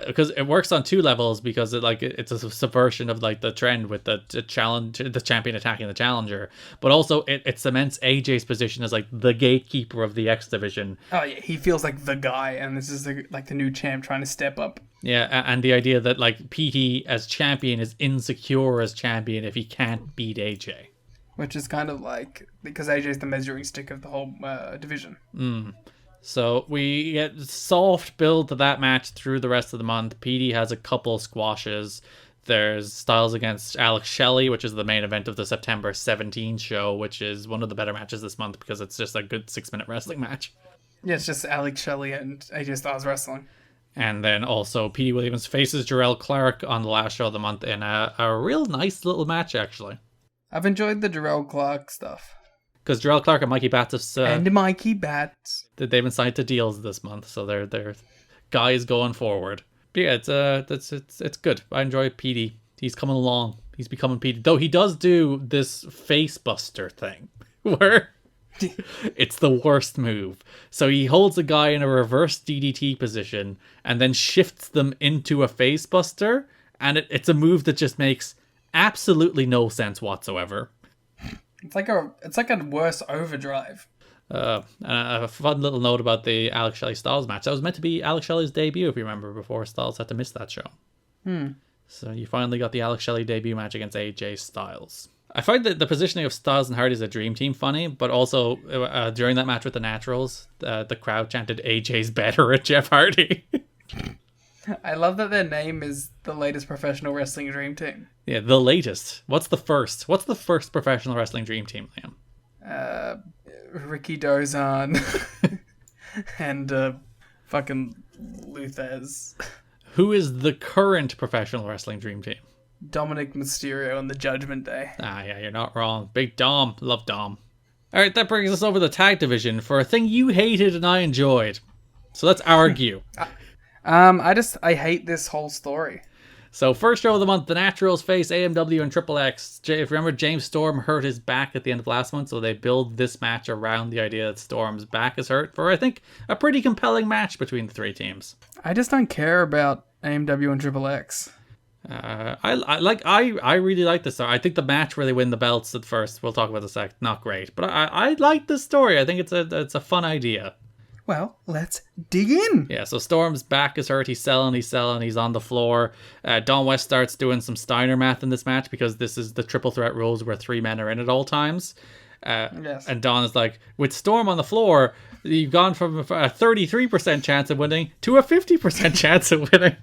because it works on 2 levels. Because it's a subversion of like the trend with the champion attacking the challenger, but also it cements AJ's position as like the gatekeeper of the X division. Oh yeah, he feels like the guy, and this is the new champ trying to step up. Yeah, and the idea that like PT as champion is insecure as champion if he can't beat AJ, which is kind of like because AJ's the measuring stick of the whole division. So we get soft build to that match through the rest of the month. PD has a couple squashes. There's Styles against Alex Shelley, which is the main event of the September 17 show, which is one of the better matches this month because it's just a good 6-minute wrestling match. Yeah, it's just Alex Shelley and AJ Styles wrestling. And then also Petey Williams faces Jarrell Clark on the last show of the month in a real nice little match, actually. I've enjoyed the Jarrell Clark stuff. because Jarrell Clark and Mikey Batts and Mikey Batts. they've been signed to deals this month, so they're guys going forward. But yeah, it's good. I enjoy PD. He's coming along. He's becoming PD. Though he does do this face buster thing where it's the worst move. So he holds a guy in a reverse DDT position and then shifts them into a face buster, and it's a move that just makes absolutely no sense whatsoever. It's like a worse overdrive. And a fun little note about the Alex Shelley Styles match. That was meant to be Alex Shelley's debut, if you remember, before Styles had to miss that show. So you finally got the Alex Shelley debut match against AJ Styles. I find that the positioning of Styles and Hardy as a dream team funny, but also during that match with the Naturals, the crowd chanted AJ's better at Jeff Hardy. I love that their name is the latest professional wrestling dream team. Yeah, the latest. What's the first? What's the first professional wrestling dream team, Liam? Ricky Dozan and fucking Luthez. Who is the current professional wrestling dream team? Dominic Mysterio on the Judgment Day. Ah, yeah, you're not wrong. Big Dom. Love Dom. Alright, that brings us over the tag division for a thing you hated and I enjoyed. So let's argue. I hate this whole story. So first show of the month, the Naturals face AMW and Triple X. If you remember, James Storm hurt his back at the end of last month, so they build this match around the idea that Storm's back is hurt for, I think, a pretty compelling match between the three teams. I just don't care about AMW and Triple X. I really like this. I think the match where they win the belts at first, we'll talk about the sec, not great, but I like this story. I think it's a fun idea. Well, let's dig in. Yeah, so Storm's back is hurt. He's selling, he's on the floor. Don West starts doing some Steiner math in this match because this is the triple threat rules where three men are in at all times. Yes. And Don is like, with Storm on the floor, you've gone from a 33% chance of winning to a 50% chance of winning.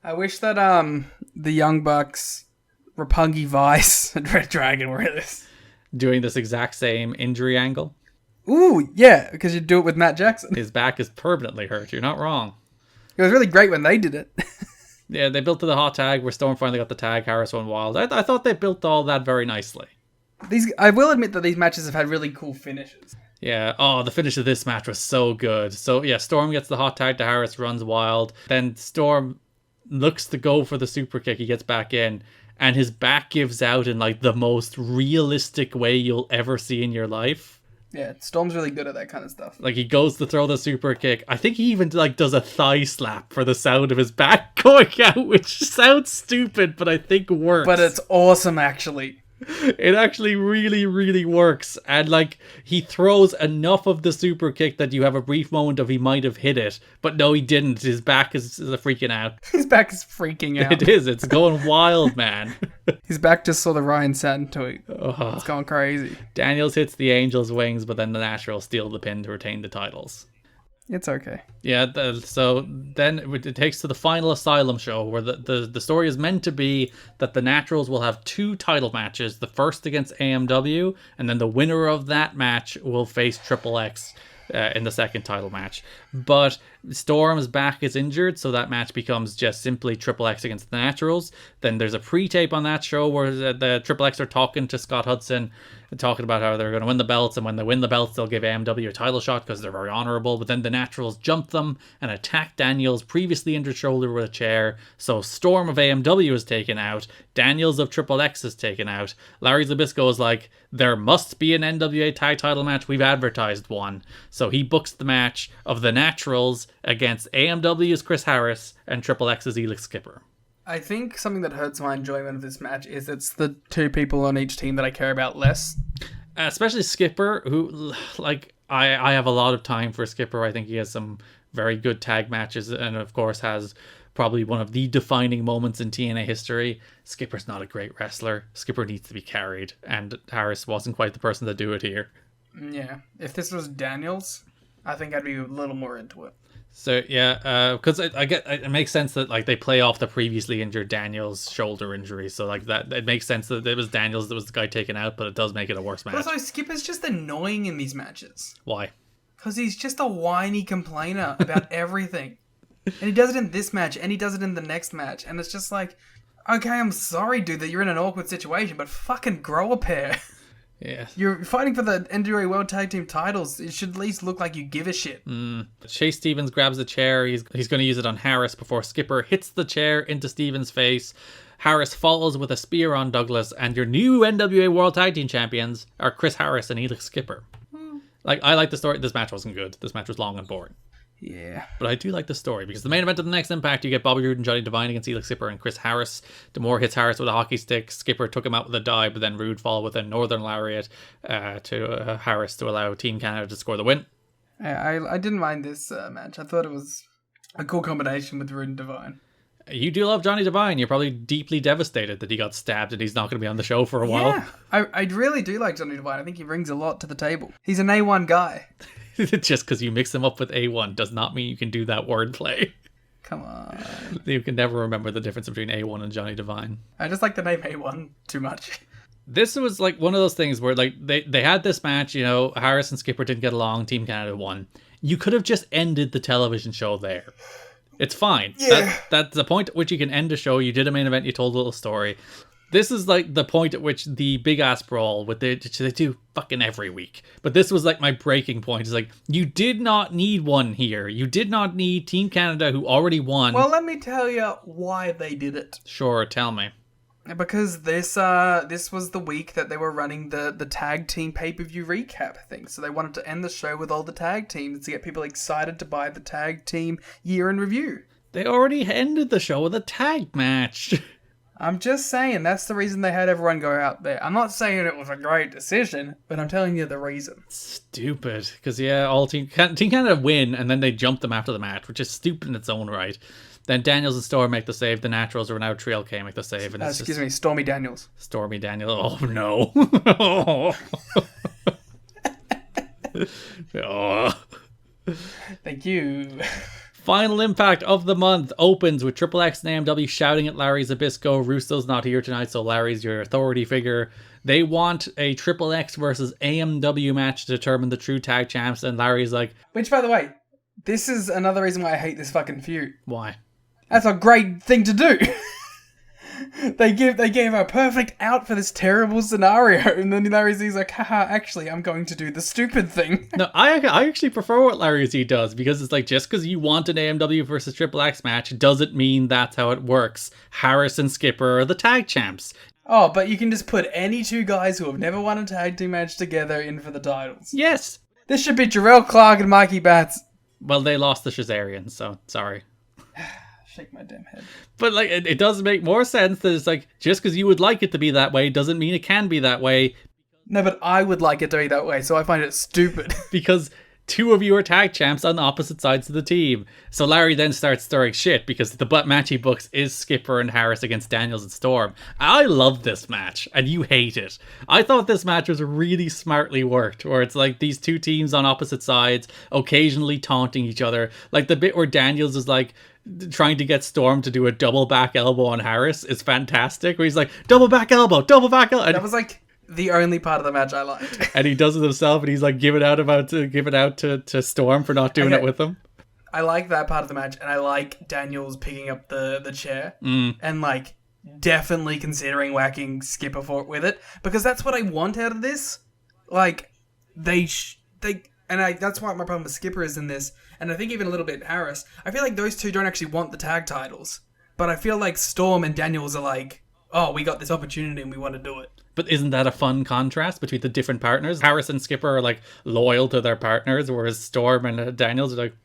I wish that the Young Bucks, Roppongi Vice, and Red Dragon were in this. Doing this exact same injury angle. Ooh, yeah, because you do it with Matt Jackson. His back is permanently hurt. You're not wrong. It was really great when they did it. Yeah, they built to the hot tag where Storm finally got the tag. Harris went wild. I thought they built all that very nicely. I will admit that these matches have had really cool finishes. Yeah, the finish of this match was so good. So yeah, Storm gets the hot tag to Harris, runs wild. Then Storm looks to go for the super kick. He gets back in, and his back gives out in like the most realistic way you'll ever see in your life. Yeah, Storm's really good at that kind of stuff. Like, he goes to throw the super kick. I think he even like does a thigh slap for the sound of his back going out, which sounds stupid, but I think works. But it's awesome, actually. It actually really, really works. And like, he throws enough of the super kick that you have a brief moment of he might have hit it, but no, he didn't. His back is freaking out. His back is freaking out. It is. It's going wild, man. His back just saw the Ryan Satin tweet. It's going crazy. Daniels hits the Angel's wings, but then the Naturals steal the pin to retain the titles. It's okay. Yeah, so then it takes to the final Asylum show where the story is meant to be that the Naturals will have two title matches, the first against AMW, and then the winner of that match will face Triple X in the second title match. But Storm's back is injured, so that match becomes just simply Triple X against the Naturals. Then there's a pre-tape on that show where the Triple X are talking to Scott Hudson, talking about how they're going to win the belts, and when they win the belts, they'll give AMW a title shot because they're very honorable. But then the Naturals jump them and attack Daniels' previously injured shoulder with a chair. So Storm of AMW is taken out. Daniels of Triple X is taken out. Larry Zbyszko is like, there must be an NWA tag title match. We've advertised one. So he books the match of the Naturals against AMW's Chris Harris and Triple X's Elix Skipper. I think something that hurts my enjoyment of this match is it's the two people on each team that I care about less. Especially Skipper, who, like, I have a lot of time for Skipper. I think he has some very good tag matches and, of course, has probably one of the defining moments in TNA history. Skipper's not a great wrestler. Skipper needs to be carried, and Harris wasn't quite the person to do it here. Yeah. If this was Daniels, I think I'd be a little more into it. So yeah, because I get it makes sense that like they play off the previously injured Daniels shoulder injury, so like that it makes sense that it was Daniels that was the guy taken out, but it does make it a worse match. But also, Skipper's just annoying in these matches. Why? Because he's just a whiny complainer about everything, and he does it in this match, and he does it in the next match, and it's just like, okay, I'm sorry, dude, that you're in an awkward situation, but fucking grow a pair. Yeah. You're fighting for the NWA World Tag Team titles. It should at least look like you give a shit. Chase Stevens grabs a chair. He's going to use it on Harris before Skipper hits the chair into Stevens' face. Harris falls with a spear on Douglas, and your new NWA World Tag Team champions are Chris Harris and Elix Skipper. I like the story. This match wasn't good. This match was long and boring. Yeah. But I do like the story, because the main event of the next Impact, you get Bobby Roode and Johnny Devine against Elix Skipper and Chris Harris. D'Amore hits Harris with a hockey stick. Skipper took him out with a dive, but then Roode fall with a Northern Lariat to Harris to allow Team Canada to score the win. I didn't mind this match. I thought it was a cool combination with Roode and Devine. You do love Johnny Devine. You're probably deeply devastated that he got stabbed and he's not going to be on the show for a while. Yeah, I really do like Johnny Devine. I think he brings a lot to the table. He's an A1 guy. Just because you mix him up with A1 does not mean you can do that wordplay. Come on. You can never remember the difference between A1 and Johnny Devine. I just like the name A1 too much. This was like one of those things where like they had this match, you know, Harris and Skipper didn't get along, Team Canada won. You could have just ended the television show there. It's fine. Yeah. That's the point at which you can end a show. You did a main event, you told a little story. This is like the point at which the big ass brawl, they do fucking every week. But this was like my breaking point. It's like, you did not need one here. You did not need Team Canada, who already won. Well, let me tell you why they did it. Sure, tell me. Because this was the week that they were running the tag team pay-per-view recap thing. So they wanted to end the show with all the tag teams to get people excited to buy the tag team year in review. They already ended the show with a tag match. I'm just saying, that's the reason they had everyone go out there. I'm not saying it was a great decision, but I'm telling you the reason. Stupid. Because, yeah, all Team Canada win, and then they jump them after the match, which is stupid in its own right. Then Daniels and Storm make the save. The Naturals or now Trio K make the save. And Excuse me, Stormy Daniels. Stormy Daniels. Oh, no. Oh. Thank you. Final Impact of the month opens with Triple X and AMW shouting at Larry Zbyszko. Russo's not here tonight, so Larry's your authority figure. They want a Triple X versus AMW match to determine the true tag champs, and Larry's like... Which, by the way, this is another reason why I hate this fucking feud. Why? That's a great thing to do. They gave a perfect out for this terrible scenario, and then Larry Z's like, haha, actually, I'm going to do the stupid thing. No, I actually prefer what Larry Z does, because it's like, just because you want an AMW versus Triple X match doesn't mean that's how it works. Harris and Skipper are the tag champs. Oh, but you can just put any two guys who have never won a tag team match together in for the titles. Yes. This should be Jarrell Clark and Mikey Batts. Well, they lost the Shazarians, so sorry. Shake my damn head. But like, it does make more sense that it's like, just because you would like it to be that way doesn't mean it can be that way. No, but I would like it to be that way, so I find it stupid. Because two of you are tag champs on the opposite sides of the team. So Larry then starts stirring shit, because the match he books is Skipper and Harris against Daniels and Storm. I love this match, and you hate it. I thought this match was really smartly worked, where it's like these two teams on opposite sides, occasionally taunting each other. Like the bit where Daniels is like, trying to get Storm to do a double back elbow on Harris is fantastic, where he's like, double back elbow. That was like the only part of the match I liked. And he does it himself, and he's like giving out to Storm for not doing it with him. I like that part of the match, and I like Daniels picking up the chair and like definitely considering whacking Skipper with it, because that's what I want out of this. Like that's why my problem with Skipper is in this, and I think even a little bit Harris. I feel like those two don't actually want the tag titles, but I feel like Storm and Daniels are like, oh, we got this opportunity and we want to do it. But isn't that a fun contrast between the different partners? Harris and Skipper are like loyal to their partners, whereas Storm and Daniels are like,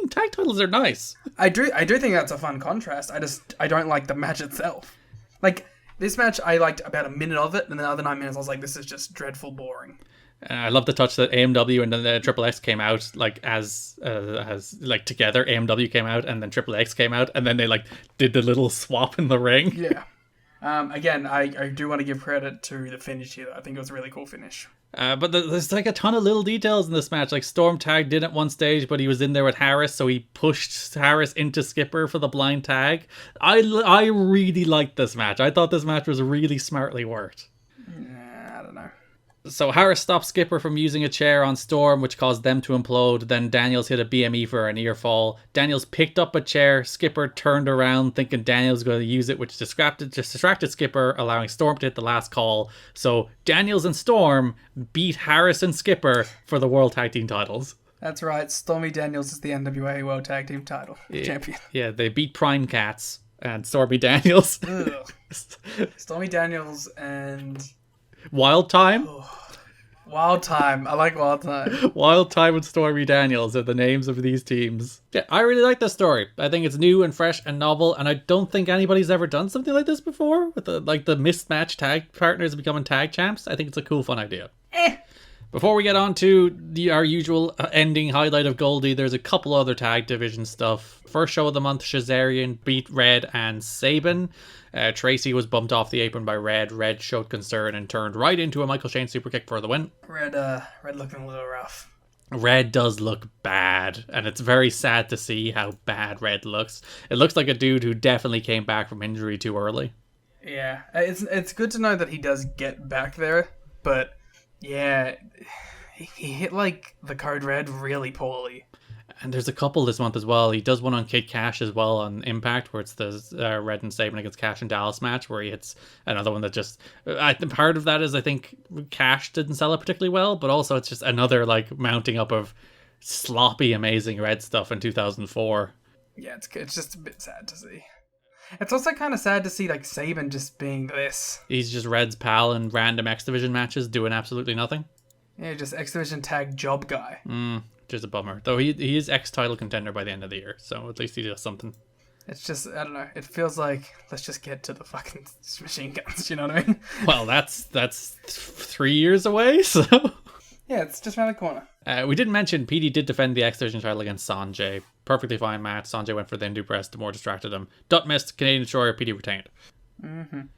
tag titles are nice. I do think that's a fun contrast. I don't like the match itself. Like, this match, I liked about a minute of it, and the other 9 minutes I was like, this is just dreadful boring. I love the touch that AMW and then the Triple X came out like as like together. AMW came out and then Triple X came out, and then they like did the little swap in the ring. Yeah. Again, I do want to give credit to the finish here. I think it was a really cool finish. But there's like a ton of little details in this match. Like Storm tagged in at one stage, but he was in there with Harris, so he pushed Harris into Skipper for the blind tag. I really liked this match. I thought this match was really smartly worked. I don't know. So Harris stopped Skipper from using a chair on Storm, which caused them to implode. Then Daniels hit a BME for an ear fall. Daniels picked up a chair. Skipper turned around thinking Daniels was going to use it, which distracted Skipper, allowing Storm to hit the last call. So Daniels and Storm beat Harris and Skipper for the World Tag Team titles. That's right. Stormy Daniels is the NWA World Tag Team title champion. Yeah, they beat Prime Cats and Stormy Daniels. Stormy Daniels and... Wild Time? Wild Time. I like Wild Time. Wild Time and Stormy Daniels are the names of these teams. Yeah, I really like this story. I think it's new and fresh and novel, and I don't think anybody's ever done something like this before, with the mismatched tag partners becoming tag champs. I think it's a cool, fun idea. Before we get on to our usual ending highlight of Goldie, there's a couple other tag division stuff. First show of the month, Shazarian beat Red and Sabin. Tracy was bumped off the apron by Red. Red showed concern and turned right into a Michael Shane superkick for the win. Red looking a little rough. Red does look bad, and it's very sad to see how bad Red looks. It looks like a dude who definitely came back from injury too early. Yeah, it's good to know that he does get back there, but yeah, he hit like the Code Red really poorly. And there's a couple this month as well. He does one on Kid Cash as well on Impact, where it's the Red and Sabin against Cash and Dallas match, where he hits another one that just... part of that is I think Cash didn't sell it particularly well, but also it's just another like mounting up of sloppy, amazing Red stuff in 2004. Yeah, it's just a bit sad to see. It's also kind of sad to see like Sabin just being this. He's just Red's pal in random X Division matches doing absolutely nothing. Yeah, just X Division tag job guy. Which is a bummer. Though he is X-title contender by the end of the year, so at least he does something. It's just, I don't know, it feels like, let's just get to the fucking machine guns, you know what I mean? Well, that's 3 years away, so... Yeah, it's just around the corner. We didn't mention, PD did defend the X Division title against Sanjay. Perfectly fine match. Sanjay went for the Hindu press, the more distracted him. Dutt missed, Canadian Destroyer, PD retained.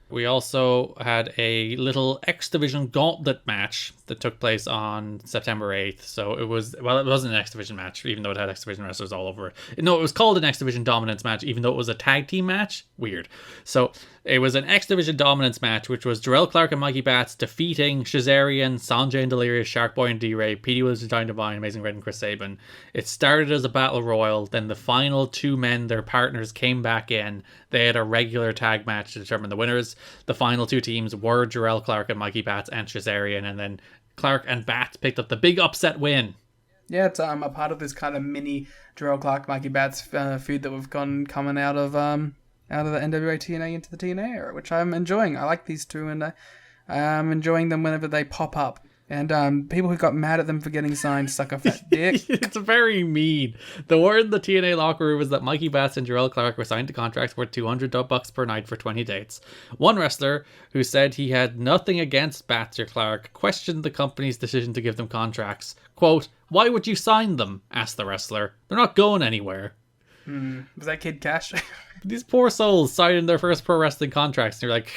We also had a little X Division gauntlet match that took place on September 8th. So it wasn't an X Division match, even though it had X Division wrestlers all over it. No, it was called an X Division dominance match, even though it was a tag team match. Weird. So it was an X Division dominance match, which was Jarrell Clark and Mikey Batts defeating Shazarian, Sanjay and Delirious, Shark Boy and D-Ray, PD was Giant Divine, Amazing Red and Chris Sabin. It started as a battle royal, then the final two men, their partners, came back in. They had a regular tag match to determine the winners. The final two teams were Jarrell Clark and Mikey Batts and Shazarian, and then Clark and Batts picked up the big upset win. Yeah, it's a part of this kind of mini Jarrell Clark, Mikey Batts feud that we've coming out of the NWA-TNA into the TNA era, which I'm enjoying. I like these two, and I'm enjoying them whenever they pop up. And people who got mad at them for getting signed suck a fat dick. It's very mean. The word in the TNA locker room was that Mikey Batts and Jarrell Clark were signed to contracts worth $200 per night for 20 dates. One wrestler, who said he had nothing against Batts or Clark, questioned the company's decision to give them contracts. Quote, "Why would you sign them?" asked the wrestler. "They're not going anywhere." Was that Kid Cash? These poor souls signing their first pro wrestling contracts, and you're like...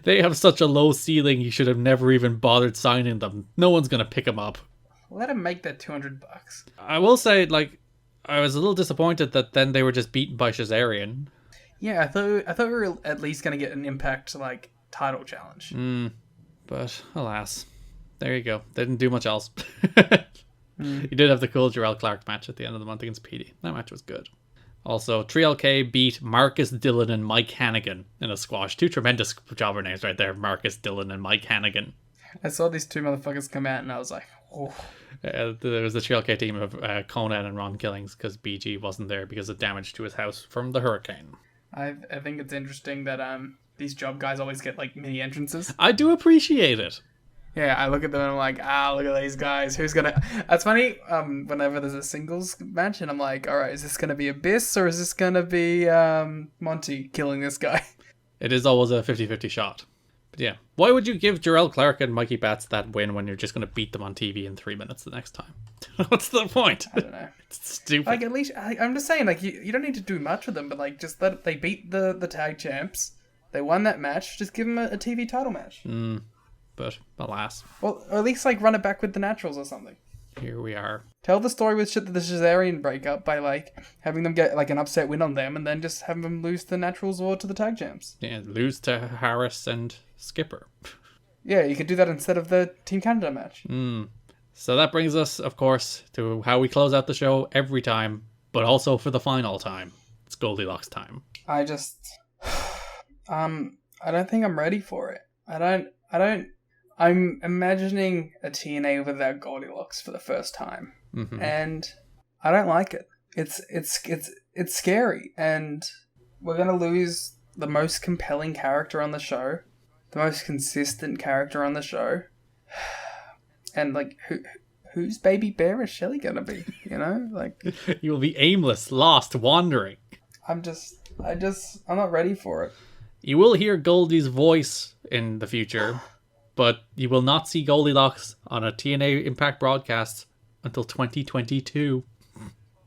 They have such a low ceiling, you should have never even bothered signing them. No one's going to pick them up. Let him make that $200. I will say, like, I was a little disappointed that then they were just beaten by Shazarian. Yeah, I thought we were at least going to get an Impact, like, title challenge. But, alas. There you go. They didn't do much else. You did have the cool Jarrell Clark match at the end of the month against PD. That match was good. Also, 3LK beat Marcus Dillon and Mike Hannigan in a squash. Two tremendous jobber names right there, Marcus Dillon and Mike Hannigan. I saw these two motherfuckers come out and I was like, oh. There was the 3LK team of Conan and Ron Killings because BG wasn't there because of damage to his house from the hurricane. I think it's interesting that these job guys always get like mini entrances. I do appreciate it. Yeah, I look at them and I'm like, look at these guys. Who's gonna... That's funny, whenever there's a singles match and I'm like, alright, is this gonna be Abyss or is this gonna be Monty killing this guy? It is always a 50-50 shot. But yeah, why would you give Jarrell Clark and Mikey Batts that win when you're just gonna beat them on TV in 3 minutes the next time? What's the point? I don't know. It's stupid. Like, at least, I'm just saying, like, you don't need to do much with them, but like, just they beat the tag champs, they won that match, just give them a TV title match. But alas. Well, or at least like run it back with the Naturals or something. Here we are. Tell the story with the Shazarian breakup by like having them get like an upset win on them and then just have them lose to the Naturals or to the tag champs. Yeah, lose to Harris and Skipper. Yeah, you could do that instead of the Team Canada match. So that brings us, of course, to how we close out the show every time, but also for the final time. It's Goldylocks time. I just... I don't think I'm ready for it. I'm imagining a TNA without Goldylocks for the first time. And I don't like it. It's scary, and we're gonna lose the most compelling character on the show, the most consistent character on the show, and like whose baby bear is Shelley gonna be? You know, like You will be aimless, lost, wandering. I'm not ready for it. You will hear Goldie's voice in the future, but you will not see Goldylocks on a TNA Impact broadcast until 2022.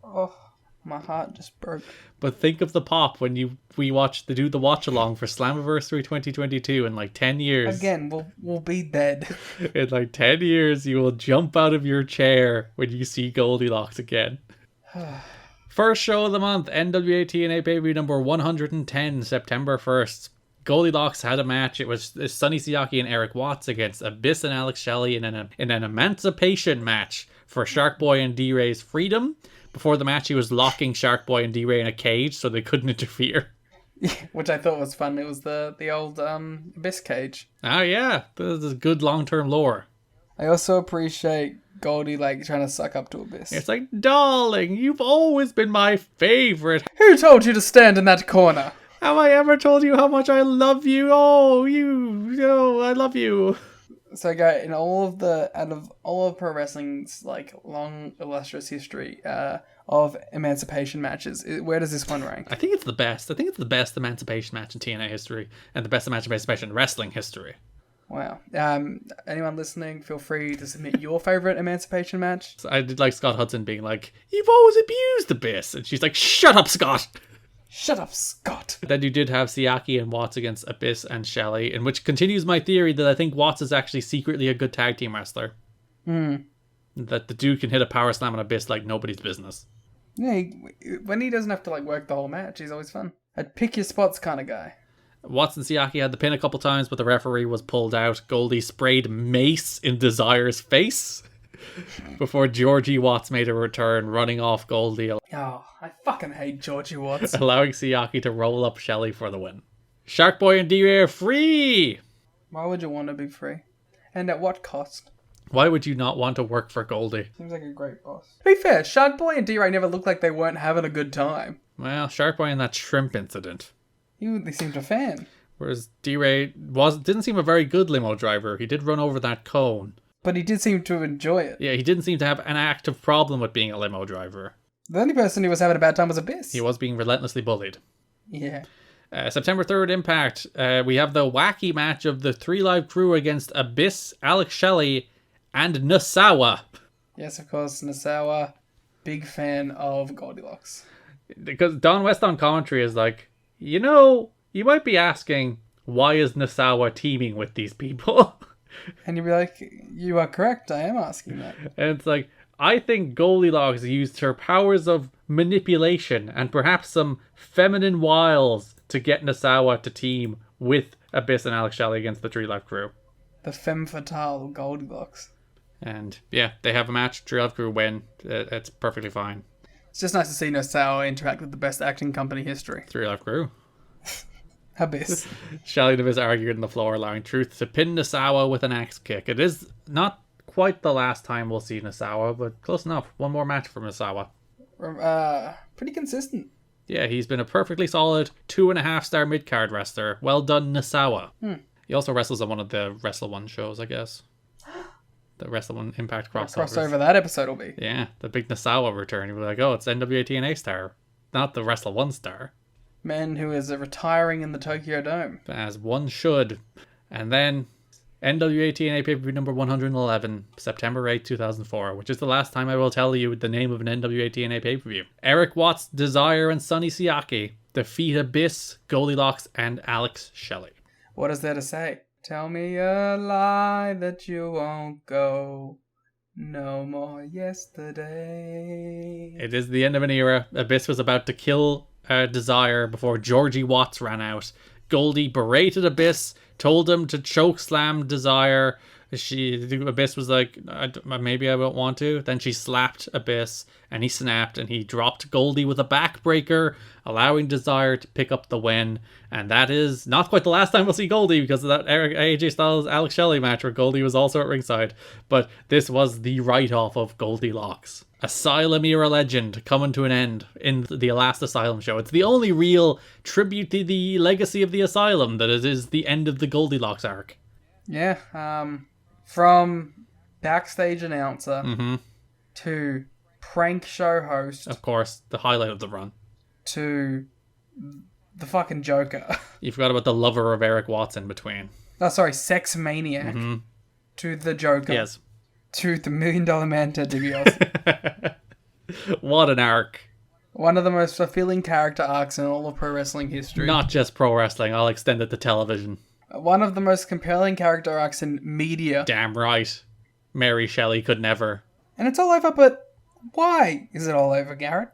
Oh, my heart just broke. But think of the pop when we do the watch along for Slammiversary 2022 in like 10 years. Again, we'll be dead. In like 10 years, you will jump out of your chair when you see Goldylocks again. First show of the month, NWA-TNA pay-per-view number 110, September 1st. Goldylocks had a match. It was Sonny Siaki and Eric Watts against Abyss and Alex Shelley in an emancipation match for Shark Boy and D-Ray's freedom. Before the match, he was locking Shark Boy and D-Ray in a cage so they couldn't interfere. Yeah, which I thought was fun. It was the old Abyss cage. Oh yeah, this is good long-term lore. I also appreciate Goldie like trying to suck up to Abyss. It's like, darling, you've always been my favorite. Who told you to stand in that corner? Have I ever told you how much I love you? Oh, I love you. So, guy, out of all of pro wrestling's like long illustrious history of emancipation matches, where does this one rank? I think it's the best. I think it's the best emancipation match in TNA history and the best emancipation in wrestling history. Wow. Anyone listening, feel free to submit your favorite emancipation match. So I did like Scott Hudson being like, "You've always abused Abyss," and she's like, "Shut up, Scott." Shut up, Scott. Then you did have Siaki and Watts against Abyss and Shelley, in which continues my theory that I think Watts is actually secretly a good tag team wrestler. That the dude can hit a power slam on Abyss like nobody's business. Yeah, when he doesn't have to like work the whole match, he's always fun. I'd pick your spots kind of guy. Watts and Siaki had the pin a couple times, but the referee was pulled out. Goldie sprayed mace in Desire's face before Georgie Watts made a return, running off Goldie, Oh, I fucking hate Georgie Watts. allowing Siaki to roll up Shelley for the win. Shark Boy and D-Ray are free! Why would you want to be free? And at what cost? Why would you not want to work for Goldie? Seems like a great boss. To be fair, Shark Boy and D-Ray never looked like they weren't having a good time. Well, Shark Boy and that shrimp incident. They seemed a fan. Whereas D-Ray didn't seem a very good limo driver. He did run over that cone. But he did seem to enjoy it. Yeah, he didn't seem to have an active problem with being a limo driver. The only person who was having a bad time was Abyss. He was being relentlessly bullied. Yeah. September 3rd, Impact. We have the wacky match of the Three Live Crew against Abyss, Alex Shelley, and Nasawa. Yes, of course, Nasawa, big fan of Goldylocks. Because Don West on commentary is like, you might be asking, why is Nasawa teaming with these people? And you'd be like, you are correct, I am asking that. And it's like, I think Goldylocks used her powers of manipulation and perhaps some feminine wiles to get Nasawa to team with Abyss and Alex Shelley against the Tree Life Crew. The femme fatale of Goldylocks. And yeah, they have a match. Tree Life Crew win. It's perfectly fine. It's just nice to see Nasawa interact with the best acting company history. Tree Life Crew. Abyss. Shelley and Abyss argued on the floor, allowing Truth to pin Nasawa with an axe kick. It is not quite the last time we'll see Nasawa, but close enough. One more match from Nasawa. Pretty consistent. Yeah, he's been a perfectly solid 2.5-star mid-card wrestler. Well done, Nasawa. He also wrestles on one of the Wrestle One shows, I guess. The Wrestle One Impact crossovers. Crossover that episode will be. Yeah, the big Nasawa return. You'll be like, oh, it's NWA-TNA star, not the Wrestle One star. Man who is retiring in the Tokyo Dome. As one should. And then NWA-TNA pay-per-view number 111, September 8, 2004, which is the last time I will tell you the name of an NWA-TNA pay-per-view. Eric Watts, Desire, and Sonny Siaki defeat Abyss, Goldylocks, and Alex Shelley. What is there to say? Tell me a lie that you won't go. No more yesterday. It is the end of an era. Abyss was about to kill Desire before Georgie Watts ran out. Goldie berated Abyss, told him to choke slam Desire. Abyss was like, maybe I won't want to. Then she slapped Abyss, and he snapped, and he dropped Goldie with a backbreaker, allowing Desire to pick up the win. And that is not quite the last time we'll see Goldie, because of that AJ Styles Alex Shelley match where Goldie was also at ringside. But this was the write-off of Goldylocks. Asylum era legend coming to an end in the last Asylum show. It's the only real tribute to the legacy of the Asylum that it is the end of the Goldylocks arc. Yeah, from backstage announcer to prank show host, Of course, the highlight of the run. to the fucking Joker. You forgot about the lover of Eric Watts in between. Oh, sorry, sex maniac. To the Joker. Yes. To the $1 Million Man Ted DiBiase. What an arc. One of the most fulfilling character arcs in all of pro wrestling history. Not just pro wrestling, I'll extend it to television. One of the most compelling character arcs in media. Damn right. Mary Shelley could never. And it's all over, but why is it all over, Garrett?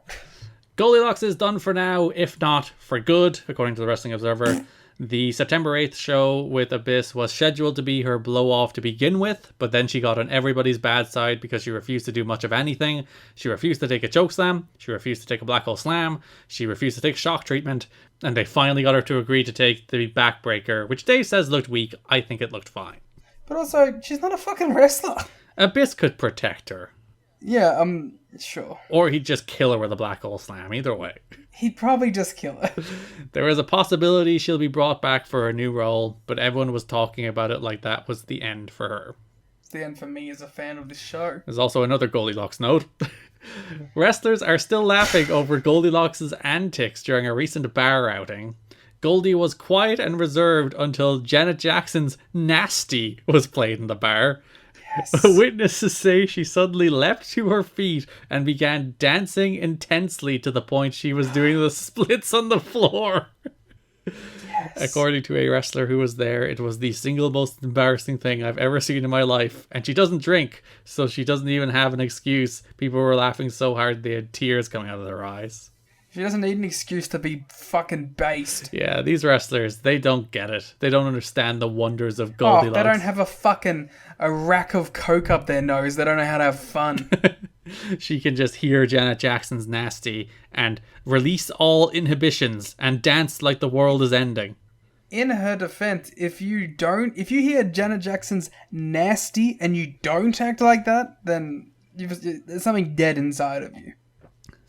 Goldylocks is done for now, if not for good, according to the Wrestling Observer. The September 8th show with Abyss was scheduled to be her blow-off to begin with, but then she got on everybody's bad side because she refused to do much of anything. She refused to take a chokeslam, she refused to take a black hole slam, she refused to take shock treatment, and they finally got her to agree to take the backbreaker, which Dave says looked weak. I think it looked fine. But also, she's not a fucking wrestler. Abyss could protect her. Yeah, sure. Or he'd just kill her with a black hole slam, either way. He'd probably just kill her. There is a possibility she'll be brought back for a new role, but everyone was talking about it like that was the end for her. It's the end for me as a fan of this show. There's also another Goldylocks note. Wrestlers are still laughing over Goldylocks' antics during a recent bar outing. Goldie was quiet and reserved until Janet Jackson's Nasty was played in the bar. Yes. Witnesses say she suddenly leapt to her feet and began dancing intensely to the point she was doing the splits on the floor. Yes. According to a wrestler who was there, it was the single most embarrassing thing I've ever seen in my life. And she doesn't drink, so she doesn't even have an excuse. People were laughing so hard they had tears coming out of their eyes. She doesn't need an excuse to be fucking based. Yeah, these wrestlers, they don't get it. They don't understand the wonders of Goldylocks. Oh, they don't have a rack of coke up their nose. They don't know how to have fun. She can just hear Janet Jackson's Nasty and release all inhibitions and dance like the world is ending. In her defense, if you hear Janet Jackson's Nasty and you don't act like that, then there's something dead inside of you.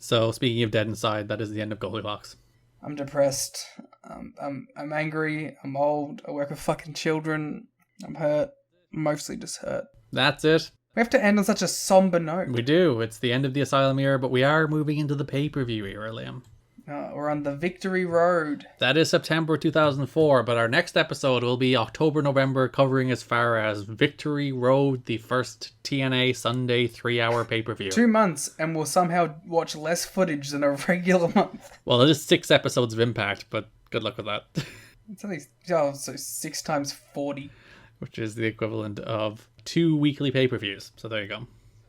So, speaking of dead inside, that is the end of Goldylocks. I'm depressed. I'm angry. I'm old. I work with fucking children. I'm hurt. Mostly just hurt. That's it. We have to end on such a somber note. We do. It's the end of the Asylum era, but we are moving into the pay-per-view era, Liam. We're on the victory road. That is September 2004, but our next episode will be October-November, covering as far as Victory Road, the first TNA Sunday 3-hour pay-per-view. 2 months, and we'll somehow watch less footage than a regular month. Well, it is 6 episodes of Impact, but good luck with that. It's only, so 6 times 40. Which is the equivalent of 2 weekly pay-per-views. So there you go.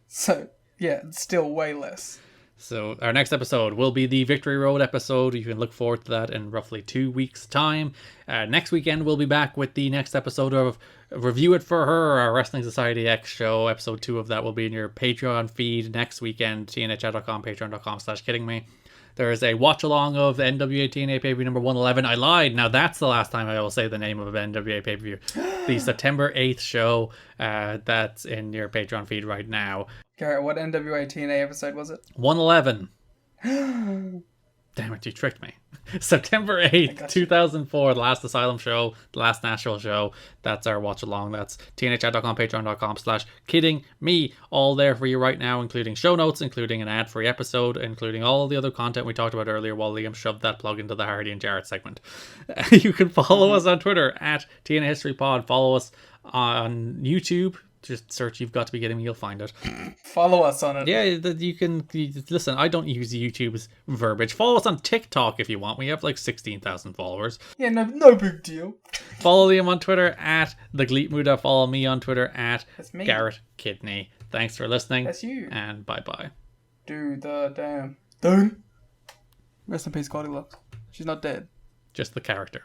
So, yeah, it's still way less. So our next episode will be the Victory Road episode. You can look forward to that in roughly 2 weeks' time. Next weekend, we'll be back with the next episode of Review It For Her, our Wrestling Society X show. Episode 2 of that will be in your Patreon feed next weekend. TNHchat.com, patreon.com/kiddingme. There is a watch-along of the NWA-TNA pay-per-view number 111. I lied. Now that's the last time I will say the name of an NWA pay-per-view. The September 8th show. That's in your Patreon feed right now. Garrett, what NWA-TNA episode was it? 111. Damn it, you tricked me. September 8th, 2004, the last Asylum show, the last Nashville show. That's our watch along. That's tnhchat.com, patreon.com/kidding me. All there for you right now, including show notes, including an ad-free episode, including all the other content we talked about earlier while Liam shoved that plug into the Hardy and Jarrett segment. You can follow us on Twitter at TNA History Pod. Follow us on YouTube. Just search You've Got to Be Kidding Me, you'll find it. Follow us on it. Yeah, you can listen. I don't use YouTube's verbiage. Follow us on TikTok if you want. We have like 16,000 followers. Yeah, no big deal. Follow Liam on Twitter at the Gleetmuda. Follow me on Twitter at Garrett Kidney. Thanks for listening. That's you. And bye. Do the damn thing. Rest in peace, Goldylocks. She's not dead. Just the character.